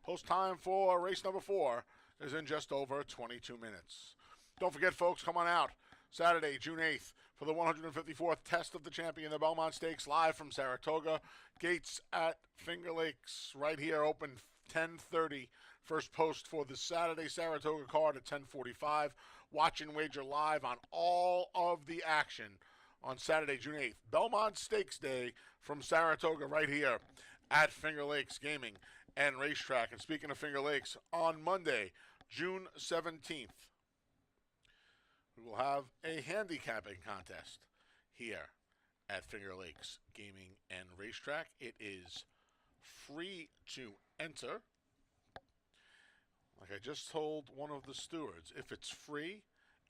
[SPEAKER 1] Post time for race number 4 is in just over 22 minutes. Don't forget, folks, come on out Saturday, June 8th, for the 154th Test of the Champion, the Belmont Stakes, live from Saratoga. Gates at Finger Lakes, right here, open 10:30. First post for the Saturday Saratoga card at 10:45. Watch and wager live on all of the action on Saturday, June 8th. Belmont Stakes Day from Saratoga, right here at Finger Lakes Gaming and Racetrack. And speaking of Finger Lakes, on Monday, June 17th, we will have a handicapping contest here at Finger Lakes Gaming and Racetrack. It is free to enter. Like I just told one of the stewards, if it's free,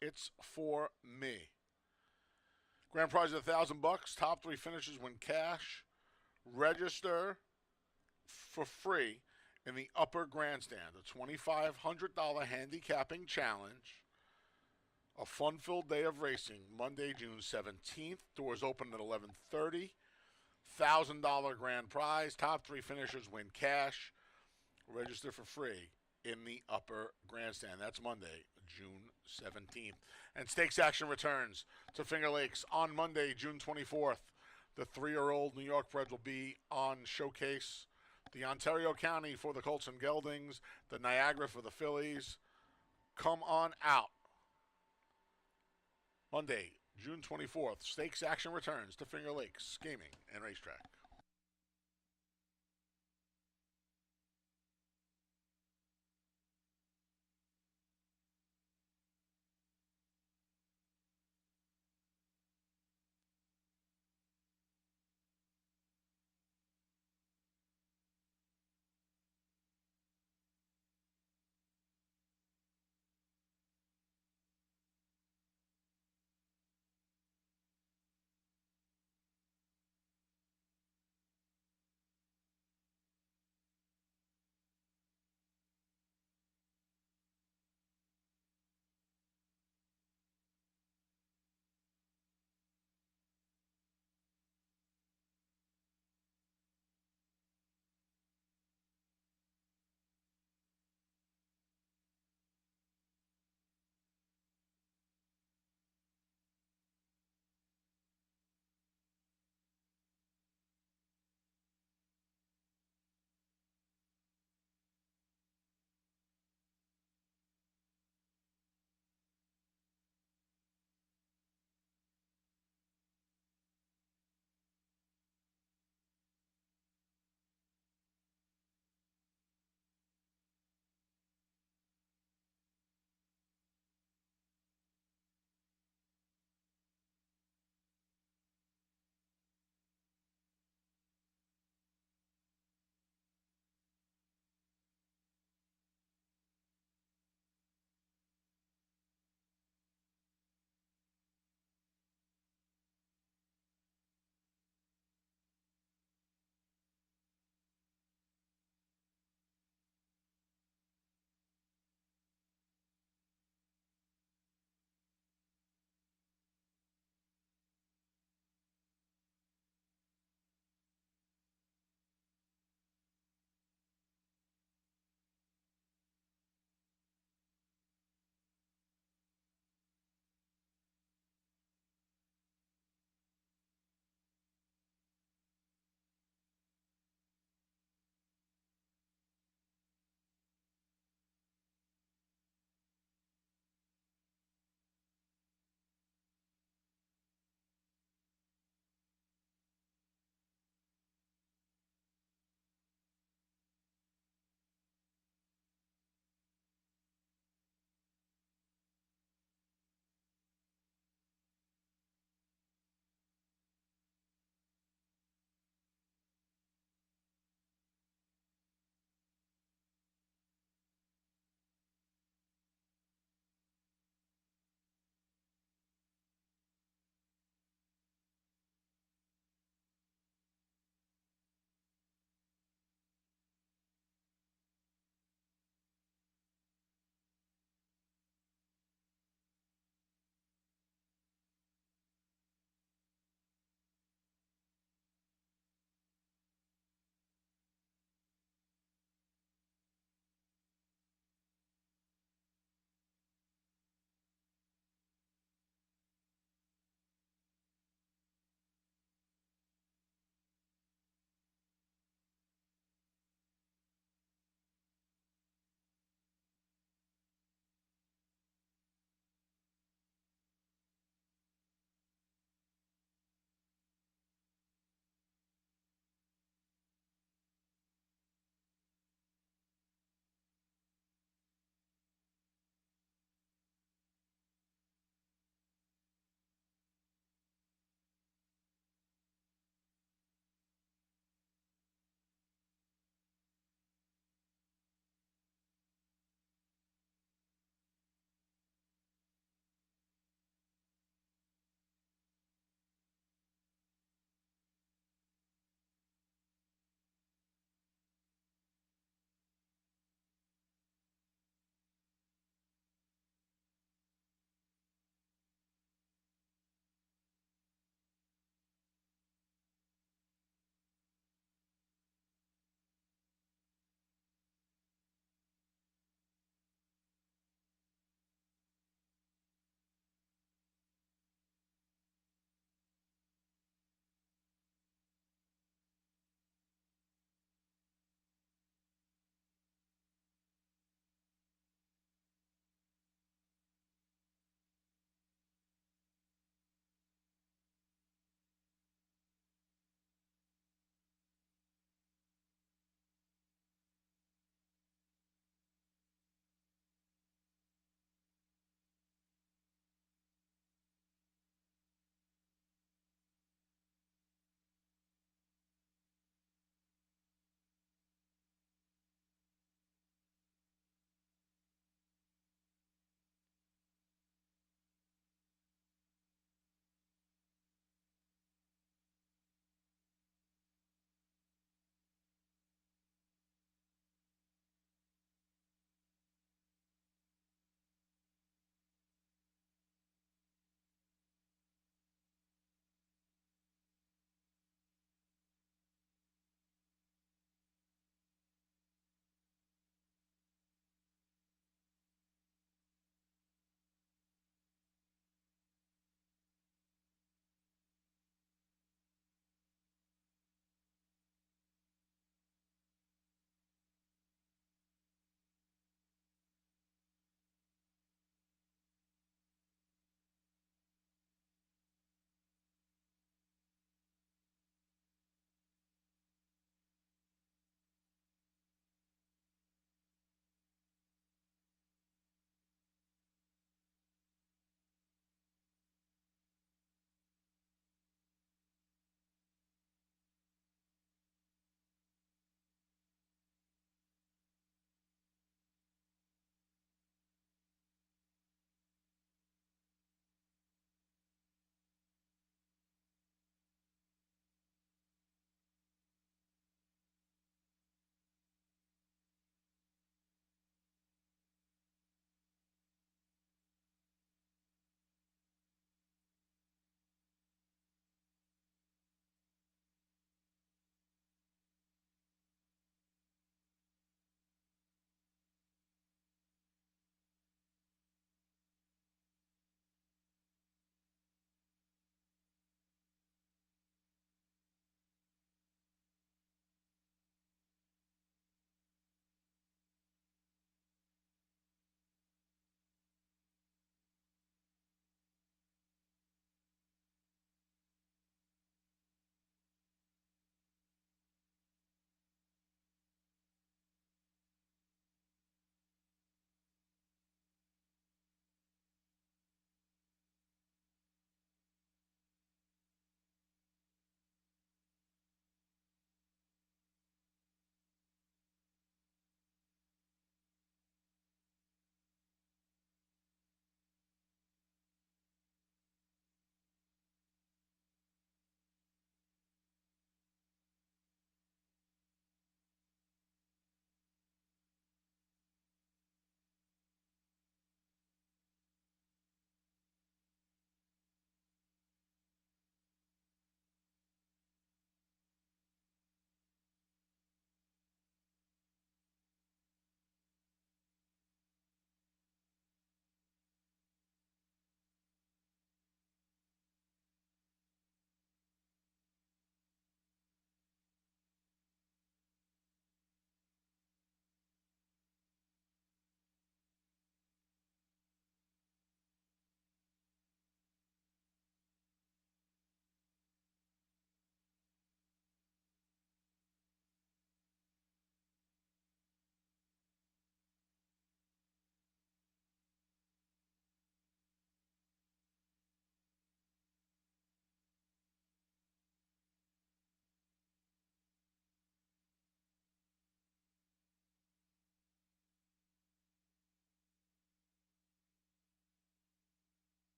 [SPEAKER 1] it's for me. Grand prize is $1,000. Top 3 finishers win cash. Register for free in the upper grandstand. The $2,500 handicapping challenge. A fun-filled day of racing, Monday, June 17th. Doors open at 11:30. $1,000 grand prize. Top 3 finishers win cash. Register for free in the upper grandstand. That's Monday, June 17th. And stakes action returns to Finger Lakes on Monday, June 24th. The 3-year-old New York bred will be on showcase. The Ontario County for the Colts and Geldings. The Niagara for the Fillies. Come on out. Monday, June 24th, stakes action returns to Finger Lakes Gaming and Racetrack.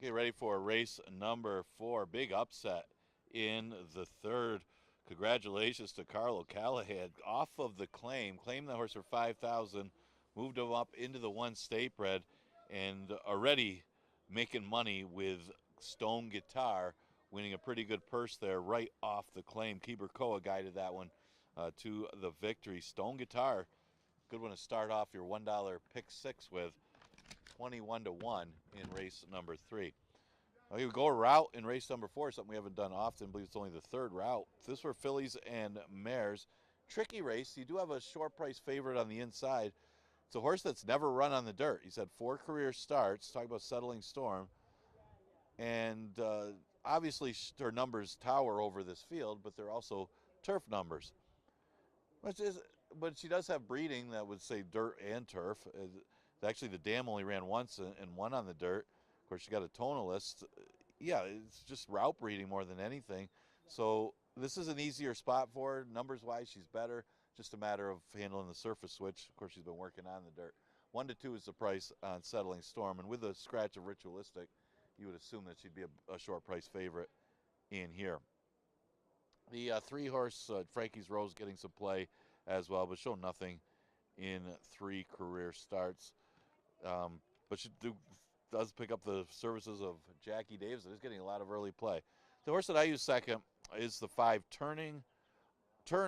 [SPEAKER 4] Get ready for race number 4. Big upset in the third. Congratulations to Carlo Callahan. Off of the claim. Claimed the horse for $5,000. Moved him up into the 1 state bred. And already making money with Stone Guitar. Winning a pretty good purse there right off the claim. Keeper Koa guided that one to the victory. Stone Guitar. Good one to start off your $1 pick 6 with. 21 to 1 in race number 3. We go a route in race number 4, something we haven't done often. I believe it's only the 3rd route. This were fillies and mares. Tricky race. You do have a short price favorite on the inside. It's a horse that's never run on the dirt. He's had 4 career starts. Talk about Settling Storm. And obviously her numbers tower over this field, but they're also turf numbers. But she does have breeding that would say dirt and turf. Actually, the dam only ran once and won on the dirt. Of course, she got a tonalist. Yeah, it's just route breeding more than anything. So this is an easier spot for her. Numbers-wise, she's better. Just a matter of handling the surface switch. Of course, she's been working on the dirt. 1 to 2 is the price on Settling Storm. And with a scratch of Ritualistic, you would assume that she'd be a short price favorite in here. The 3-horse Frankie's Rose getting some play as well, but shown nothing in 3 career starts. But she does pick up the services of Jackie Davis. Is getting a lot of early play. The horse that I use second is the 5, Turn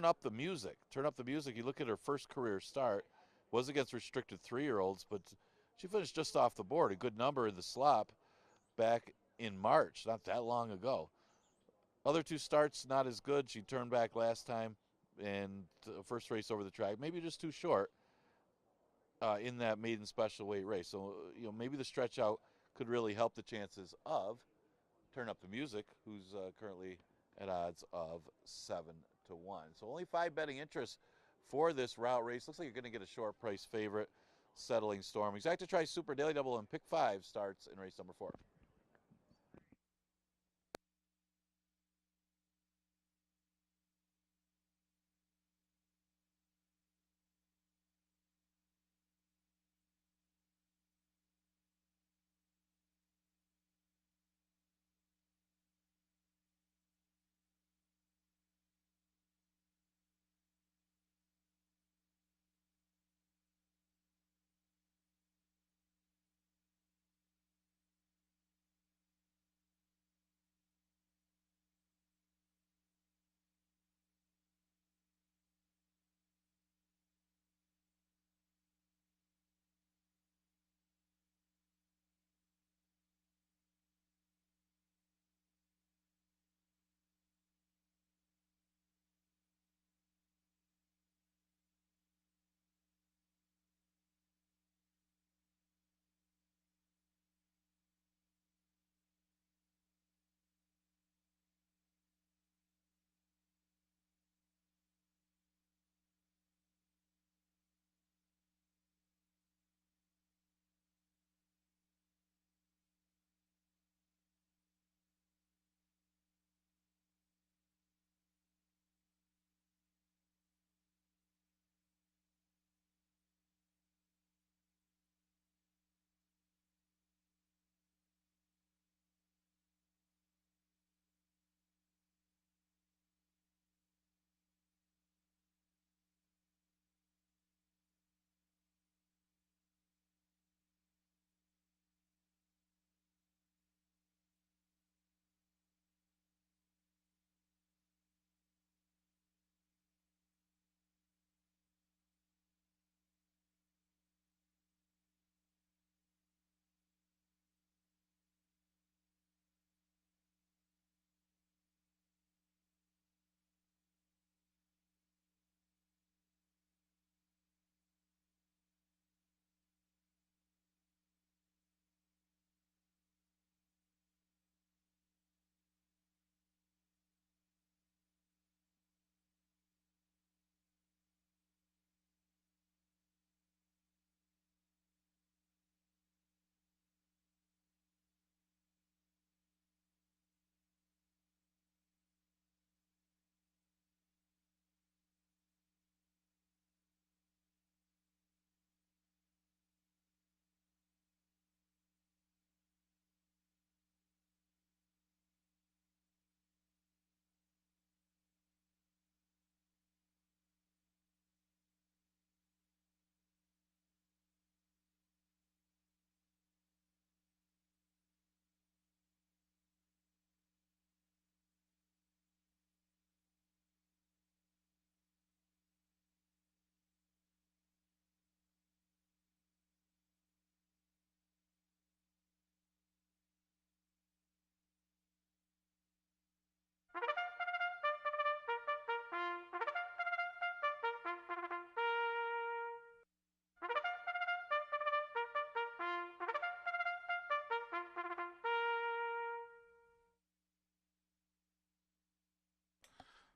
[SPEAKER 4] Up the Music. Turn Up the Music. You look at her first career start, was against restricted 3-year-olds, but she finished just off the board. A good number in the slop back in March, not that long ago. Other 2 starts, not as good. She turned back last time, and first race over the track, maybe just too short. In that maiden special weight race. So, maybe the stretch out could really help the chances of Turn Up the Music, who's currently at odds of 7 to 1. So only 5 betting interests for this route race. Looks like you're going to get a short price favorite, Settling Storm. Exacta Tri Super Daily Double and Pick 5 starts in race number 4.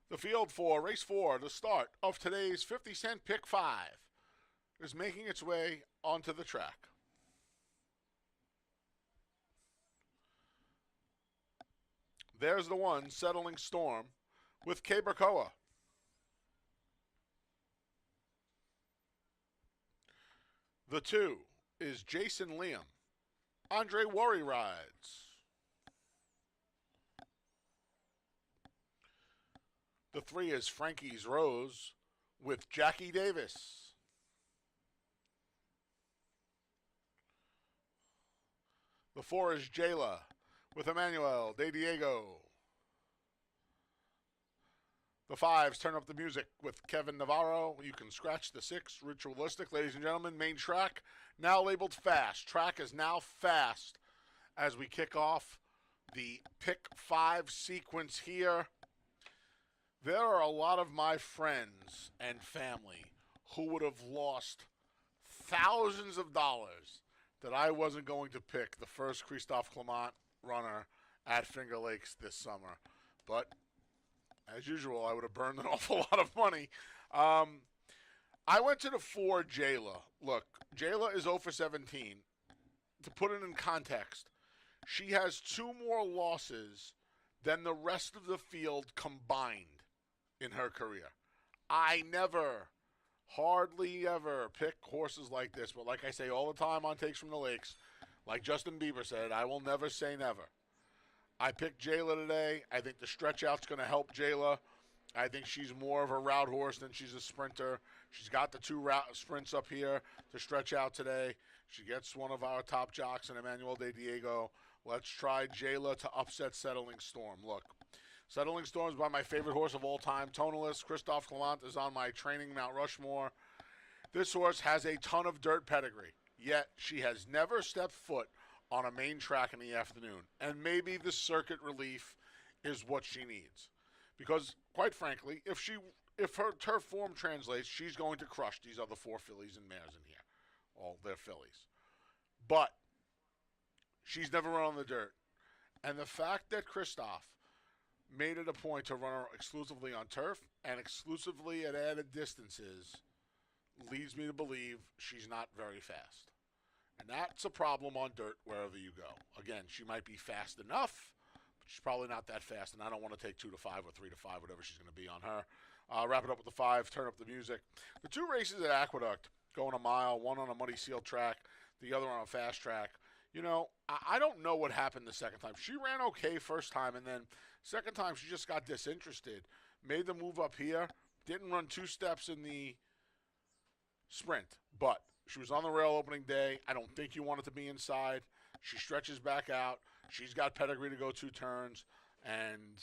[SPEAKER 1] The field for race 4, the start of today's 50-cent pick 5, is making its way onto the track. There's the 1, Settling Storm, with Cabercoa. The 2 is Jason Liam. Andre Worry rides. The 3 is Frankie's Rose with Jackie Davis. The 4 is Jayla with Emmanuel De Diego. The 5s, Turn Up the Music with Kevin Navarro. You can scratch the 6, Ritualistic. Ladies and gentlemen, main track now labeled fast. Track is now fast as we kick off the pick 5 sequence here. There are a lot of my friends and family who would have lost thousands of dollars that I wasn't going to pick the first Christophe Clement runner at Finger Lakes this summer. But as usual, I would have burned an awful lot of money. I went to the 4, Jayla. Look, Jayla is 0 for 17. To put it in context, she has 2 more losses than the rest of the field combined in her career. I never, hardly ever pick horses like this. But like I say all the time on Takes from the Lakes, like Justin Bieber said, I will never say never. I picked Jayla today. I think the stretch out's going to help Jayla. I think she's more of a route horse than she's a sprinter. She's got the 2 route sprints up here to stretch out today. She gets one of our top jocks in Emmanuel De Diego. Let's try Jayla to upset Settling Storm. Look, Settling Storm is by my favorite horse of all time, Tonalist. Christophe Clement is on my training Mount Rushmore. This horse has a ton of dirt pedigree, yet she has never stepped foot on a main track in the afternoon. And maybe the circuit relief is what she needs. Because, quite frankly, if her turf form translates, she's going to crush these other 4 fillies and mares in here. All their fillies. But she's never run on the dirt. And the fact that Christophe made it a point to run her exclusively on turf and exclusively at added distances leads me to believe she's not very fast. And that's a problem on dirt wherever you go. Again, she might be fast enough, but she's probably not that fast, and I don't want to take 2 to 5 or 3 to 5, whatever she's going to be on her. Wrap it up with the 5, Turn Up the Music. The 2 races at Aqueduct, going a mile, one on a muddy seal track, the other on a fast track. You know, I don't know what happened the second time. She ran okay first time, and then second time she just got disinterested. Made the move up here, didn't run 2 steps in the sprint, but she was on the rail opening day. I don't think you want it to be inside. She stretches back out. She's got pedigree to go 2 turns. And,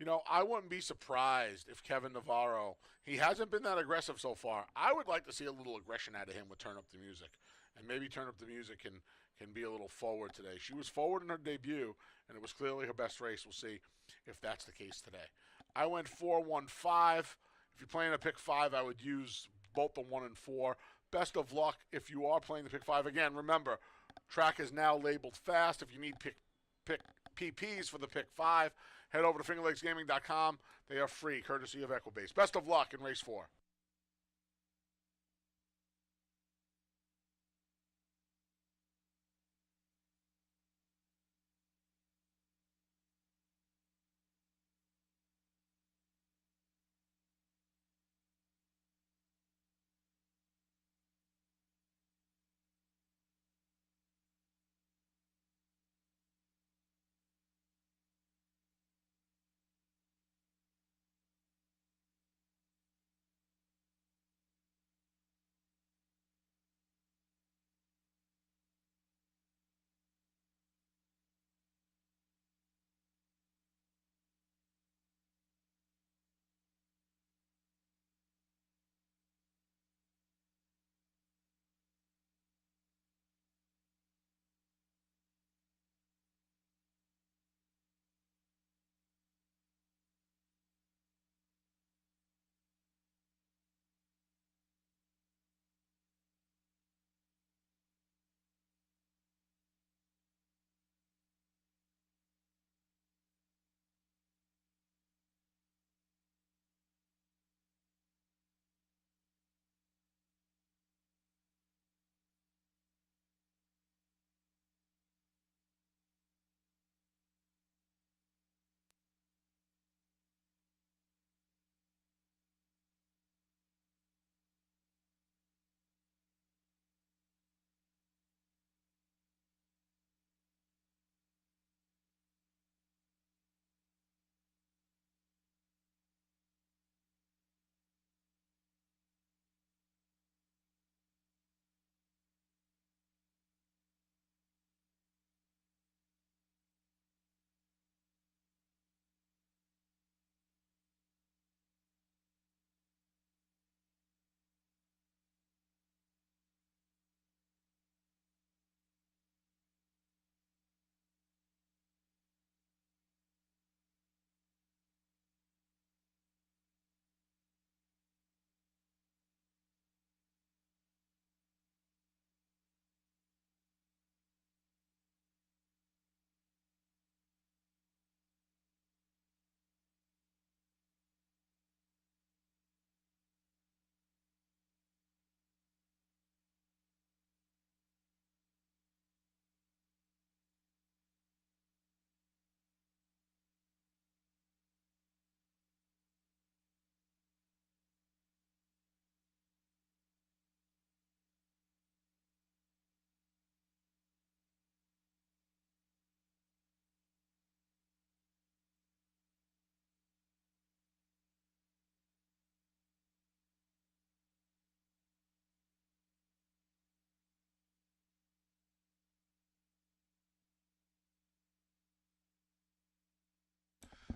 [SPEAKER 1] you know, I wouldn't be surprised if Kevin Navarro, he hasn't been that aggressive so far. I would like to see a little aggression out of him with Turn Up the Music. And maybe Turn Up the Music can be a little forward today. She was forward in her debut, and it was clearly her best race. We'll see if that's the case today. I went 4-1-5. If you're playing a pick 5, I would use both the 1 and 4. Best of luck if you are playing the pick 5. Again, remember, track is now labeled fast. If you need pick PPs for the pick 5, head over to fingerlakesgaming.com. They are free, courtesy of Equibase. Best of luck in race 4.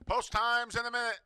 [SPEAKER 1] Post times in a minute.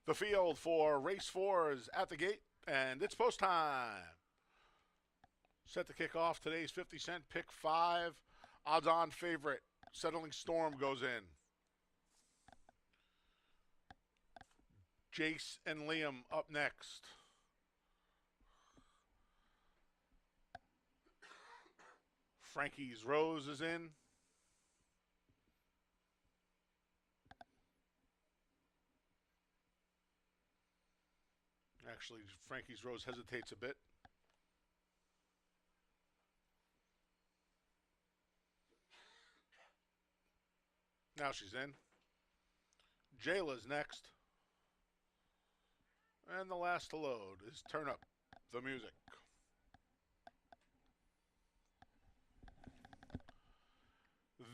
[SPEAKER 1] The field for race 4 is at the gate, and it's post time. Set to kick off today's 50-cent pick 5. Odds-on favorite, Settling Storm, goes in. Jace and Liam up next. Frankie's Rose is in. Actually, Frankie's Rose hesitates a bit. Now she's in. Jayla's next. And the last to load is Turn Up the Music.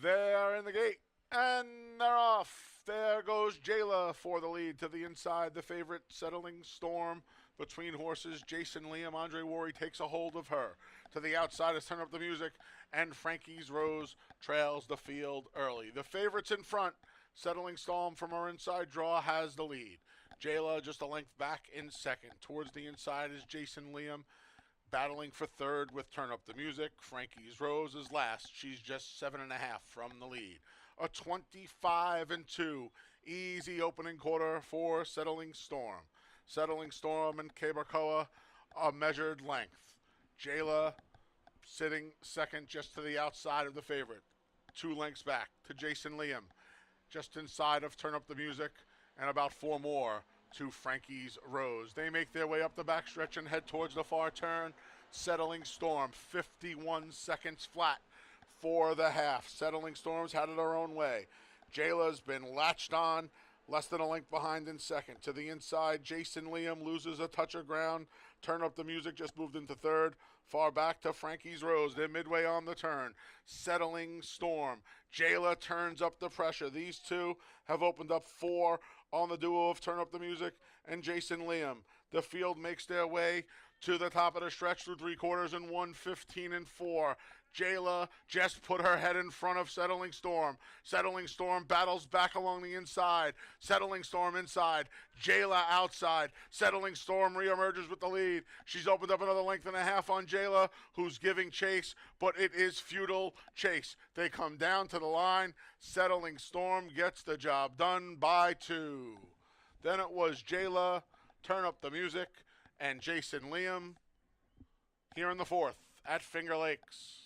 [SPEAKER 1] They're in the gate, and they're off. There goes Jayla for the lead to the inside. The favorite, Settling Storm, between horses. Jason Liam, Andre Worry takes a hold of her. To the outside is Turn Up the Music, and Frankie's Rose trails the field early. The favorites in front, Settling Storm from her inside draw, has the lead. Jayla just a length back in second. Towards the inside is Jason Liam, battling for third with Turn Up the Music. Frankie's Rose is last. She's just 7.5 from the lead. A 25-2 easy opening quarter for Settling Storm. Settling Storm and Cabarcoa a measured length. Jayla sitting second just to the outside of the favorite. 2 lengths back to Jason Liam, just inside of Turn Up the Music, and about 4 more to Frankie's Rose. They make their way up the backstretch and head towards the far turn. Settling Storm, 51 seconds flat for the half. Settling Storm's had it her own way. Jayla's been latched on, less than a length behind in second. To the inside, Jason Liam loses a touch of ground. Turn Up the Music just moved into third. Far back to Frankie's Rose. They're midway on the turn. Settling Storm. Jayla turns up the pressure. These two have opened up 4 on the duo of Turn Up the Music and Jason Liam. The field makes their way to the top of the stretch through 3 quarters and 1:15-4. Jayla just put her head in front of Settling Storm. Settling Storm battles back along the inside. Settling Storm inside. Jayla outside. Settling Storm reemerges with the lead. She's opened up another length and a half on Jayla, who's giving chase, but it is futile chase. They come down to the line. Settling Storm gets the job done by 2. Then it was Jayla, Turn Up the Music, and Jason Liam here in the 4th at Finger Lakes.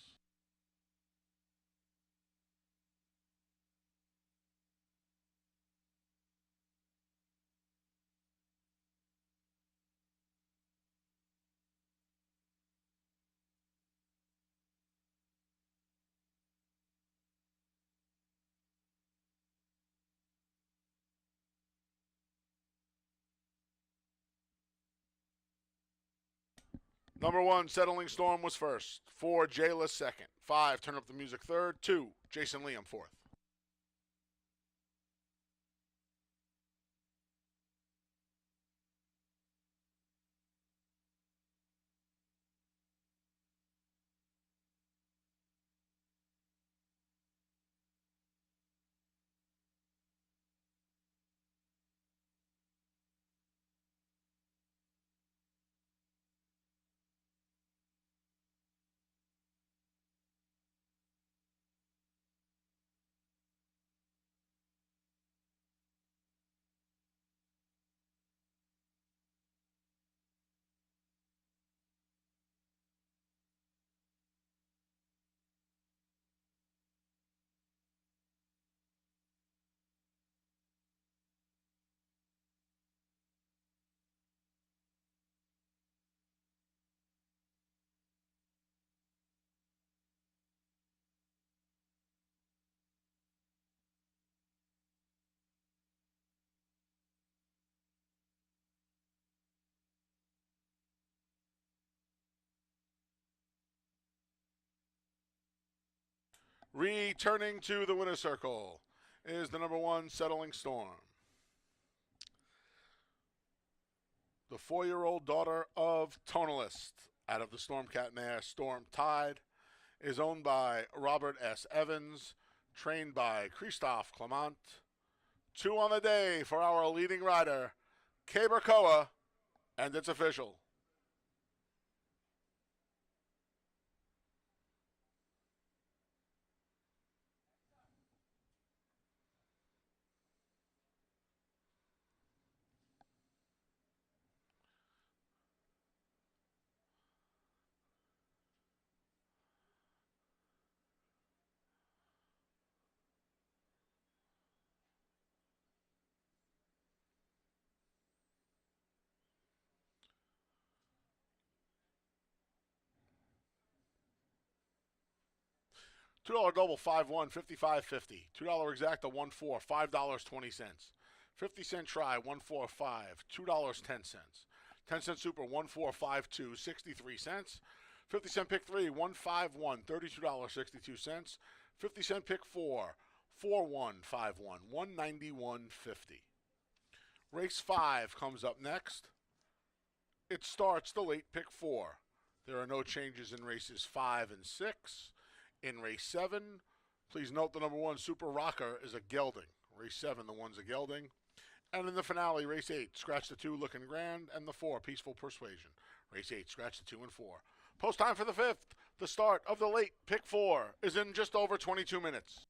[SPEAKER 1] Number 1, Settling Storm was first. 4, Jayla second. 5, Turn Up the Music third. 2, Jason Liam fourth. Returning to the winner's circle is the number 1 Settling Storm. The 4-year-old daughter of Tonalist out of the Stormcat mare Storm Tide is owned by Robert S. Evans, trained by Christophe Clement. 2 on the day for our leading rider, Cabercoa, and it's official. $2 double 5-1, 55.50. $2 exacta 1-4, $5.20. 50-cent try 1-4-5, $2.10. 10-cent super 1-4-5-2, 63 cents. 50-cent pick 3 1-5-1, $32.62. 50-cent pick 4 4-1-5-1, $191.50. Race 5 comes up next. It starts the late pick 4. There are no changes in races 5 and 6. In race 7, please note the number 1 Super Rocker is a gelding. Race 7, the 1's a gelding. And in the finale, race 8, scratch the 2, Looking Grand, and the 4, Peaceful Persuasion. Race 8, scratch the 2 and 4. Post time for the 5th. The start of the late pick 4 is in just over 22 minutes.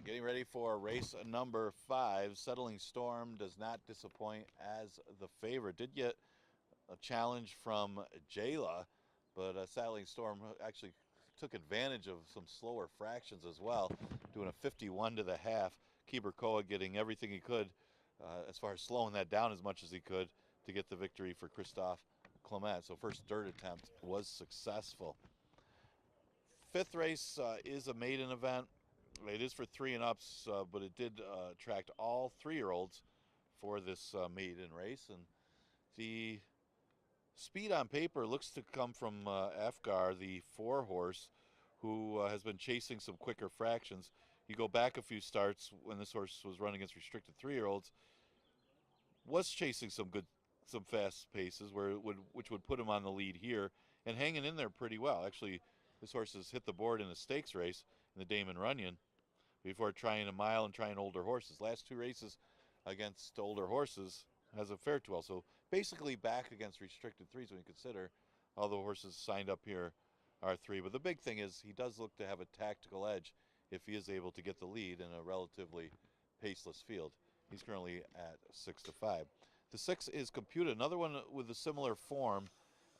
[SPEAKER 4] Getting ready for race number 5. Settling Storm does not disappoint as the favorite. Did get a challenge from Jayla, but Settling Storm actually took advantage of some slower fractions as well, doing a 51 to the half. Keeper Koa getting everything he could as far as slowing that down as much as he could to get the victory for Christophe Clement. So first dirt attempt was successful. 5th race is a maiden event. It is for 3 and ups, but it did attract all 3-year-olds for this maiden race. And the speed on paper looks to come from Afgar, the 4-horse, who has been chasing some quicker fractions. You go back a few starts when this horse was running against restricted 3-year-olds, was chasing some fast paces which would put him on the lead here and hanging in there pretty well. Actually, this horse has hit the board in a stakes race in the Damon Runyon before trying a mile and trying older horses. Last 2 races against older horses has a fared well. So basically back against restricted 3s when you consider all the horses signed up here are 3. But the big thing is he does look to have a tactical edge if he is able to get the lead in a relatively paceless field. He's currently at 6 to 5. The 6 is Computa, another one with a similar form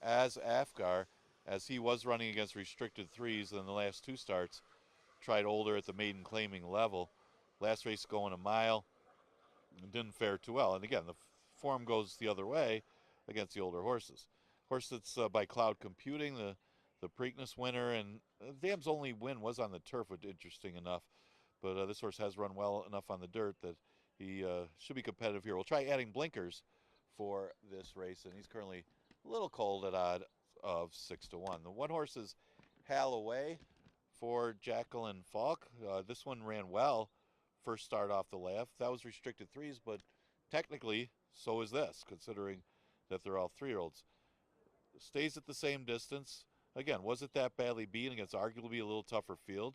[SPEAKER 4] as Afgar, as he was running against restricted 3s in the last 2 starts. Tried older at the maiden claiming level. Last race going a mile, didn't fare too well. And again, the form goes the other way against the older horses. Horse that's by Cloud Computing, the Preakness winner, and Dam's only win was on the turf, which is interesting enough. But this horse has run well enough on the dirt that he should be competitive here. We'll try adding blinkers for this race, and he's currently a little cold at odd of 6 to 1. The 1 horse is Halloway for Jacqueline Falk. This one ran well first start off the left. That was restricted 3s, but technically so is this, considering that they're all 3-year-olds. Stays at the same distance. Again, wasn't that badly beaten against arguably a little tougher field.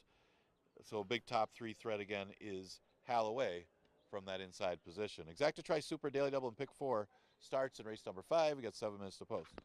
[SPEAKER 4] So a big top 3 threat again is Halloway from that inside position. Exacta Tri Super Daily Double and Pick 4 starts in race number 5. We got 7 minutes to post.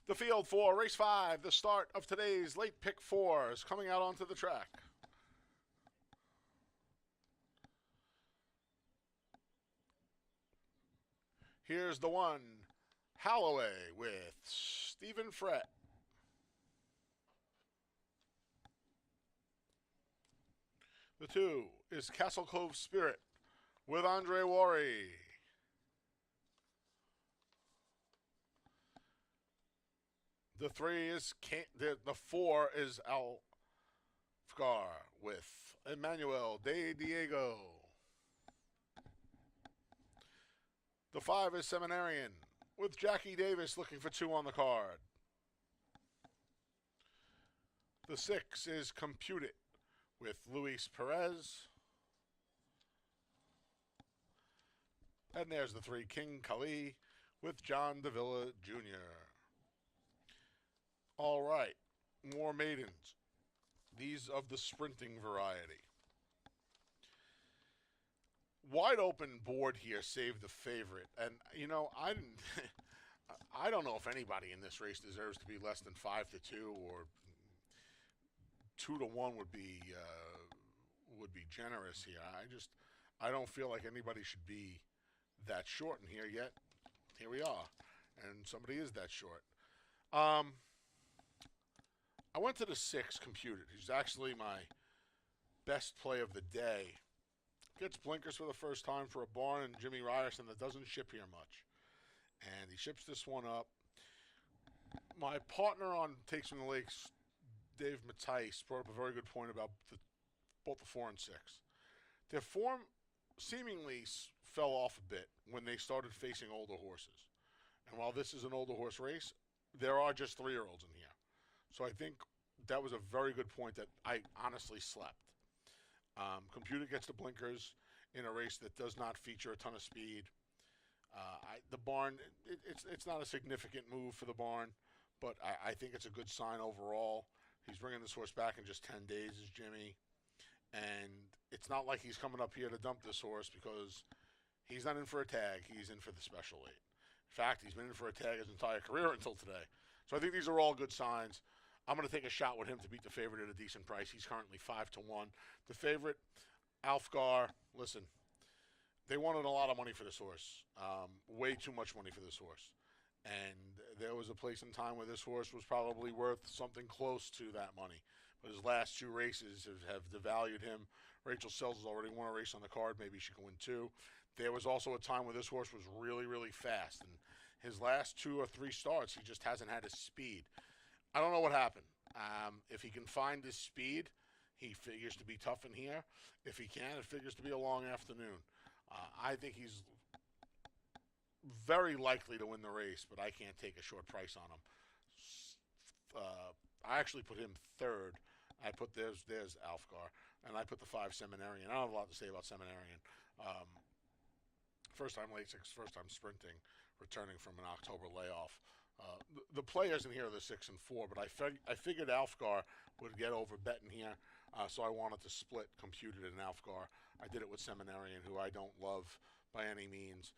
[SPEAKER 1] The field for race 5, the start of today's late pick 4 is coming out onto the track. Here's the 1, Holloway with Stephen Frett. The 2 is Castle Cove Spirit with Andre Worry. The 3 is the 4 is Alfgar with Emmanuel De Diego. The 5 is Seminarian with Jackie Davis looking for 2 on the card. The 6 is Compute It with Luis Perez. And there's the 3, King Kali with John Davila Jr. All right, more maidens. These of the sprinting variety. Wide open board here saved the favorite. And, you know, I don't know if anybody in this race deserves to be less than 5-2, or 2-1 would be generous here. I don't feel like anybody should be that short in here yet. Here we are, and somebody is that short. I went to the 6, Computed, who's actually my best play of the day. Gets blinkers for the first time for a barn and Jimmy Ryerson that doesn't ship here much. And he ships this one up. My partner on Takes from the Lakes, Dave Mattice, brought up a very good point about both the 4 and 6. Their form seemingly fell off a bit when they started facing older horses. And while this is an older horse race, there are just 3-year-olds in here. So I think that was a very good point that I honestly slept. Computer gets the blinkers in a race that does not feature a ton of speed. The barn, it's not a significant move for the barn, but I think it's a good sign overall. He's bringing this horse back in just 10 days, is Jimmy. And it's not like he's coming up here to dump this horse, because he's not in for a tag. He's in for the special 8. In fact, he's been in for a tag his entire career until today. So I think these are all good signs. I'm going to take a shot with him to beat the favorite at a decent price. He's currently 5-1. The favorite, Alfgar, listen, they wanted a lot of money for this horse. Way too much money for this horse. And there was a place in time where this horse was probably worth something close to that money. But his last 2 races have devalued him. Rachel Sells has already won a race on the card. Maybe she can win 2. There was also a time where this horse was really, really fast. And his last 2 or 3 starts, he just hasn't had his speed. I don't know what happened. If he can find his speed, he figures to be tough in here. If he can, it figures to be a long afternoon. I think he's very likely to win the race, but I can't take a short price on him. I actually put him 3rd. I put there's Alfgar, and I put the 5 Seminarian. I don't have a lot to say about Seminarian. First time late 6, first time sprinting, returning from an October layoff. The players in here are the 6 and 4, but I figured Alfgar would get over betting here, so I wanted to split Computed and Alfgar. I did it with Seminarian, who I don't love by any means,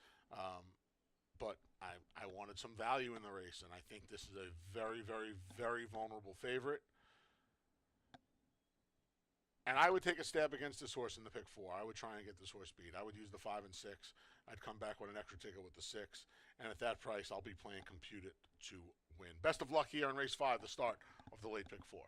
[SPEAKER 1] but I wanted some value in the race, and I think this is a very, very, very vulnerable favorite. And I would take a stab against this horse in the pick 4. I would try and get this horse beat. I would use the 5 and 6. I'd come back with an extra ticket with the 6. And at that price, I'll be playing Compute It to win. Best of luck here in race 5, the start of the late pick 4.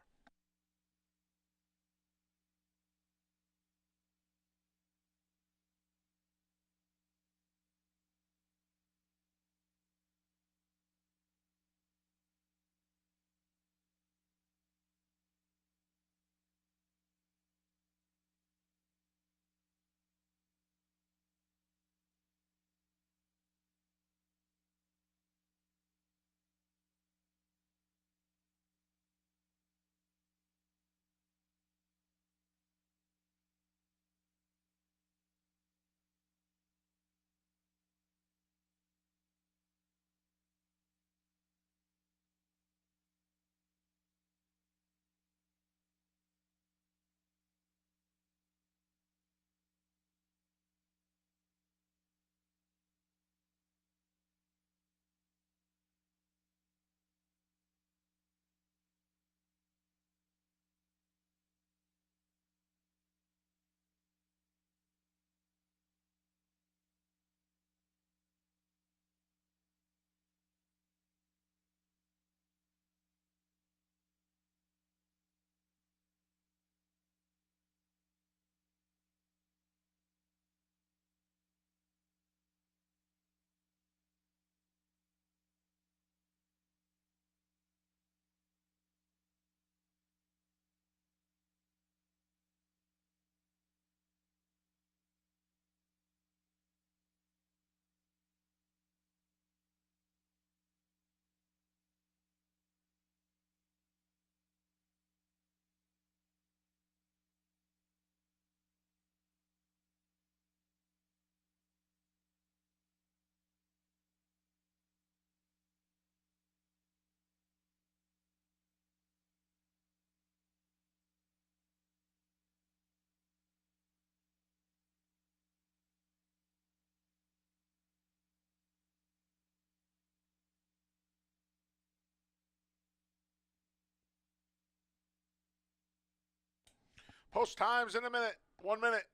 [SPEAKER 1] Post times in a minute. 1 minute.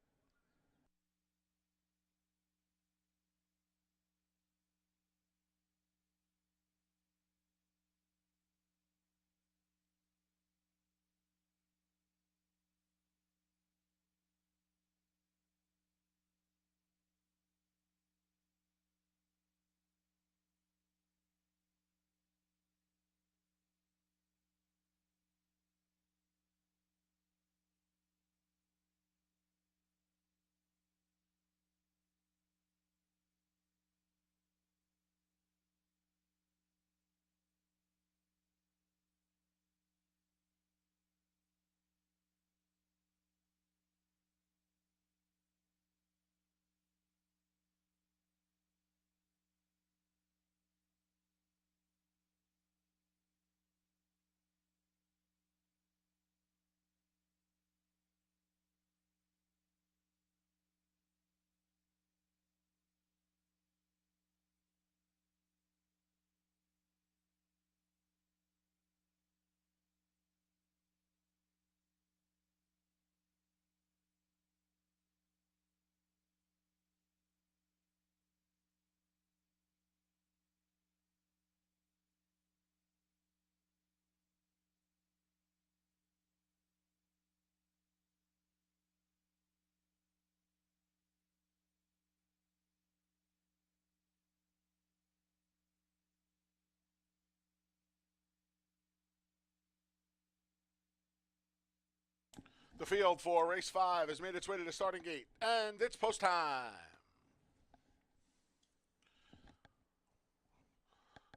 [SPEAKER 1] The field for race 5 has made its way to the starting gate, and it's post time.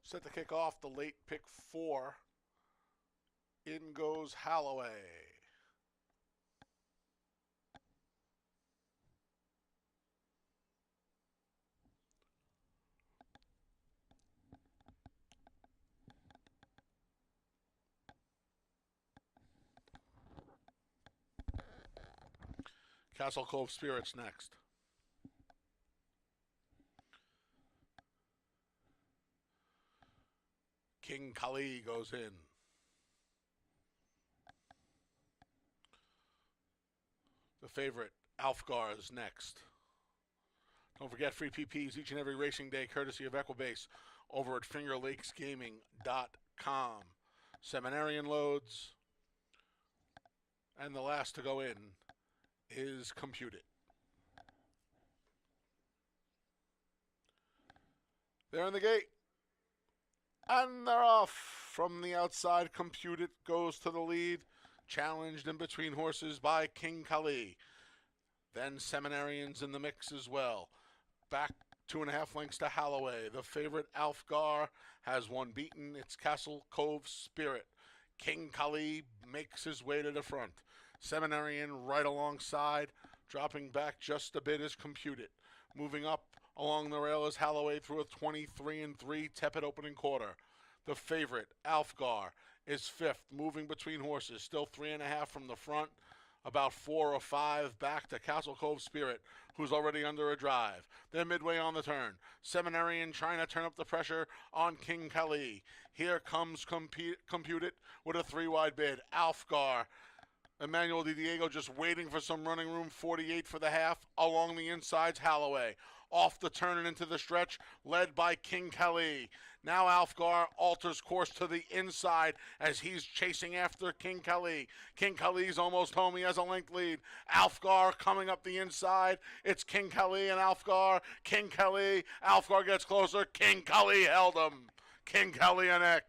[SPEAKER 1] Set to kick off the late pick 4. In goes Holloway. Castle Cove Spirits next. King Kali goes in. The favorite, Alfgar, is next. Don't forget free PPs each and every racing day, courtesy of Equibase, over at fingerlakesgaming.com. Seminarian loads. And the last to go in is Computed. They're in the gate. And they're off. From the outside, Computed goes to the lead. Challenged in between horses by King Kali. Then Seminarians in the mix as well. Back 2.5 lengths to Holloway. The favorite, Alfgar, has one beaten. It's Castle Cove Spirit. King Kali makes his way to the front. Seminarian right alongside. Dropping back just a bit is Computed. Moving up along the rail is Holloway through a 23-3 tepid opening quarter. The favorite, Alfgar, is 5th, moving between horses. Still 3.5 from the front. About 4 or 5 back to Castle Cove Spirit, who's already under a drive. They're midway on the turn. Seminarian trying to turn up the pressure on King Kali. Here comes Computed with a 3-wide bid. Alfgar, Emmanuel Di Diego just waiting for some running room. 48 for the half. Along the insides, Holloway. Off the turn and into the stretch, led by King Kali. Now Alfgar alters course to the inside as he's chasing after King Kali. King Kali's almost home. He has a length lead. Alfgar coming up the inside. It's King Kali and Alfgar. King Kali. Alfgar gets closer. King Kali held him. King Kali a neck.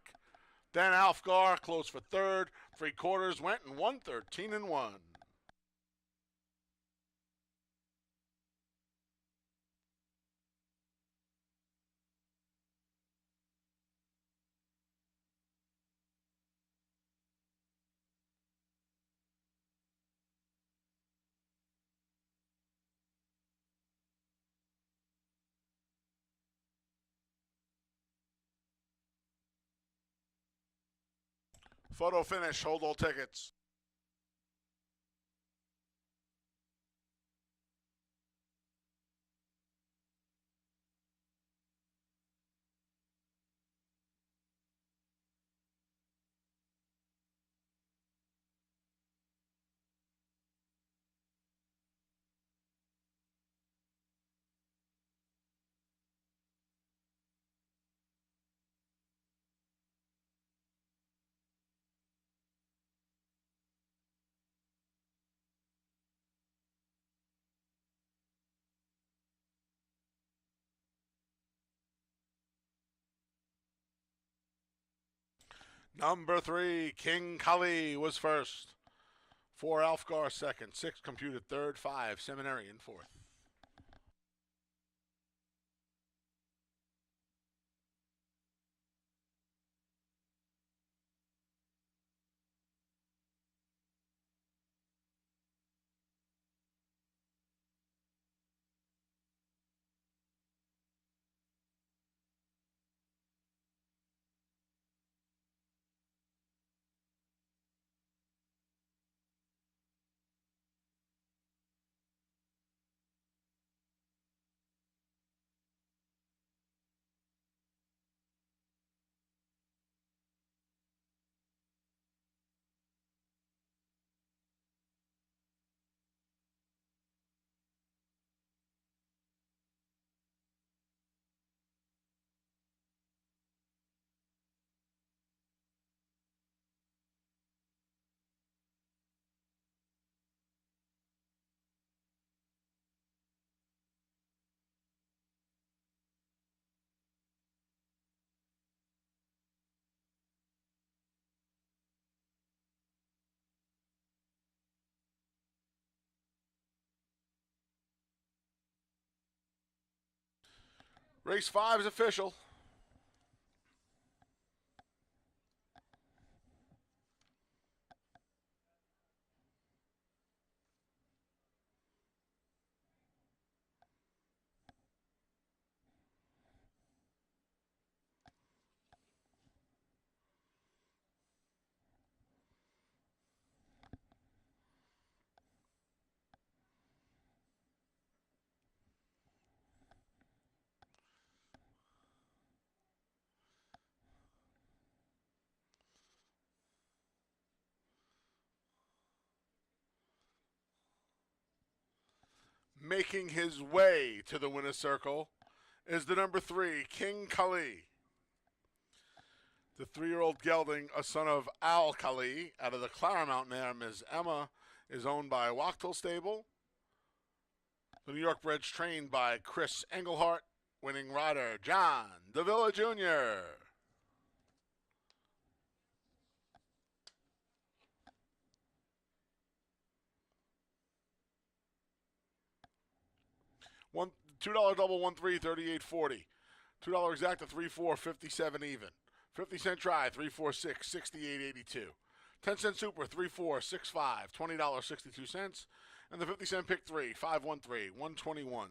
[SPEAKER 1] Then Alfgar closed for third. 3/4 went and won 13-1. Photo finish. Hold all tickets. Number 3, King Kali was first. 4, Alfgar second. 6, Computed third. 5, Seminary in fourth. Race 5 is official. Making his way to the winner's circle is the number 3, King Kali. The 3-year-old gelding, a son of Al Kali, out of the Claremont mare, Ms. Emma, is owned by Wachtel Stable. The New York bred's trained by Chris Engelhart, winning rider John Davila Jr. $2 double 1-3 38.40. $2 exact to 3-4 57 even. 50-cent try 3-4-6 68.82. 10-cent super 3-4 6-5 $20.62. And the 50-cent pick 3 5-1-3 121.75.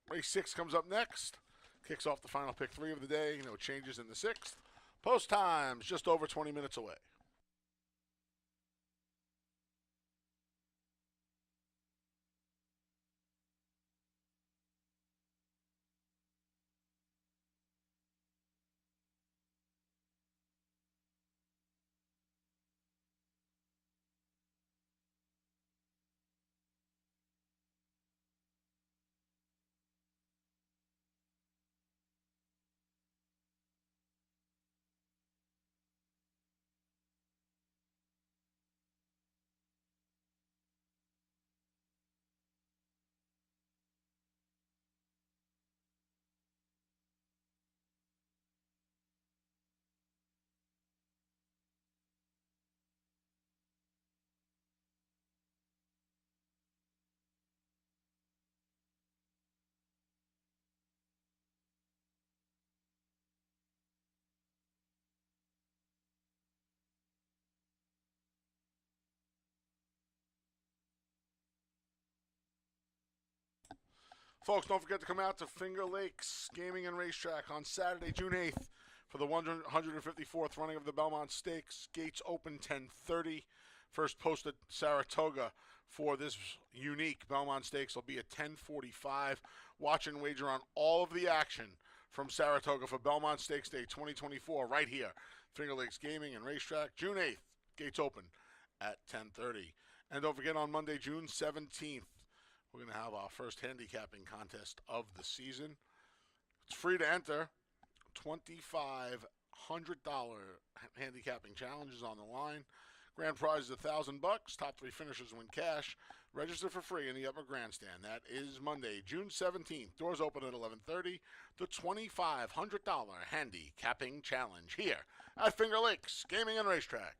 [SPEAKER 1] Race 6 comes up next. Kicks off the final pick 3 of the day. No changes in the 6th. Post times just over 20 minutes away. Folks, don't forget to come out to Finger Lakes Gaming and Racetrack on Saturday, June 8th for the 154th running of the Belmont Stakes. Gates open 10:30. First post at Saratoga for this unique Belmont Stakes will be at 10:45. Watch and wager on all of the action from Saratoga for Belmont Stakes Day 2024 right here. Finger Lakes Gaming and Racetrack, June 8th. Gates open at 10:30. And don't forget on Monday, June 17th, we're going to have our first handicapping contest of the season. It's free to enter. $2,500 handicapping challenge is on the line. Grand prize is $1,000. Top 3 finishers win cash. Register for free in the upper grandstand. That is Monday, June 17th. Doors open at 11:30. The $2,500 handicapping challenge here at Finger Lakes Gaming and Racetrack.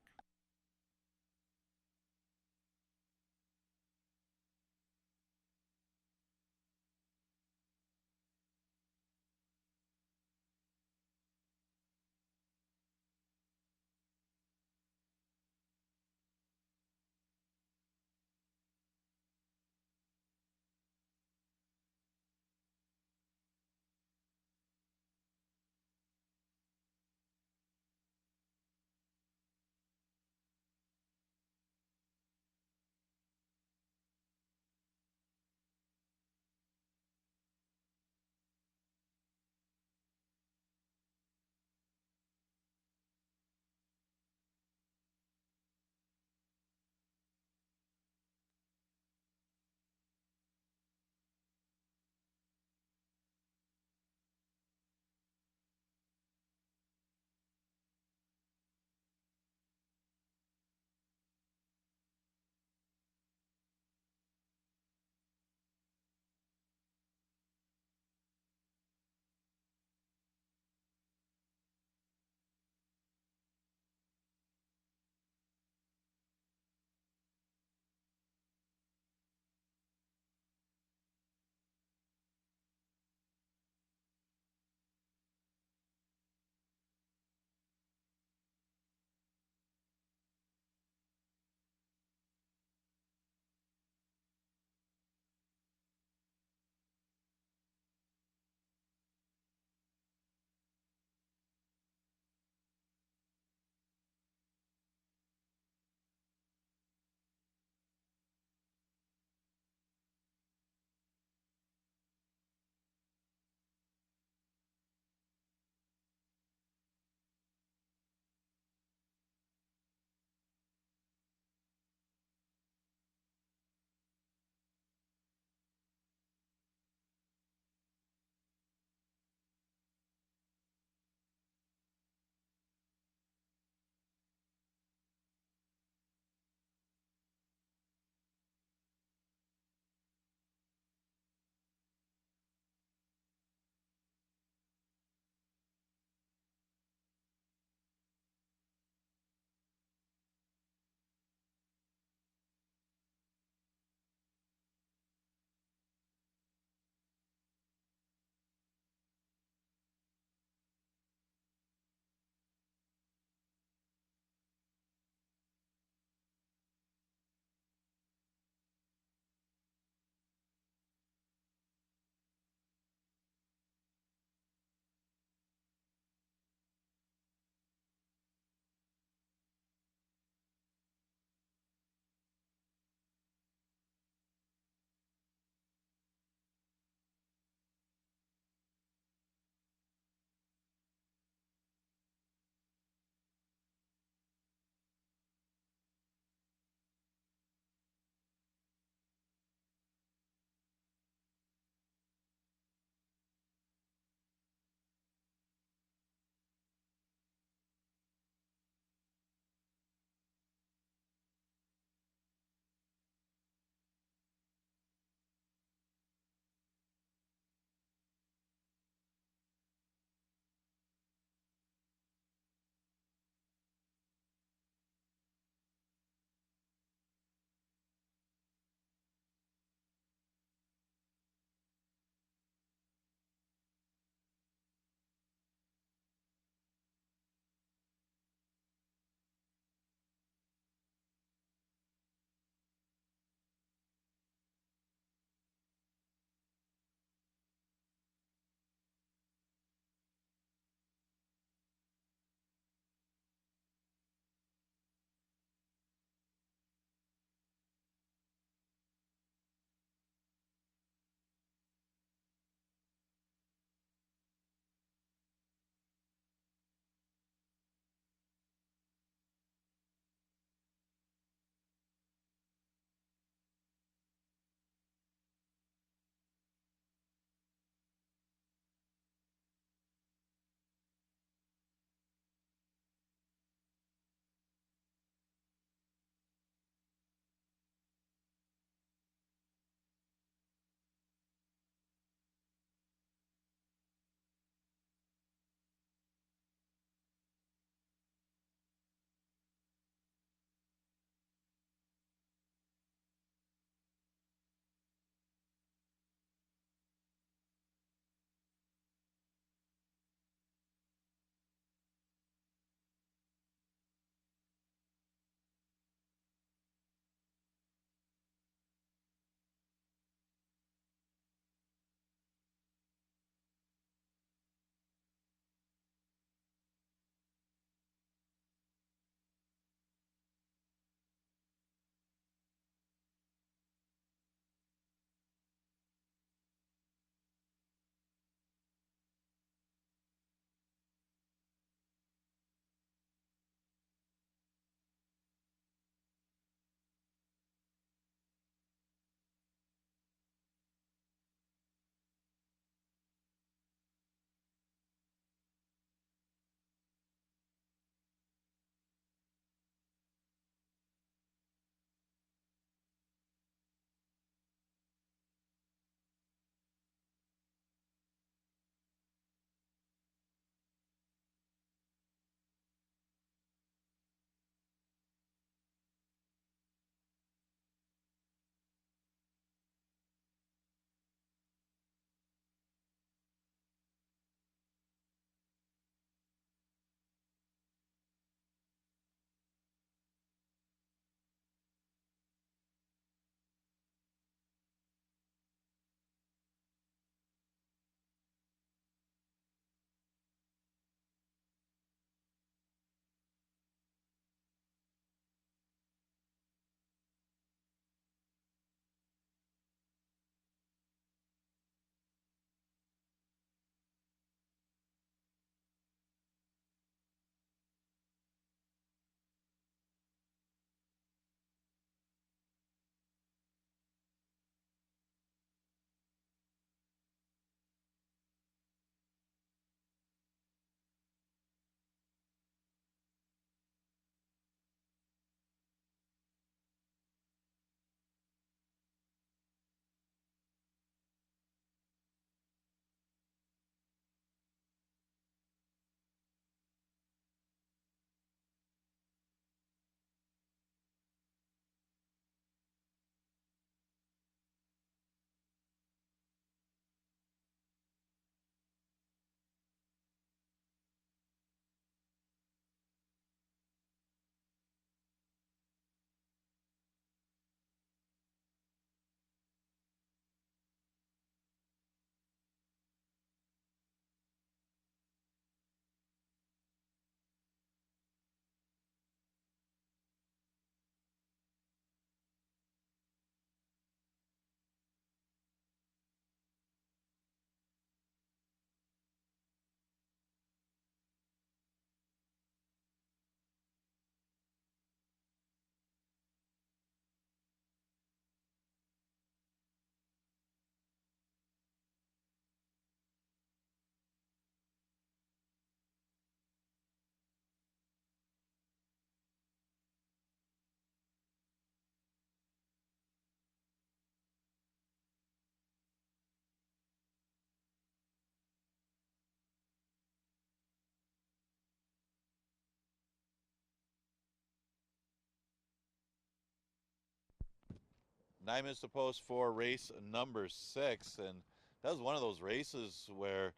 [SPEAKER 4] 9 minutes to post for race number 6, and that was one of those races where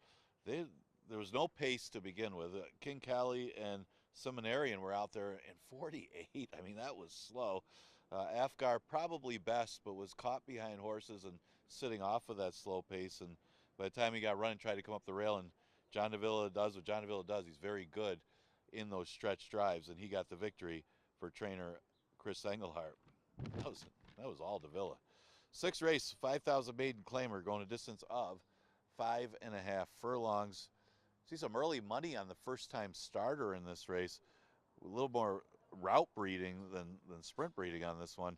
[SPEAKER 4] there was no pace to begin with. King Cali and Seminarian were out there in 48. I mean, that was slow. Afgar probably best, but was caught behind horses and sitting off of that slow pace. And by the time he got running, tried to come up the rail, and John Davila does what John Davila does. He's very good in those stretch drives, and he got the victory for trainer Chris Engelhart. That was all Davila. 6th race, 5,000 maiden claimer, going a distance of 5.5 furlongs. See some early money on the first-time starter in this race. A little more route breeding than sprint breeding on this one.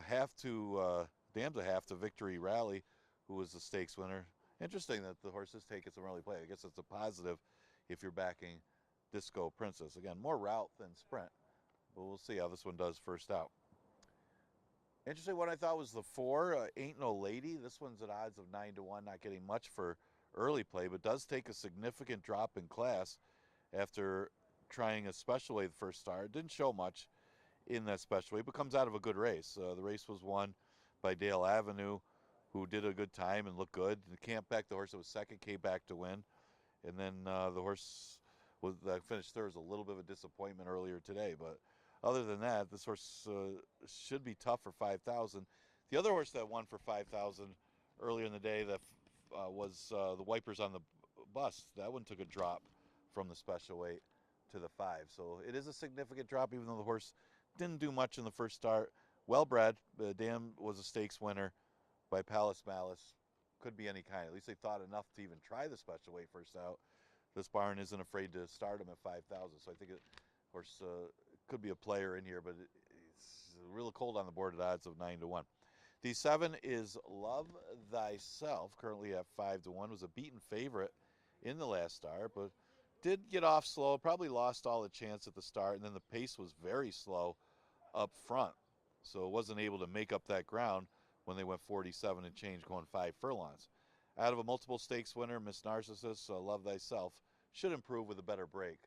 [SPEAKER 4] Dam's a half to Victory Rally, who was the stakes winner. Interesting that the horses taking some early play. I guess it's a positive if you're backing Disco Princess. Again, more route than sprint, but we'll see how this one does first out. Interesting one I thought was the 4, Ain't No Lady. This one's at odds of 9-1, not getting much for early play, but does take a significant drop in class after trying a special weight the first start. Didn't show much in that special weight, but comes out of a good race. The race was won by Dale Avenue, who did a good time and looked good. The Camp Beck, the horse that was second, came back to win. And then the horse that finished third was a little bit of a disappointment earlier today. But other than that, this horse should be tough for 5,000. The other horse that won for 5,000 earlier in the day that was the Wipers on the Bus. That one took a drop from the special weight to the 5. So it is a significant drop, even though the horse didn't do much in the first start. Well bred. Dam was a stakes winner by Palace Malice. Could be any kind. At least they thought enough to even try the special weight first out. This barn isn't afraid to start him at 5,000. So I think horse could be a player in here, but it's really cold on the board at odds of 9-1. The 7 is Love Thyself, currently at 5-1. Was a beaten favorite in the last start, but did get off slow. Probably lost all the chance at the start, and then the pace was very slow up front. So it wasn't able to make up that ground when they went 47 and change, going 5 furlongs. Out of a multiple stakes winner, Miss Narcissus, Love Thyself, should improve with a better break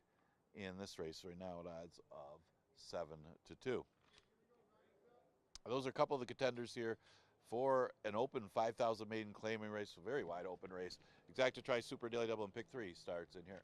[SPEAKER 4] in this race right now at odds of 7-2. Those are a couple of the contenders here for an open 5,000 maiden claiming race, a very wide open race. Exacta Tri Super Daily Double and Pick 3 starts in here.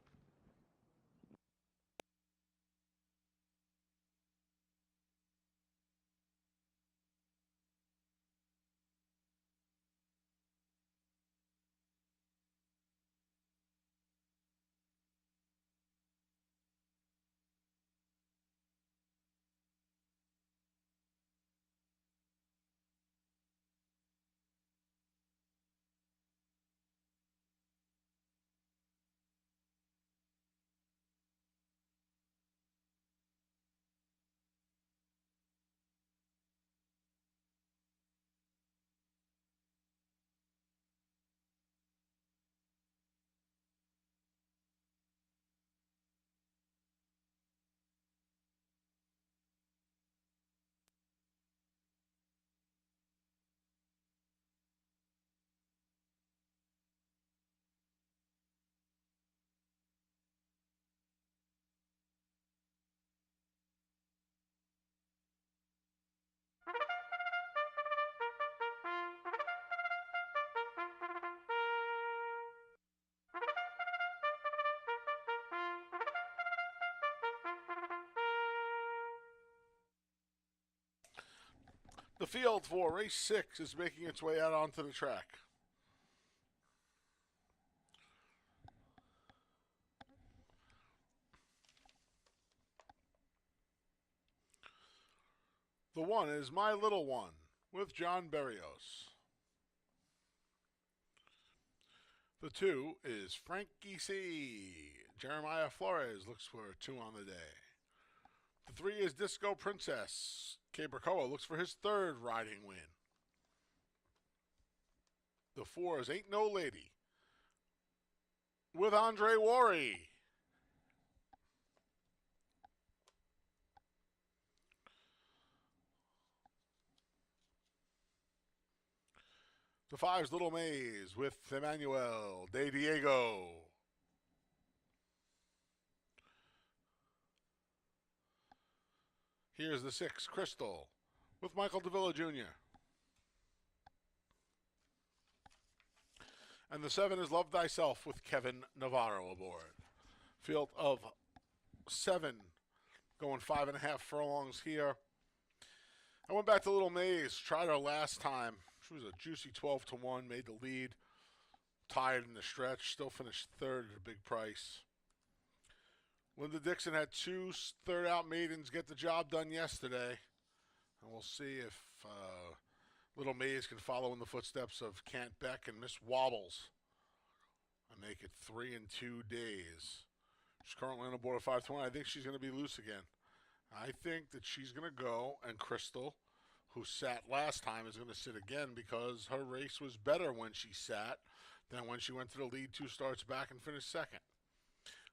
[SPEAKER 1] The field for race 6 is making its way out onto the track. The 1 is My Little One with John Berrios. The 2 is Frankie C. Jeremiah Flores looks for a 2 on the day. The 3 is Disco Princess. Kay Bracoa looks for his 3rd riding win. The 4 is Ain't No Lady with Andre Worry. The 5's Little Maze with Emmanuel De Diego. Here's the 6, Crystal, with Michael Davila Jr. And the 7 is Love Thyself with Kevin Navarro aboard. Field of 7, going 5.5 furlongs here. I went back to Little Maze, tried her last time. She was a juicy 12-1, made the lead. Tied in the stretch, still finished third at a big price. Linda Dixon had 2 third-out maidens get the job done yesterday. And we'll see if Little Maze can follow in the footsteps of Cant Beck and Miss Wobbles and make it 3 in 2 days. She's currently on the board of 520. I think she's going to be loose again. I think that she's going to go, and Crystal, who sat last time, is going to sit again because her race was better when she sat than when she went to the lead 2 starts back and finished second.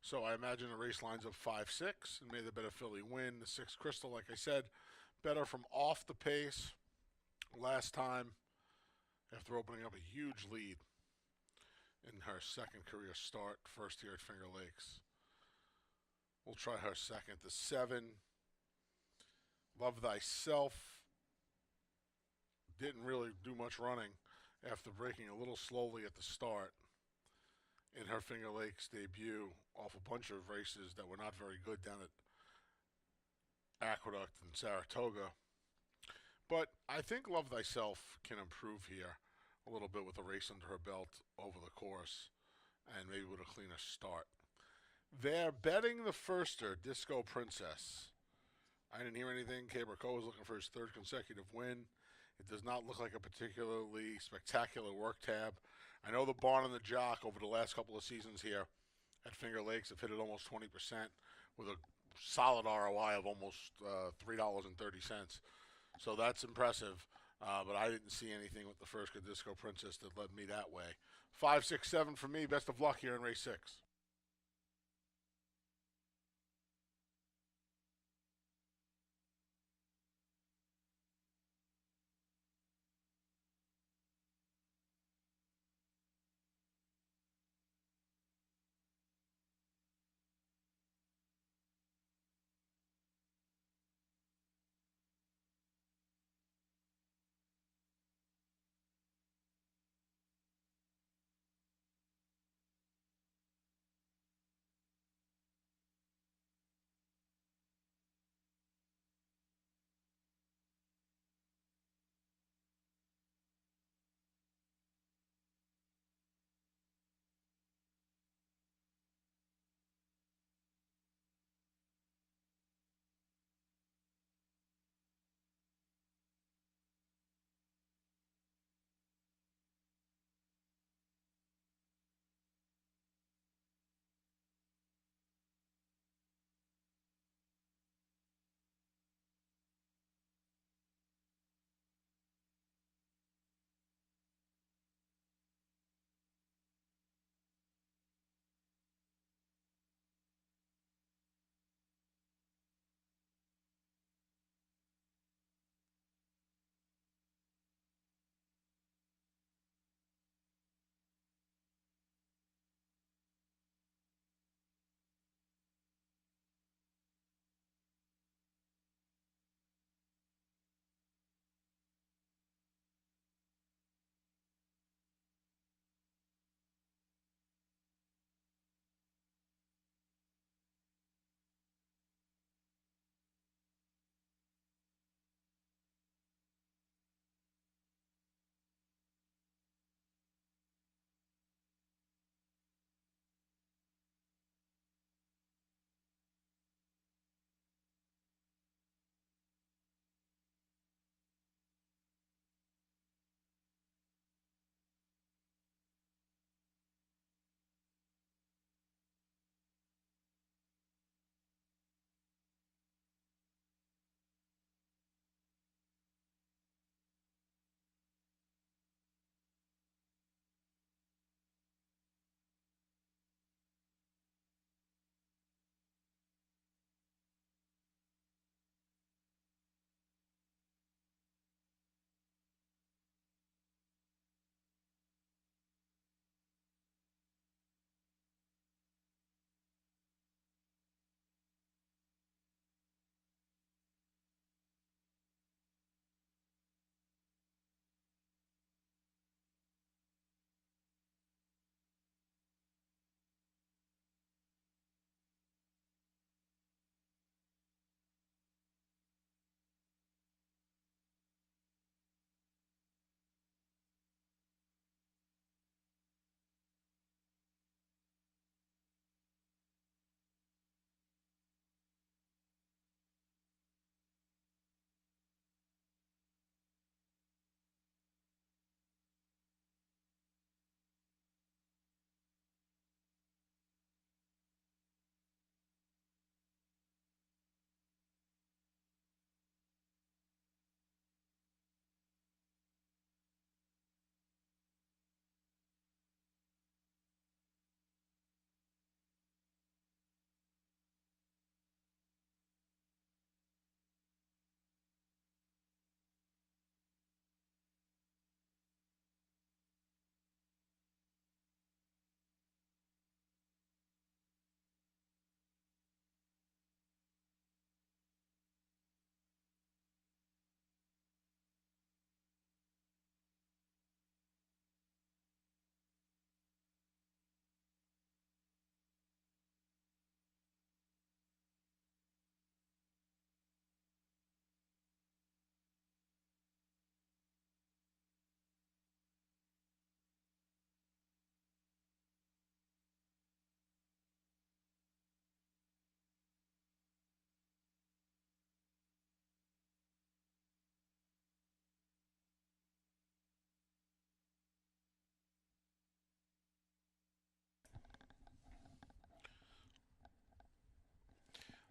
[SPEAKER 1] So I imagine the race lines up 5-6 and may the better filly win. The 6 Crystal, like I said, better from off the pace last time after opening up a huge lead in her second career start, first here at Finger Lakes. We'll try her second. The 7, Love Thyself, didn't really do much running after breaking a little slowly at the start in her Finger Lakes debut off a bunch of races that were not very good down at Aqueduct and Saratoga. But I think Love Thyself can improve here a little bit with a race under her belt over the course and maybe with a cleaner start. They're betting the firster, Disco Princess. I didn't hear anything. Caberco is looking for his 3rd consecutive win. It does not look like a particularly spectacular work tab. I know the barn and the jock over the last couple of seasons here at Finger Lakes have hit it almost 20% with a solid ROI of almost $3.30. So that's impressive, but I didn't see anything with the first Disco Princess that led me that way. 5, 6, 7 for me. Best of luck here in race 6.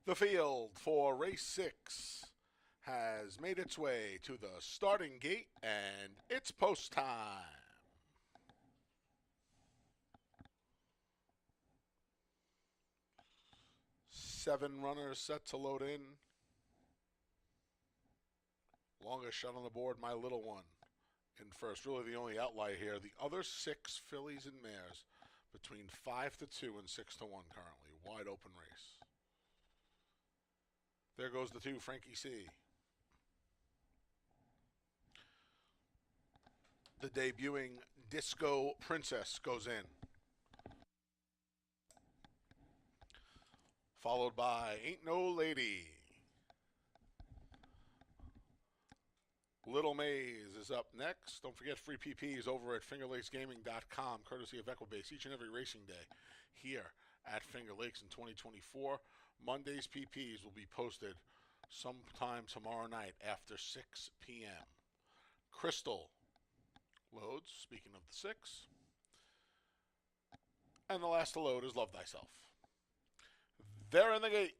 [SPEAKER 1] The field for race 6 has made its way to the starting gate, and it's post time. Seven runners set to load in. Longest shot on the board, My Little One in first. Really the only outlier here. The other 6 fillies and mares between 5-2 and 6-1 currently. Wide open race. There goes the 2, Frankie C. The debuting Disco Princess goes in. Followed by Ain't No Lady. Little Maze is up next. Don't forget free PPs over at fingerlakesgaming.com, courtesy of Equibase, each and every racing day here at Finger Lakes in 2024. Monday's PPs will be posted sometime tomorrow night after 6 p.m. Crystal loads, speaking of the 6. And the last to load is Love Thyself. They're in the gate.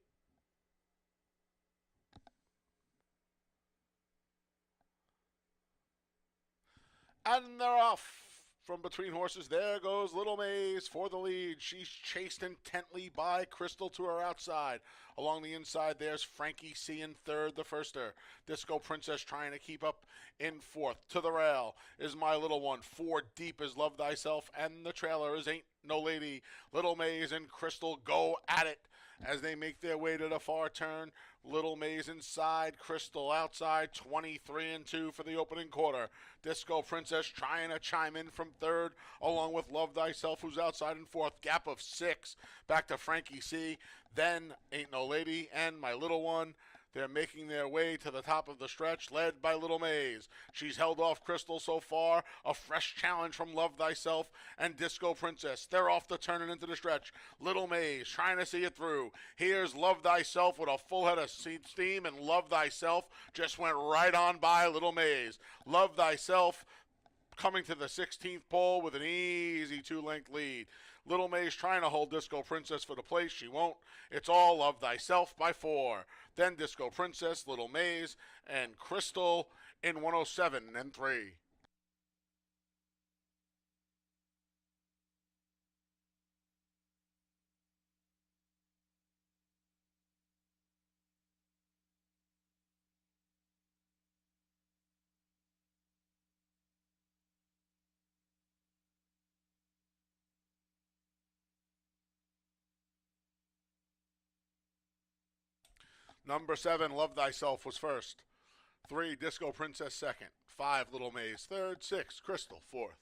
[SPEAKER 1] And they're off. From between horses, there goes Little Maze for the lead. She's chased intently by Crystal to her outside. Along the inside, there's Frankie C in third, the firster. Disco Princess trying to keep up in fourth. To the rail is My Little One. 4 deep is Love Thyself, and the trailer is Ain't No Lady. Little Maze and Crystal go at it as they make their way to the far turn. Little Maze inside, Crystal outside, 23-2 for the opening quarter. Disco Princess trying to chime in from third, along with Love Thyself, who's outside in fourth. Gap of 6, back to Frankie C. Then Ain't No Lady and My Little One. They're making their way to the top of the stretch, led by Little Maze. She's held off Crystal so far. A fresh challenge from Love Thyself and Disco Princess. They're off the turn and into the stretch. Little Maze trying to see it through. Here's Love Thyself with a full head of steam, and Love Thyself just went right on by Little Maze. Love Thyself coming to the 16th pole with an easy 2-length lead. Little Maze trying to hold Disco Princess for the place. She won't. It's all Love Thyself by 4. Then Disco Princess, Little Maze, and Crystal in 107-3. Number 7, Love Thyself was first. 3, Disco Princess second. 5, Little Maze third. 6, Crystal fourth.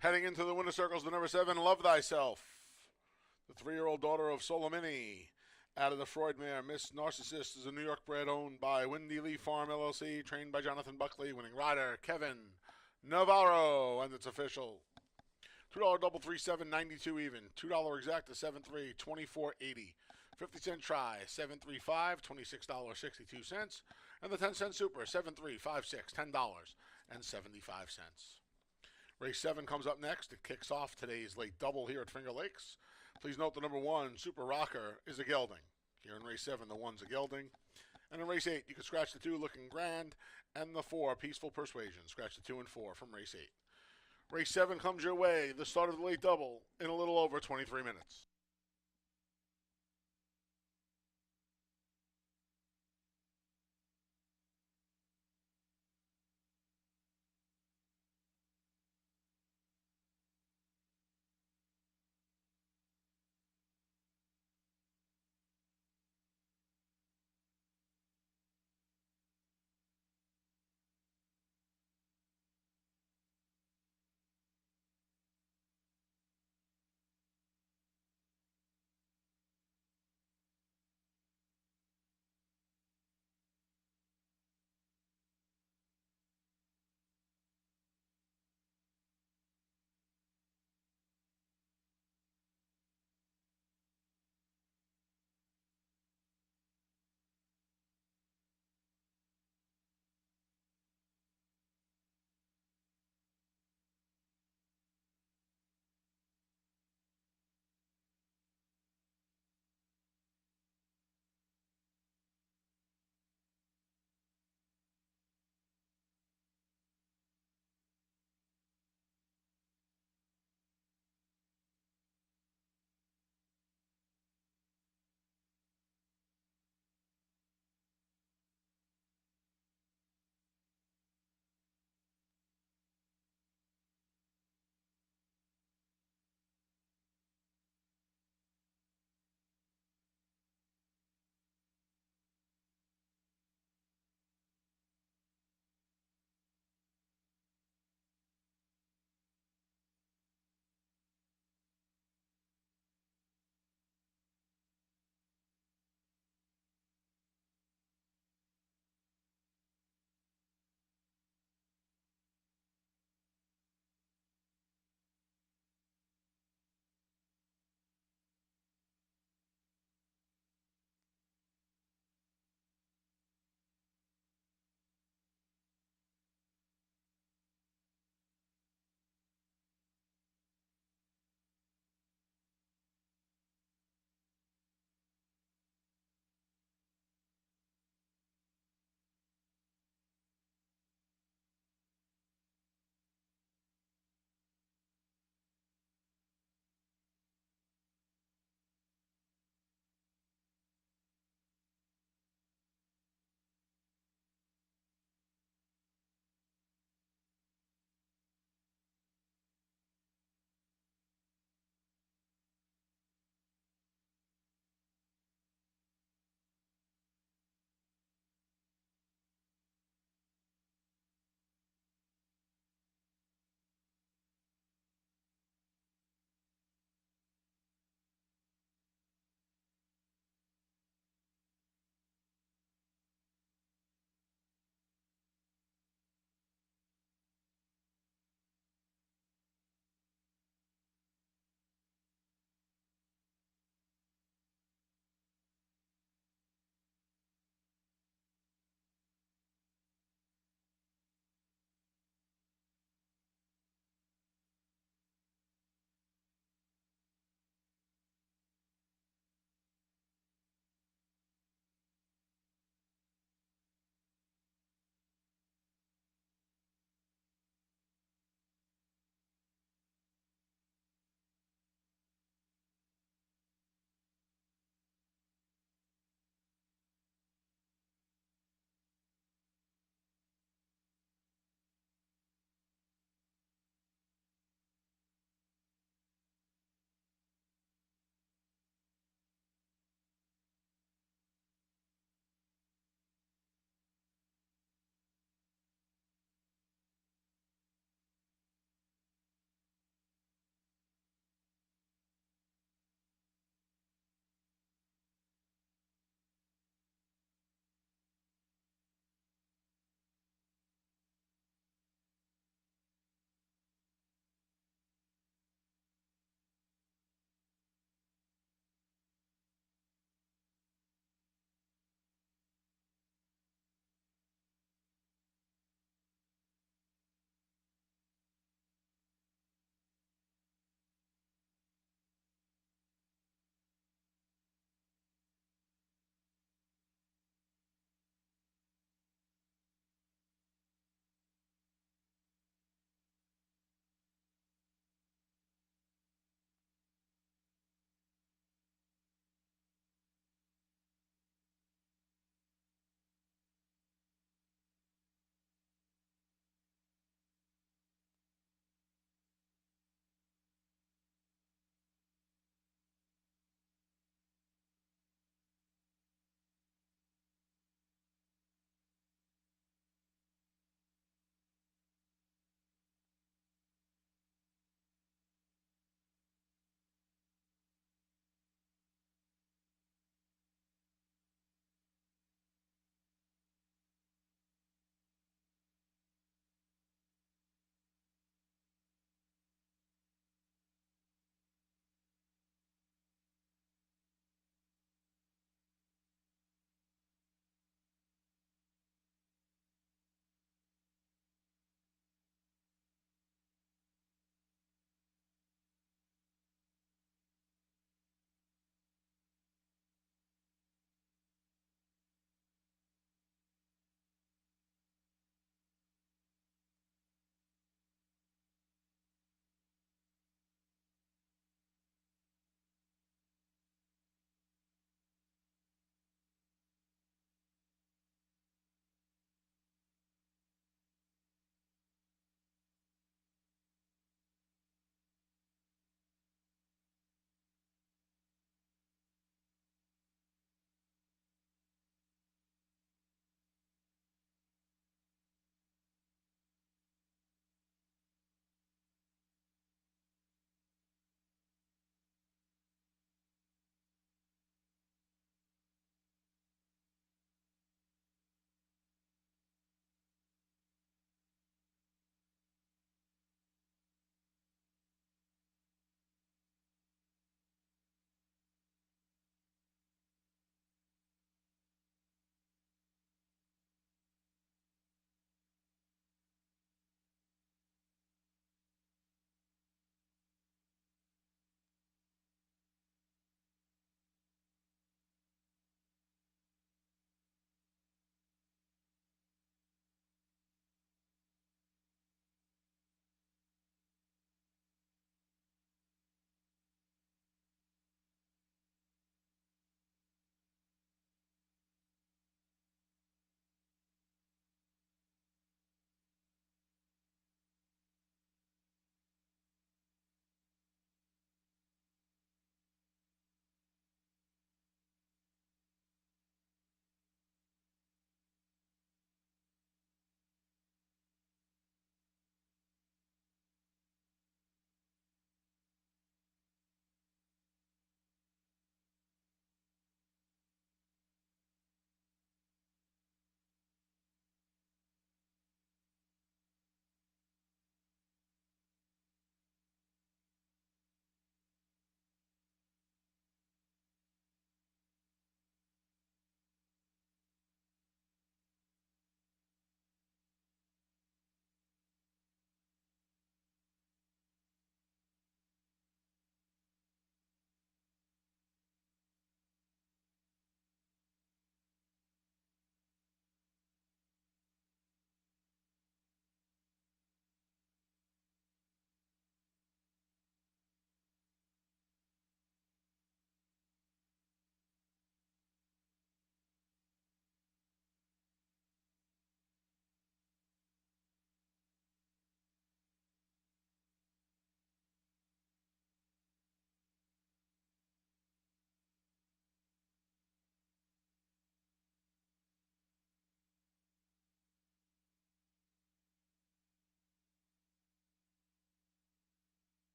[SPEAKER 1] Heading into the winner circles, the number 7, Love Thyself. The 3-year-old daughter of Solomini. Out of the Freud mare, Miss Narcissist is a New York bred owned by Windy Lee Farm LLC, trained by Jonathan Buckley, winning rider Kevin Navarro, and it's official. $2 double 3.792 even. $2 exact to 7.3 24.80. 50-cent try 7.35 $26.62, and the 10-cent super 7.3 5.6 $10.75. Race 7 comes up next. It kicks off today's late double here at Finger Lakes. Please note the number 1, Super Rocker, is a gelding. Here in race 7, the 1's a gelding. And in race 8, you can scratch the 2, Looking Grand, and the 4, Peaceful Persuasion. Scratch the 2 and 4 from race 8. Race 7 comes your way, the start of the late double, in a little over 23 minutes.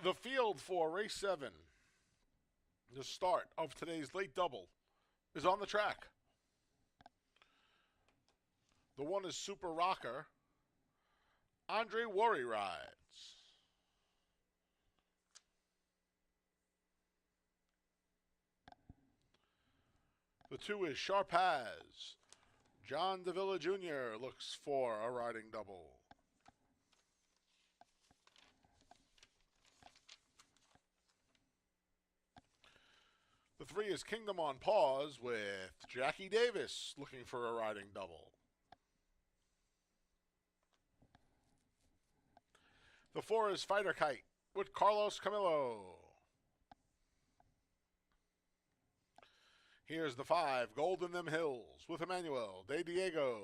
[SPEAKER 1] The field for race 7, the start of today's late double, is on the track. The one is Super Rocker. Andre Worry rides. The 2 is Sharpaz. John Davila Jr. looks for a riding double. The 3 is Kingdom on Pause with Jackie Davis looking for a riding double. The 4 is Fighter Kite with Carlos Camillo. Here's the 5, Gold in Them Hills with Emmanuel De Diego.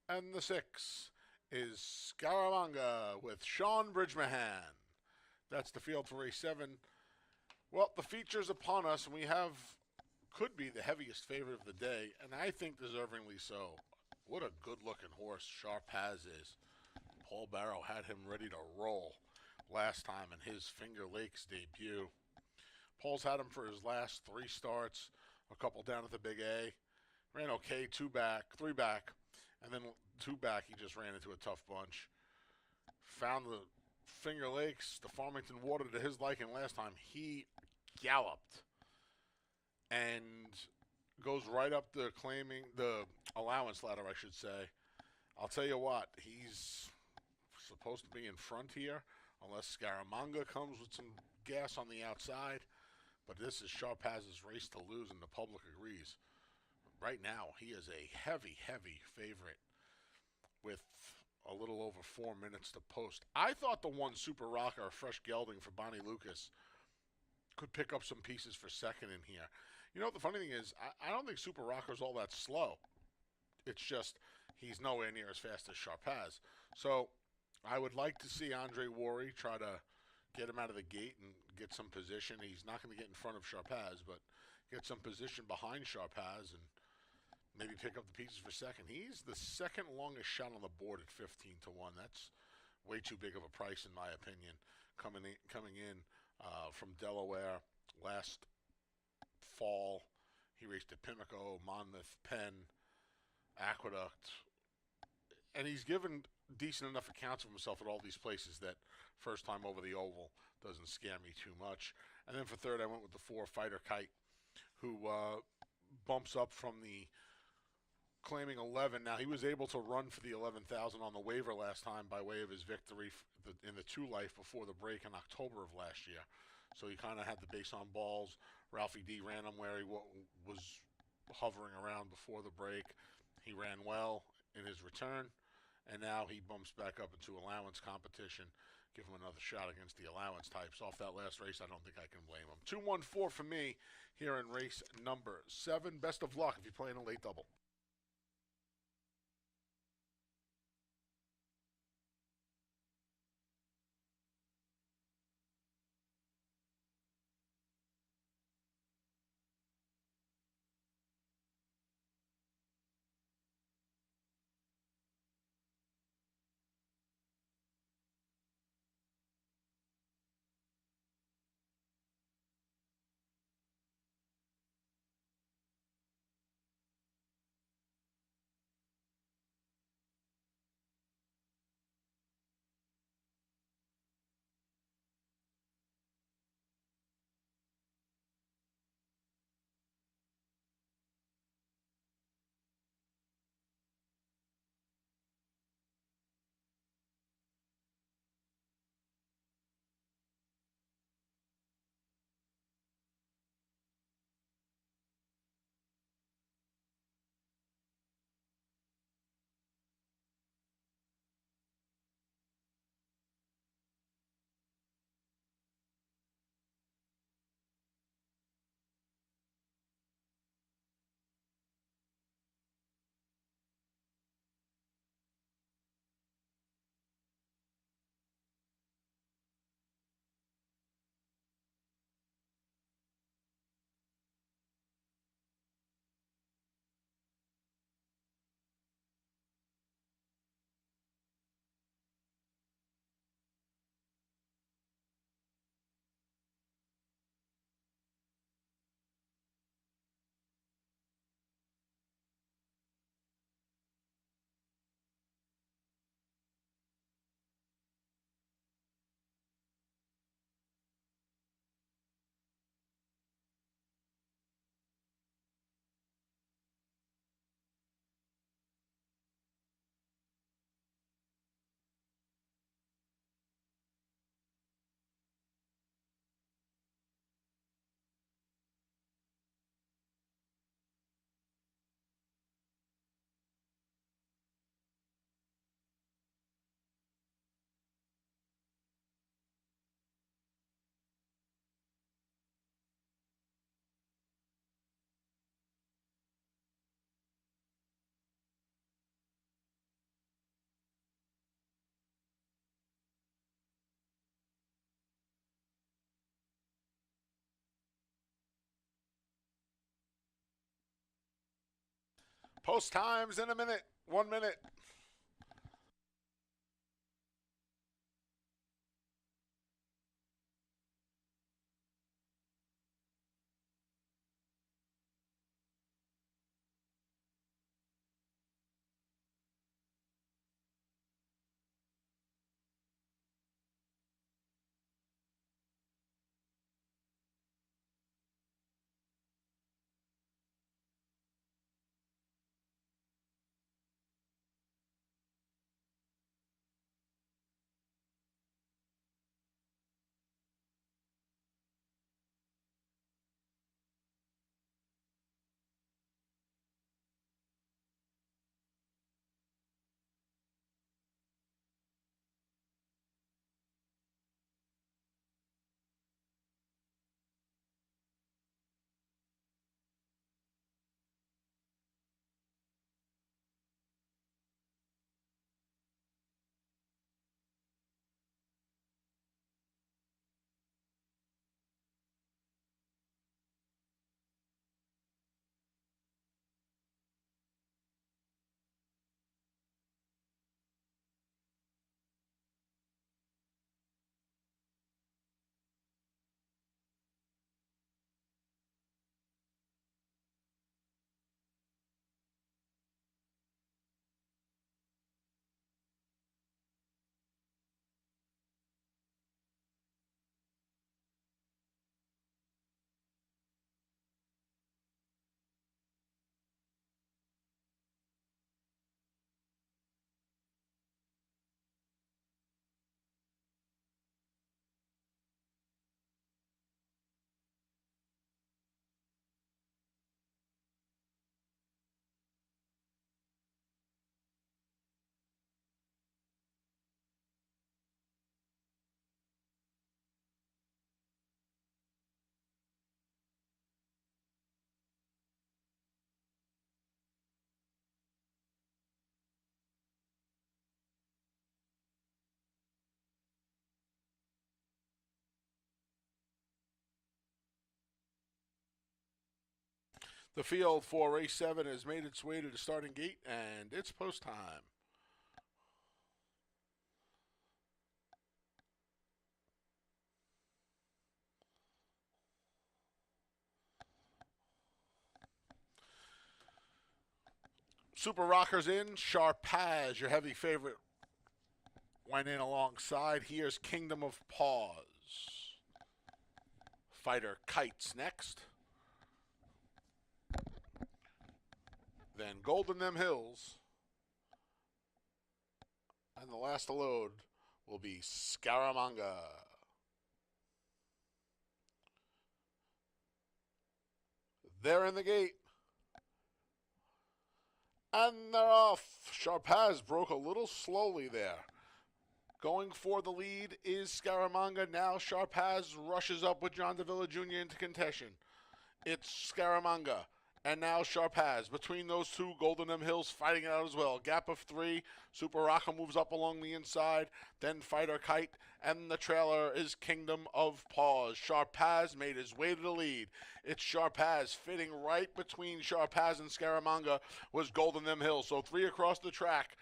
[SPEAKER 1] And the 6 is Scaramanga with Sean Bridgemahan. That's the field for race 7. Well, the feature's upon us, and we have, could be the heaviest favorite of the day, and I think deservingly so. What a good-looking horse Sharpaz is. Paul Barrow had him ready to roll last time in his Finger Lakes debut. Paul's had him for his last 3 starts, a couple down at the Big A. Ran okay, 3 back, and then 2 back he just ran into a tough bunch. Found the Finger Lakes, the Farmington Water to his liking last time. He galloped and goes right up the allowance ladder, I should say. I'll tell you what, he's supposed to be in front here, unless Scaramanga comes with some gas on the outside. But this is Sharpaz's race to lose, and the public agrees. Right now, he is a heavy, heavy favorite with a little over 4 minutes to post. I thought the 1 Super Rocker, a fresh gelding for Bonnie Lucas, could pick up some pieces for second in here. You know what the funny thing is? I don't think Super Rocker's all that slow. It's just he's nowhere near as fast as Sharpaz. So I would like to see Andre Worry try to get him out of the gate and get some position. He's not going to get in front of Sharpaz, but get some position behind Sharpaz and maybe pick up the pieces for second. He's the second longest shot on the board at 15 to 1. That's way too big of a price in my opinion. Coming in from Delaware last fall, he raced at Pimlico, Monmouth, Penn, Aqueduct, and he's given decent enough accounts of himself at all these places that first time over the oval doesn't scare me too much. And then for third, I went with the 4 Fighter Kite, who bumps up from the claiming 11. Now, he was able to run for the 11,000 on the waiver last time by way of his victory in the 2 Life before the break in October of last year. So he kind of had the base on balls. Ralphie D ran him where he was hovering around before the break. He ran well in his return, and now he bumps back up into allowance competition. Give him another shot against the allowance types. Off that last race, I don't think I can blame him. 2-1-4 for me here in race number 7. Best of luck if you're playing a late double. Post times in a minute. 1 minute. The field for race 7 has made its way to the starting gate, and it's post time. Super Rockers in. Sharpaz, your heavy favorite, went in alongside. Here's Kingdom of Paws. Fighter Kites next. Then Golden Them Hills. And the last to load will be Scaramanga. They're in the gate. And they're off. Sharpaz broke a little slowly there. Going for the lead is Scaramanga. Now Sharpaz rushes up with John Davila Jr. into contention. It's Scaramanga. And now Sharpaz. Between those two, Golden M Hills fighting it out as well. Gap of 3. Super Rocka moves up along the inside. Then Fighter Kite. And the trailer is Kingdom of Paws. Sharpaz made his way to the lead. It's Sharpaz. Fitting right between Sharpaz and Scaramanga was Golden M Hills. So 3 across the track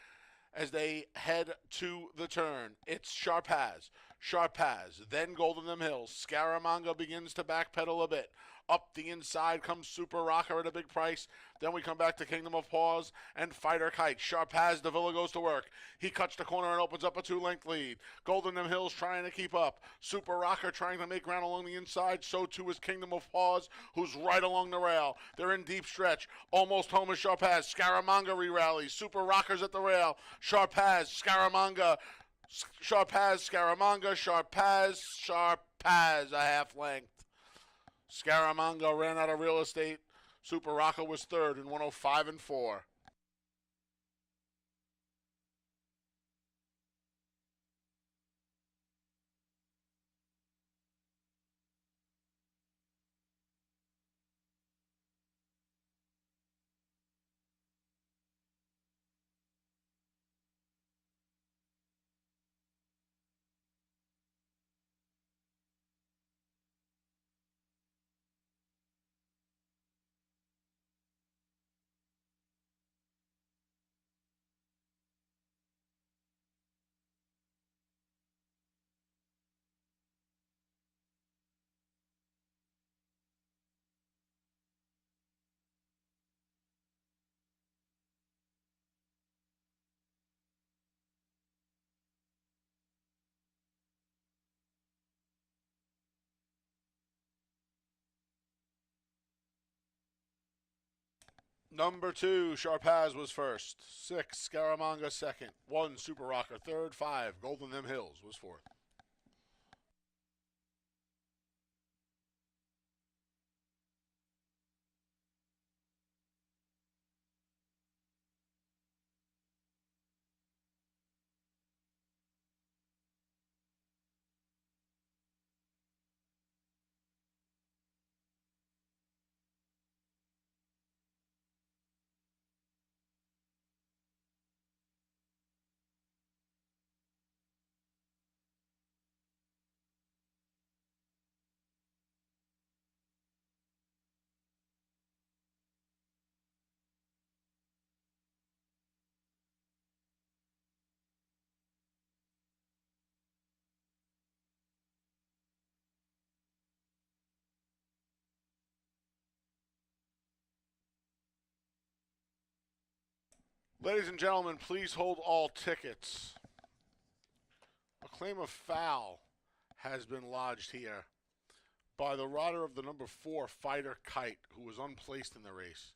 [SPEAKER 1] as they head to the turn. It's Sharpaz. Sharpaz. Then Golden M Hills. Scaramanga begins to backpedal a bit. Up the inside comes Super Rocker at a big price. Then we come back to Kingdom of Paws and Fighter Kite. Sharpaz, Davila goes to work. He cuts the corner and opens up a 2-length lead. Golden M Hills trying to keep up. Super Rocker trying to make ground along the inside. So too is Kingdom of Paws, who's right along the rail. They're in deep stretch. Almost home is Sharpaz. Scaramanga re-rallies. Super Rockers at the rail. Sharpaz, Scaramanga. Sharpaz, Scaramanga. Sharpaz, Sharpaz, a half length. Scaramanga ran out of real estate. Super Rocker was third in 105 and 4. Number 2, Sharpaz was first. 6, Scaramanga second. 1, Super Rocker third. 5, Golden Them Hills was fourth. Ladies and gentlemen, please hold all tickets. A claim of foul has been lodged here by the rider of the number 4, Fighter Kite, who was unplaced in the race,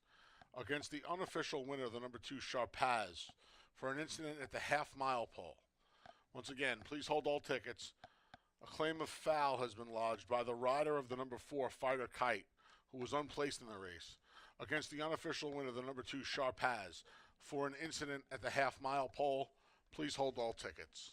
[SPEAKER 1] against the unofficial winner, the number 2, Sharpaz, for an incident at the half-mile pole. Once again, please hold all tickets. A claim of foul has been lodged by the rider of the number 4, Fighter Kite, who was unplaced in the race, against the unofficial winner, the number 2, Sharpaz, for an incident at the half-mile pole. Please hold all tickets.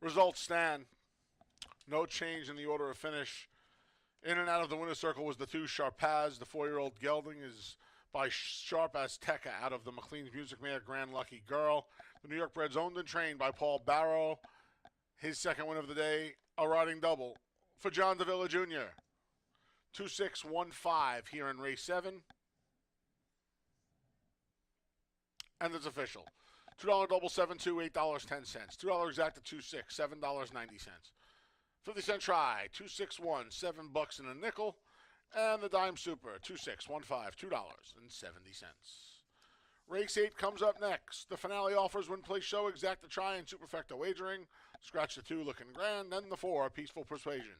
[SPEAKER 1] Results stand. No change in the order of finish. In and out of the winner's circle was the 2, Sharpaz. The 4-year-old gelding is by Sharp Azteca out of the McLean's Music Mare Grand Lucky Girl. The New York Breds owned and trained by Paul Barrow. His second win of the day, a riding double for John Davila Jr. 2-6-1-5 here in race 7. And it's official. $2 double, 7-2, $8.10. $2 exacta, 2-6, $7.90. 50-cent try, 2-6-1, $7 and a nickel. And the Dime Super, 2615, $2.70. Race 8 comes up next. The finale offers win, place, show, exacta try, and superfecta wagering. Scratch the 2 looking grand, then the 4, peaceful persuasion.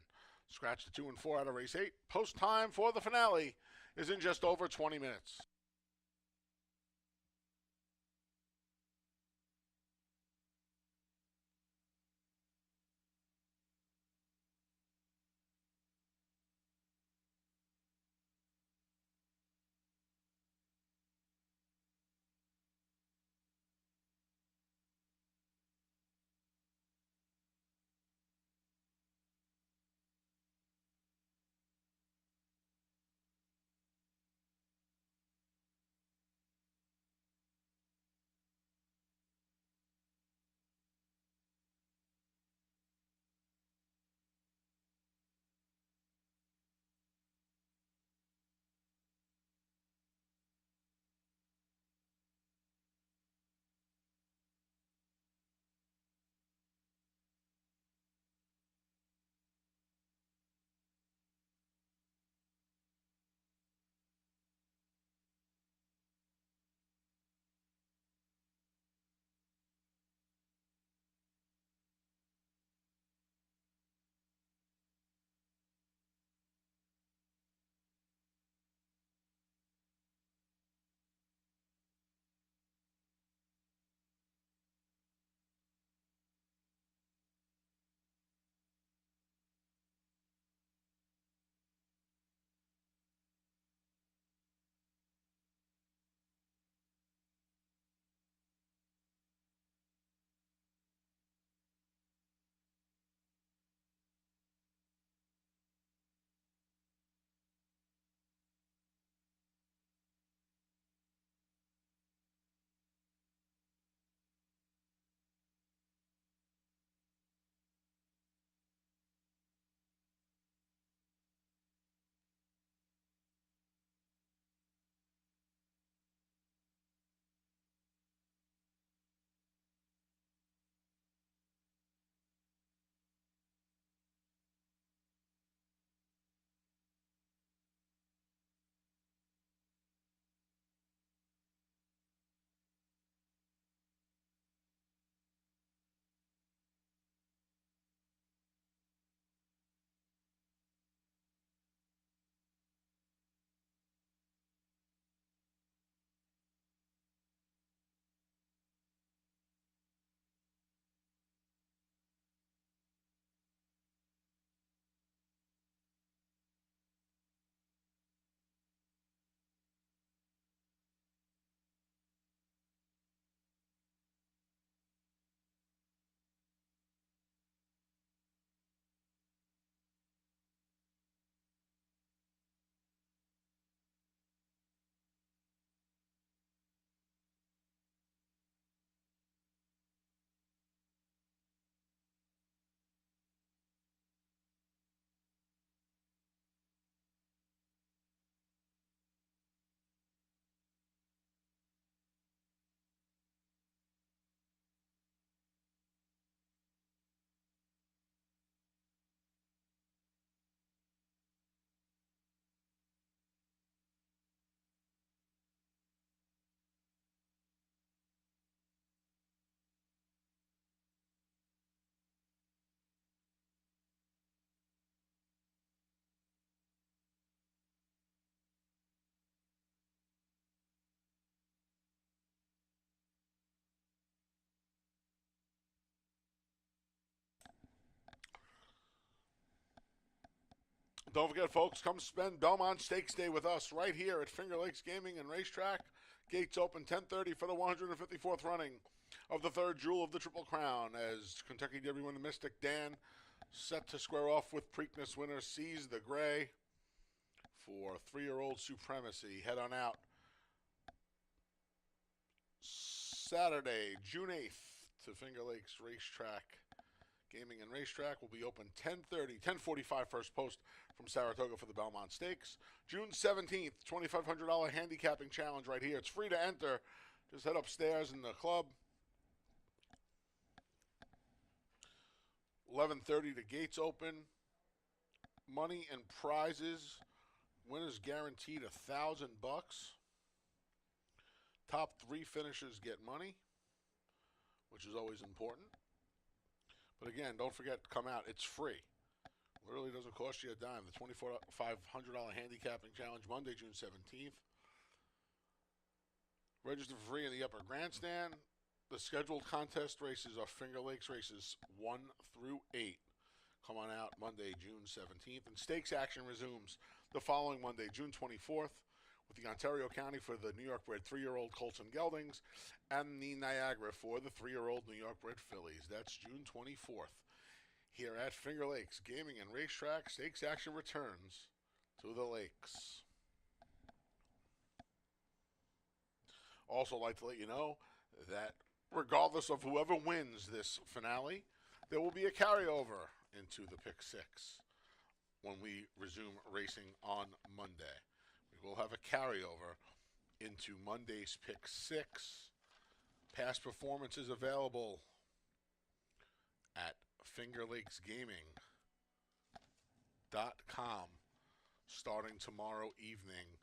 [SPEAKER 1] Scratch the 2 and 4 out of race 8. Post time for the finale is in just over 20 minutes. Don't forget, folks, come spend Belmont Stakes Day with us right here at Finger Lakes Gaming and Racetrack. Gates open 10:30 for the 154th running of the third Jewel of the Triple Crown as Kentucky Derby winner Mystic Dan set to square off with Preakness winner Seize the Gray for 3-year-old Supremacy. Head on out Saturday, June 8th to Finger Lakes Racetrack. Gaming and Racetrack will be open 10:30, 10:45 first post from Saratoga for the Belmont Stakes. June 17th, $2,500 handicapping challenge right here. It's free to enter. Just head upstairs in the club. 11:30 the gates open. Money and prizes Winners guaranteed $1,000. Top 3 finishers get money, which is always important. But again, don't forget to come out. It's free. Literally doesn't cost you a dime. The $2,500 handicapping challenge, Monday, June 17th. Register for free in the upper grandstand. The scheduled contest races are Finger Lakes races 1 through 8. Come on out Monday, June 17th. And stakes action resumes the following Monday, June 24th, with the Ontario County for the New York bred 3-year-old Colts and Geldings and the Niagara for the 3-year-old New York bred fillies. That's June 24th. Here at Finger Lakes Gaming and Racetrack, stakes action returns to the lakes. Also like to let you know that regardless of whoever wins this finale, there will be a carryover into the Pick 6 when we resume racing on Monday. We will have a carryover into Monday's Pick 6. Past performances available at fingerlakesgaming.com starting tomorrow evening,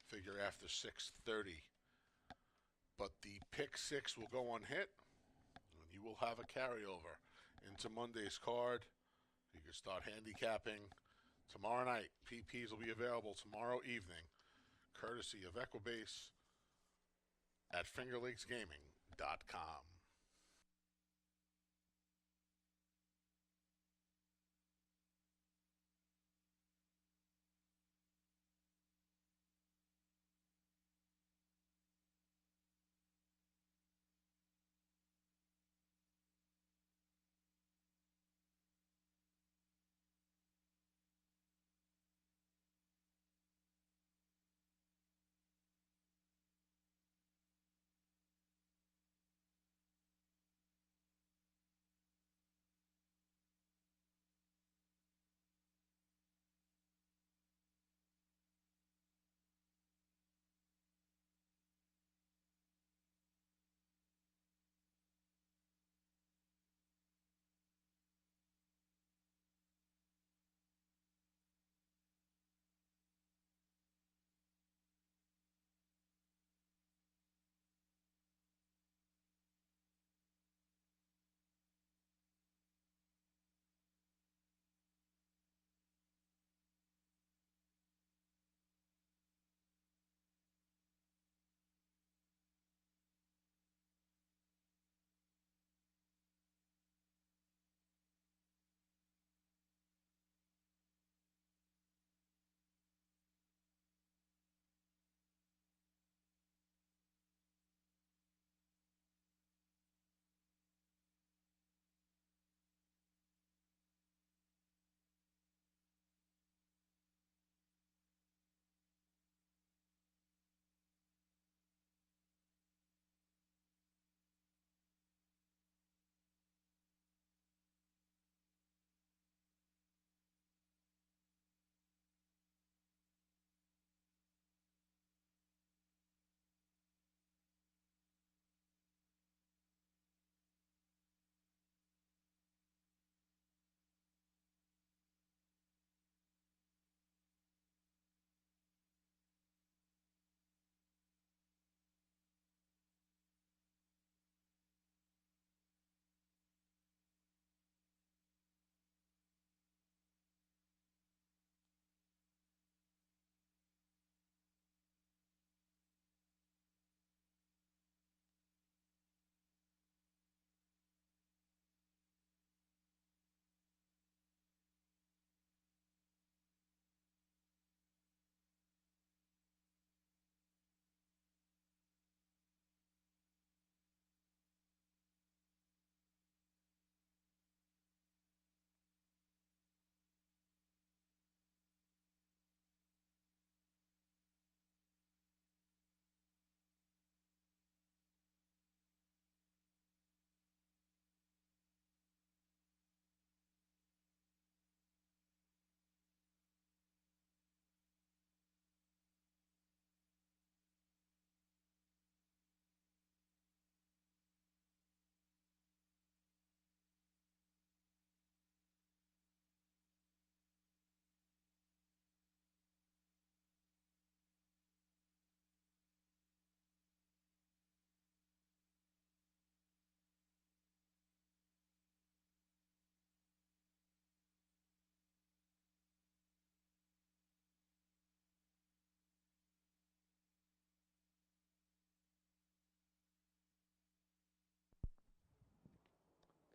[SPEAKER 1] figure after 6:30. But the Pick 6 will go unhit, and you will have a carryover into Monday's card. You can start handicapping tomorrow night. PPs will be available tomorrow evening, courtesy of Equibase at fingerlakesgaming.com.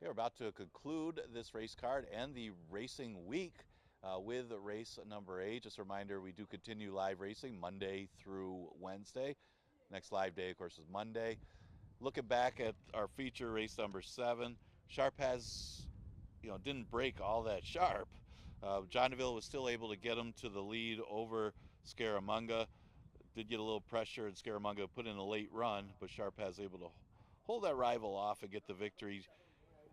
[SPEAKER 4] Okay, we're about to conclude this race card and the racing week with race number 8. Just a reminder, we do continue live racing Monday through Wednesday. Next live day, of course, is Monday. Looking back at our feature race number 7, Sharp has, didn't break all that sharp. John DeVille was still able to get him to the lead over Scaramanga. Did get a little pressure, and Scaramanga put in a late run, but Sharp has able to hold that rival off and get the victory.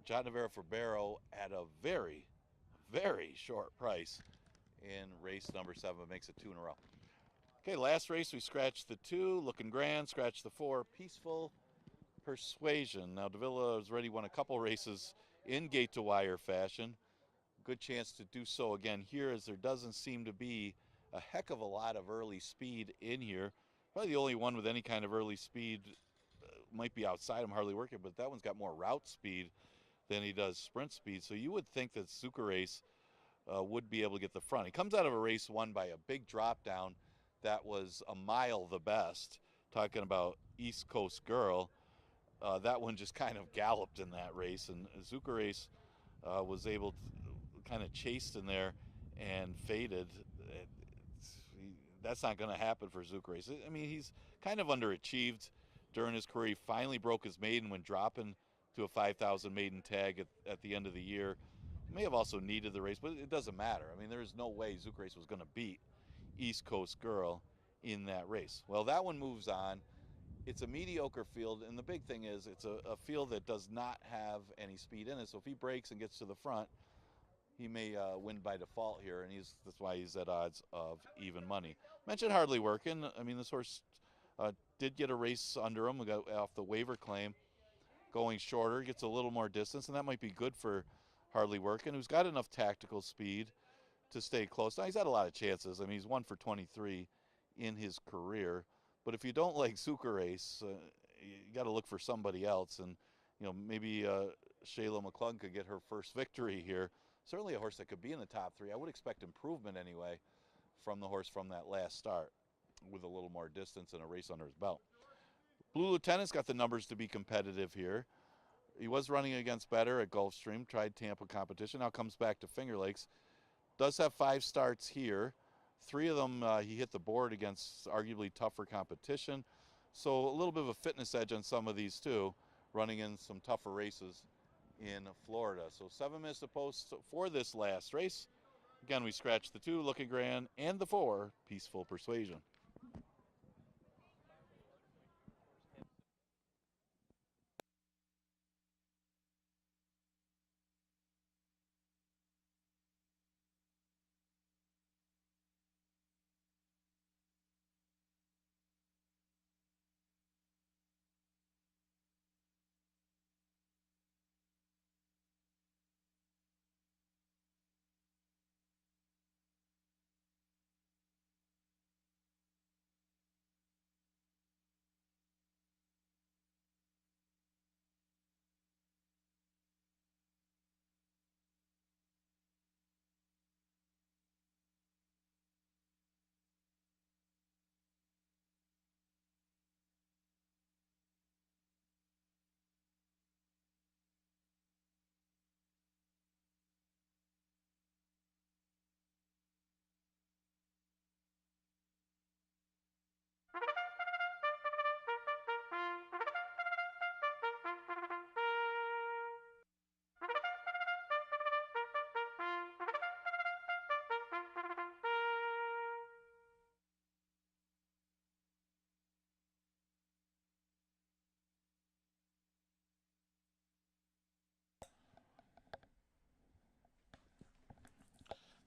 [SPEAKER 4] John Navarro for Barrow at a very, very short price in race number 7. Makes it 2 in a row. Okay, last race we scratched the 2, Looking Grand, scratched the 4, Peaceful Persuasion. Now Davila has already won a couple races in gate-to-wire fashion. Good chance to do so again here, as there doesn't seem to be a heck of a lot of early speed in here. Probably the only one with any kind of early speed might be outside him, Hardly Working, but that one's got more route speed than he does sprint speed. So you would think that Zucker Race would be able to get the front. He comes out of a race won by a big drop down that was a mile the best. Talking about East Coast Girl. That one just kind of galloped in that race, and Zucker Race was able to kind of chased in there and faded. That's not going to happen for Zucker Race. I mean, he's kind of underachieved during his career. He finally broke his maiden when dropping to a 5,000 maiden tag at the end of the year. He may have also needed the race, but it doesn't matter. I mean, there's no way Zucker Race was going to beat East Coast Girl in that race. Well, that one moves on. It's a mediocre field, and the big thing is it's a field that does not have any speed in it. So if he breaks and gets to the front, he may win by default here, and that's why he's at odds of even money. Mentioned Hardly Working. I mean, this horse did get a race under him. We got off the waiver claim, going shorter, gets a little more distance, and that might be good for Hardly Working, who's got enough tactical speed to stay close. Now, he's had a lot of chances. I mean, he's 1 for 23 in his career. But if you don't like Zucker Race, you got to look for somebody else. And, maybe Shayla McClung could get her first victory here. Certainly a horse that could be in the top 3. I would expect improvement anyway from the horse from that last start with a little more distance and a race under his belt. Blue Lieutenant's got the numbers to be competitive here. He was running against better at Gulfstream, tried Tampa competition, now comes back to Finger Lakes. Does have 5 starts here. 3 of them he hit the board against arguably tougher competition. So a little bit of a fitness edge on some of these too, running in some tougher races in Florida. So 7 minutes to post for this last race. Again, we scratched the 2, Looking Grand, and the 4, Peaceful Persuasion.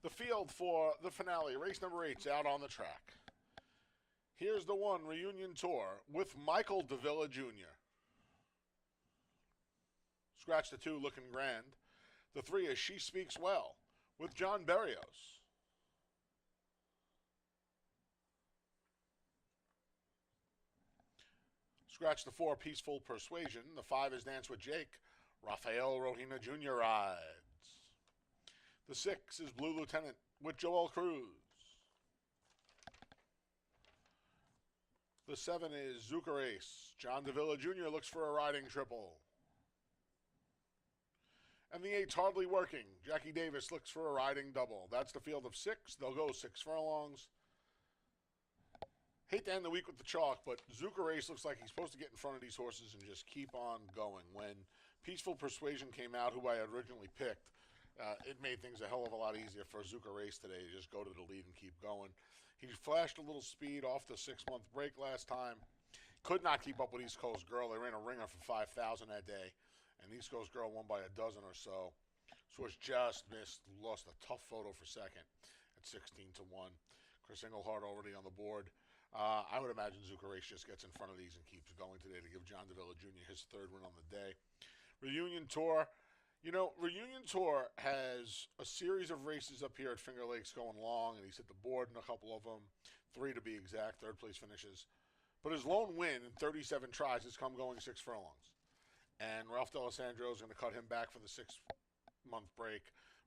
[SPEAKER 1] The field for the finale, race number 8's out on the track. Here's the 1 reunion tour with Michael Davila Jr. Scratch the 2, Looking Grand. The 3 is She Speaks Well with John Berrios. Scratch the 4, Peaceful Persuasion. The 5 is Dance with Jake. Rafael Rohina Jr. rides. The 6 is Blue Lieutenant with Joel Cruz. The 7 is Zucker Race. John Davila Jr. looks for a riding triple. And the 8's hardly working. Jackie Davis looks for a riding double. That's the field of 6. They'll go 6 furlongs. Hate to end the week with the chalk, but Zucker Race looks like he's supposed to get in front of these horses and just keep on going. When Peaceful Persuasion came out, who I had originally picked, it made things a hell of a lot easier for Zucker Race today to just go to the lead and keep going. He flashed a little speed off the 6-month break last time. Could not keep up with East Coast Girl. They ran a ringer for 5,000 that day, and East Coast Girl won by a dozen or so. Swish just missed, lost a tough photo for second at 16-1. Chris Englehart already on the board. I would imagine Zucker Race just gets in front of these and keeps going today to give John DeVilla Jr. his 3rd win on the day. Reunion Tour. You know, Reunion Tour has a series of races up here at Finger Lakes going long, and he's hit the board in a couple of them, 3 to be exact, 3rd place finishes. But his lone win in 37 tries has come going 6 furlongs. And Ralph D'Alessandro is going to cut him back for the 6-month break.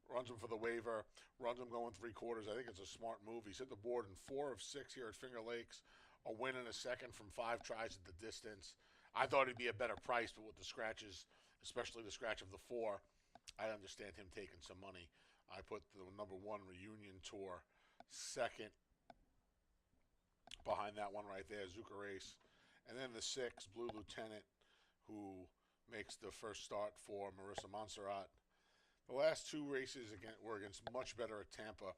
[SPEAKER 1] Runs him for the waiver, runs him going 3/4. I think it's a smart move. He's hit the board in 4 of 6 here at Finger Lakes. A win and a second from 5 tries at the distance. I thought he'd be a better price, but with the scratches, especially the scratch of the 4, I understand him taking some money. I put the number 1 Reunion Tour second behind that one right there, Zucker Race. And then the 6, Blue Lieutenant, who makes the first start for Marissa Montserrat. The last 2 races were against much better at Tampa.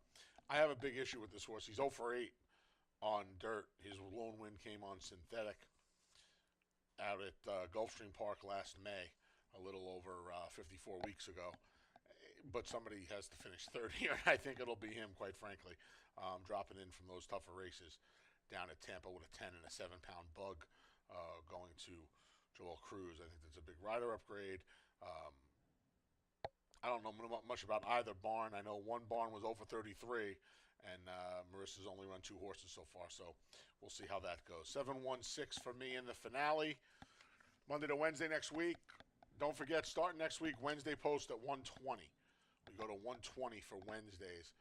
[SPEAKER 1] I have a big issue with this horse. He's 0 for 8 on dirt. His lone win came on synthetic out at Gulfstream Park last May, a little over 54 weeks ago. But somebody has to finish 3rd here. I think it'll be him, quite frankly, dropping in from those tougher races down at Tampa with a 10 and a 7-pound bug going to Joel Cruz. I think that's a big rider upgrade. I don't know much about either barn. I know one barn was 0 for 33, and Marissa's only run 2 horses so far, so we'll see how that goes. 7-1-6 for me in the finale. Monday to Wednesday next week. Don't forget, starting next week, Wednesday post at 120. We go to 120 for Wednesdays.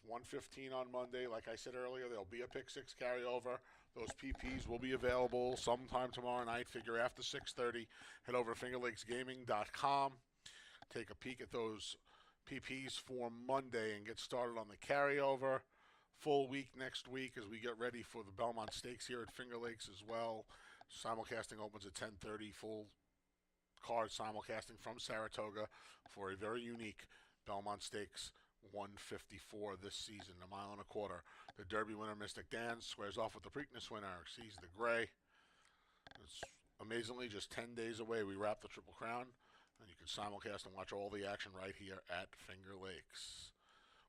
[SPEAKER 1] 115 on Monday. Like I said earlier, there'll be a pick 6 carryover. Those PPs will be available sometime tomorrow night. Figure after 6:30. Head over to fingerlakesgaming.com. Take a peek at those PPs for Monday and get started on the carryover. Full week next week as we get ready for the Belmont Stakes here at Finger Lakes as well. Simulcasting opens at 10:30. Full card simulcasting from Saratoga for a very unique Belmont Stakes 154 this season, 1.25 miles. The Derby winner, Mystic Dan, squares off with the Preakness winner, Seize the Gray. It's amazingly just 10 days away. We wrap the Triple Crown. And you can simulcast and watch all the action right here at Finger Lakes.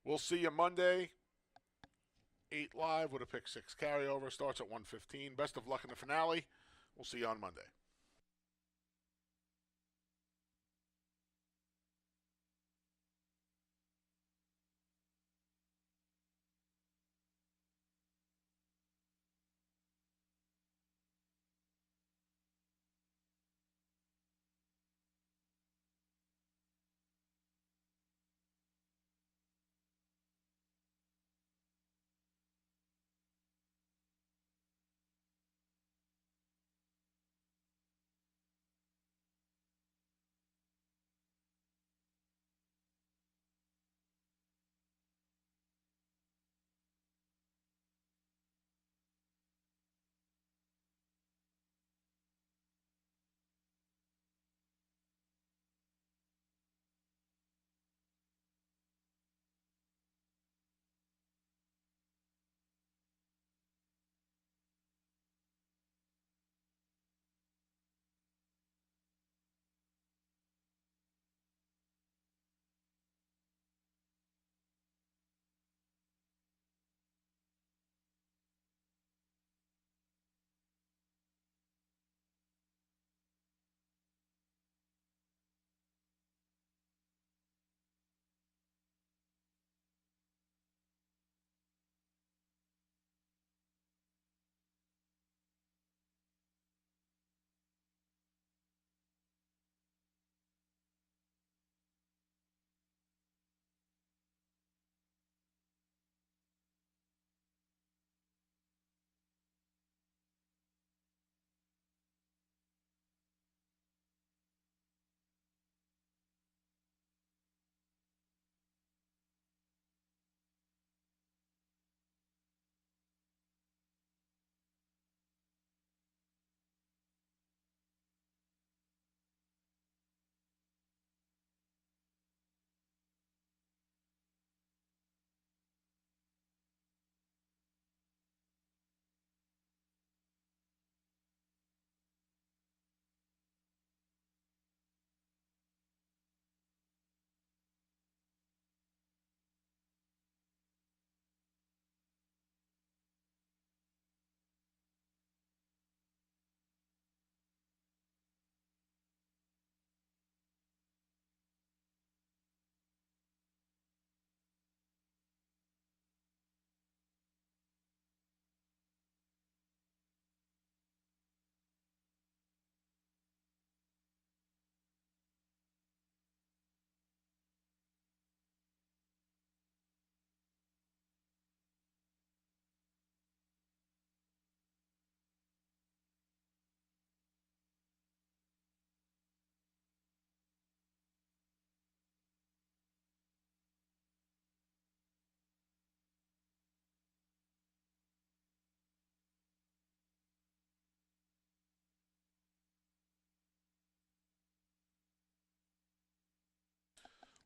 [SPEAKER 1] We'll see you Monday, 8 live with a pick 6 carryover. Starts at 1:15. Best of luck in the finale. We'll see you on Monday.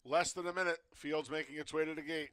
[SPEAKER 1] Less than a minute. Field's making its way to the gate.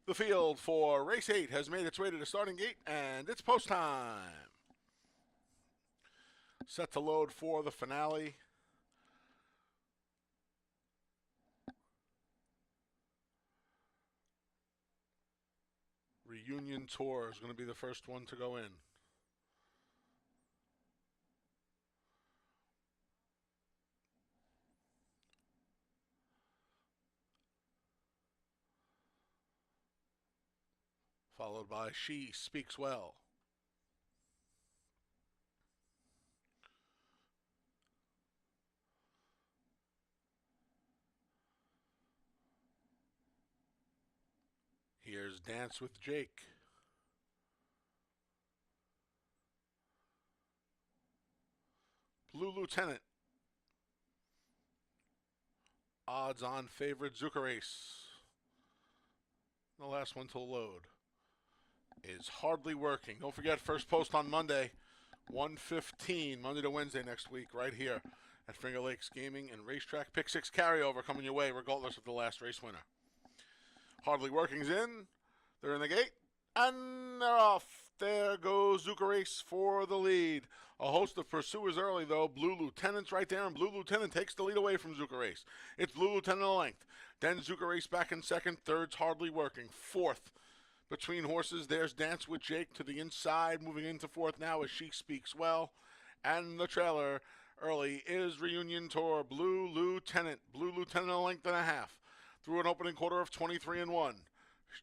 [SPEAKER 1] The field for race 8 has made its way to the starting gate, and it's post time. Set to load for the finale. Reunion Tour is going to be the first one to go in. Followed by She Speaks Well. Here's Dance with Jake. Blue Lieutenant. Odds-on favorite Zuka Race. The last one to load is Hardly Working. Don't forget, first post on Monday, 1:15, Monday to Wednesday next week, right here at Finger Lakes Gaming and Racetrack. Pick 6 carryover coming your way, regardless of the last race winner. Hardly Working's in. They're in the gate, and they're off. There goes Zuka Race for the lead. A host of pursuers early, though. Blue Lieutenant's right there, and Blue Lieutenant takes the lead away from Zuka Race. It's Blue Lieutenant a length. Then Zuka Race back in second. Third's Hardly Working. Fourth, between horses, there's Dance with Jake to the inside. Moving into fourth now as She Speaks Well. And the trailer early is Reunion Tour. Blue Lieutenant. Blue Lieutenant a length and a half. Through an opening quarter of 23-1.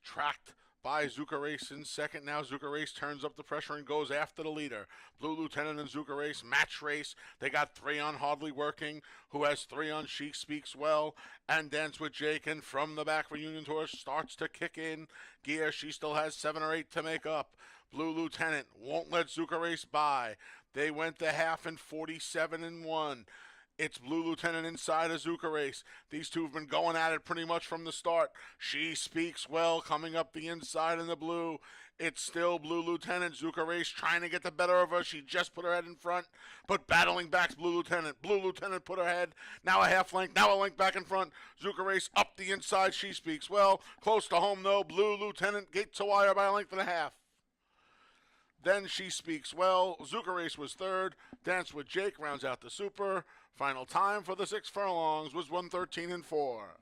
[SPEAKER 1] Tracked by Zuka Race in second. Now Zuka Race turns up the pressure and goes after the leader. Blue Lieutenant and Zuka Race, match race. They got 3 on Hardly Working, who has 3 on She Speaks Well, and Dance with Jake. And from the back, Reunion Tour starts to kick in gear. She still has 7 or 8 to make up. Blue Lieutenant won't let Zuka Race by. They went the half in 47-1. It's Blue Lieutenant inside of Zuka Race. These two have been going at it pretty much from the start. She Speaks Well coming up the inside in the blue. It's still Blue Lieutenant. Zuka Race trying to get the better of her. She just put her head in front, but battling back's Blue Lieutenant. Blue Lieutenant put her head. Now a half length. Now a length back in front. Zuka Race up the inside. She Speaks Well. Close to home, though. Blue Lieutenant gate to wire by a length and a half. Then She Speaks Well. Zuka Race was third. Dance with Jake rounds out the super. Final time for the 6 furlongs was 1:13-4.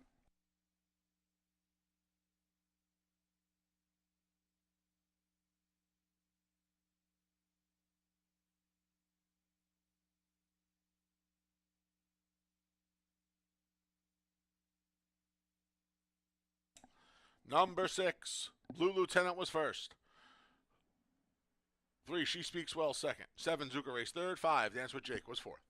[SPEAKER 1] Number 6, Blue Lieutenant was first. 3, She Speaks Well second. 7, Zuka Race third. 5, Dance with Jake was fourth.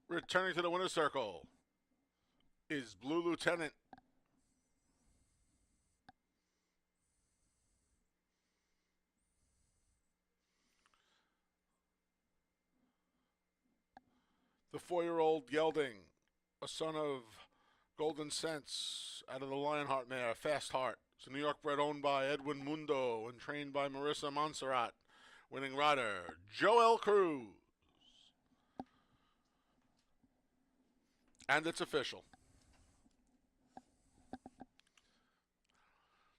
[SPEAKER 1] Returning to the winner's circle is Blue Lieutenant. The 4-year-old Gelding, a son of Golden Sense out of the Lionheart mare, Fast Heart. It's a New York bred owned by Edwin Mundo and trained by Marissa Montserrat. Winning rider, Joel Cruz. And it's official.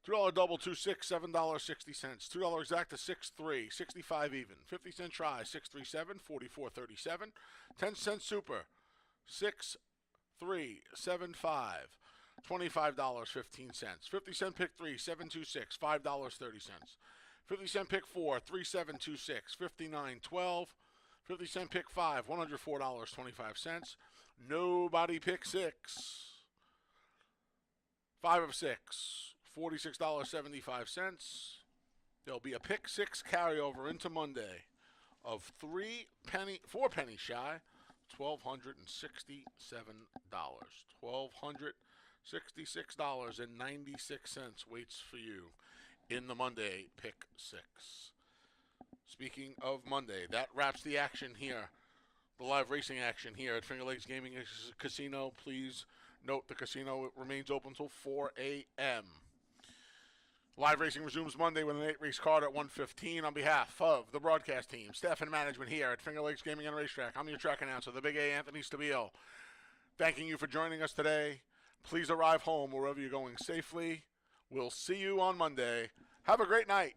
[SPEAKER 1] $2 double, 2-6, $7.60. $2 exact to 6-3, 65 even. 50-cent try, 6-3-7, 44-37. 10-cent super, 6-3, 7-5, $25.15. 50-cent pick 3, 7-2-6, $5.30. 50-cent pick 4, 3-7-2-6, $59.12. 50-cent pick 5, $104.25. Nobody pick 6. 5 of 6, $46.75. There'll be a pick 6 carryover into Monday of 4 pennies shy, $1,267. $1,266.96 waits for you in the Monday pick 6. Speaking of Monday, that wraps the action here, the live racing action here at Finger Lakes Gaming Casino. Please note the casino remains open until 4 a.m. Live racing resumes Monday with an 8-race card at 1:15. On behalf of the broadcast team, staff, and management here at Finger Lakes Gaming and Racetrack, I'm your track announcer, the Big A, Anthony Stabile. Thanking you for joining us today. Please arrive home wherever you're going safely. We'll see you on Monday. Have a great night.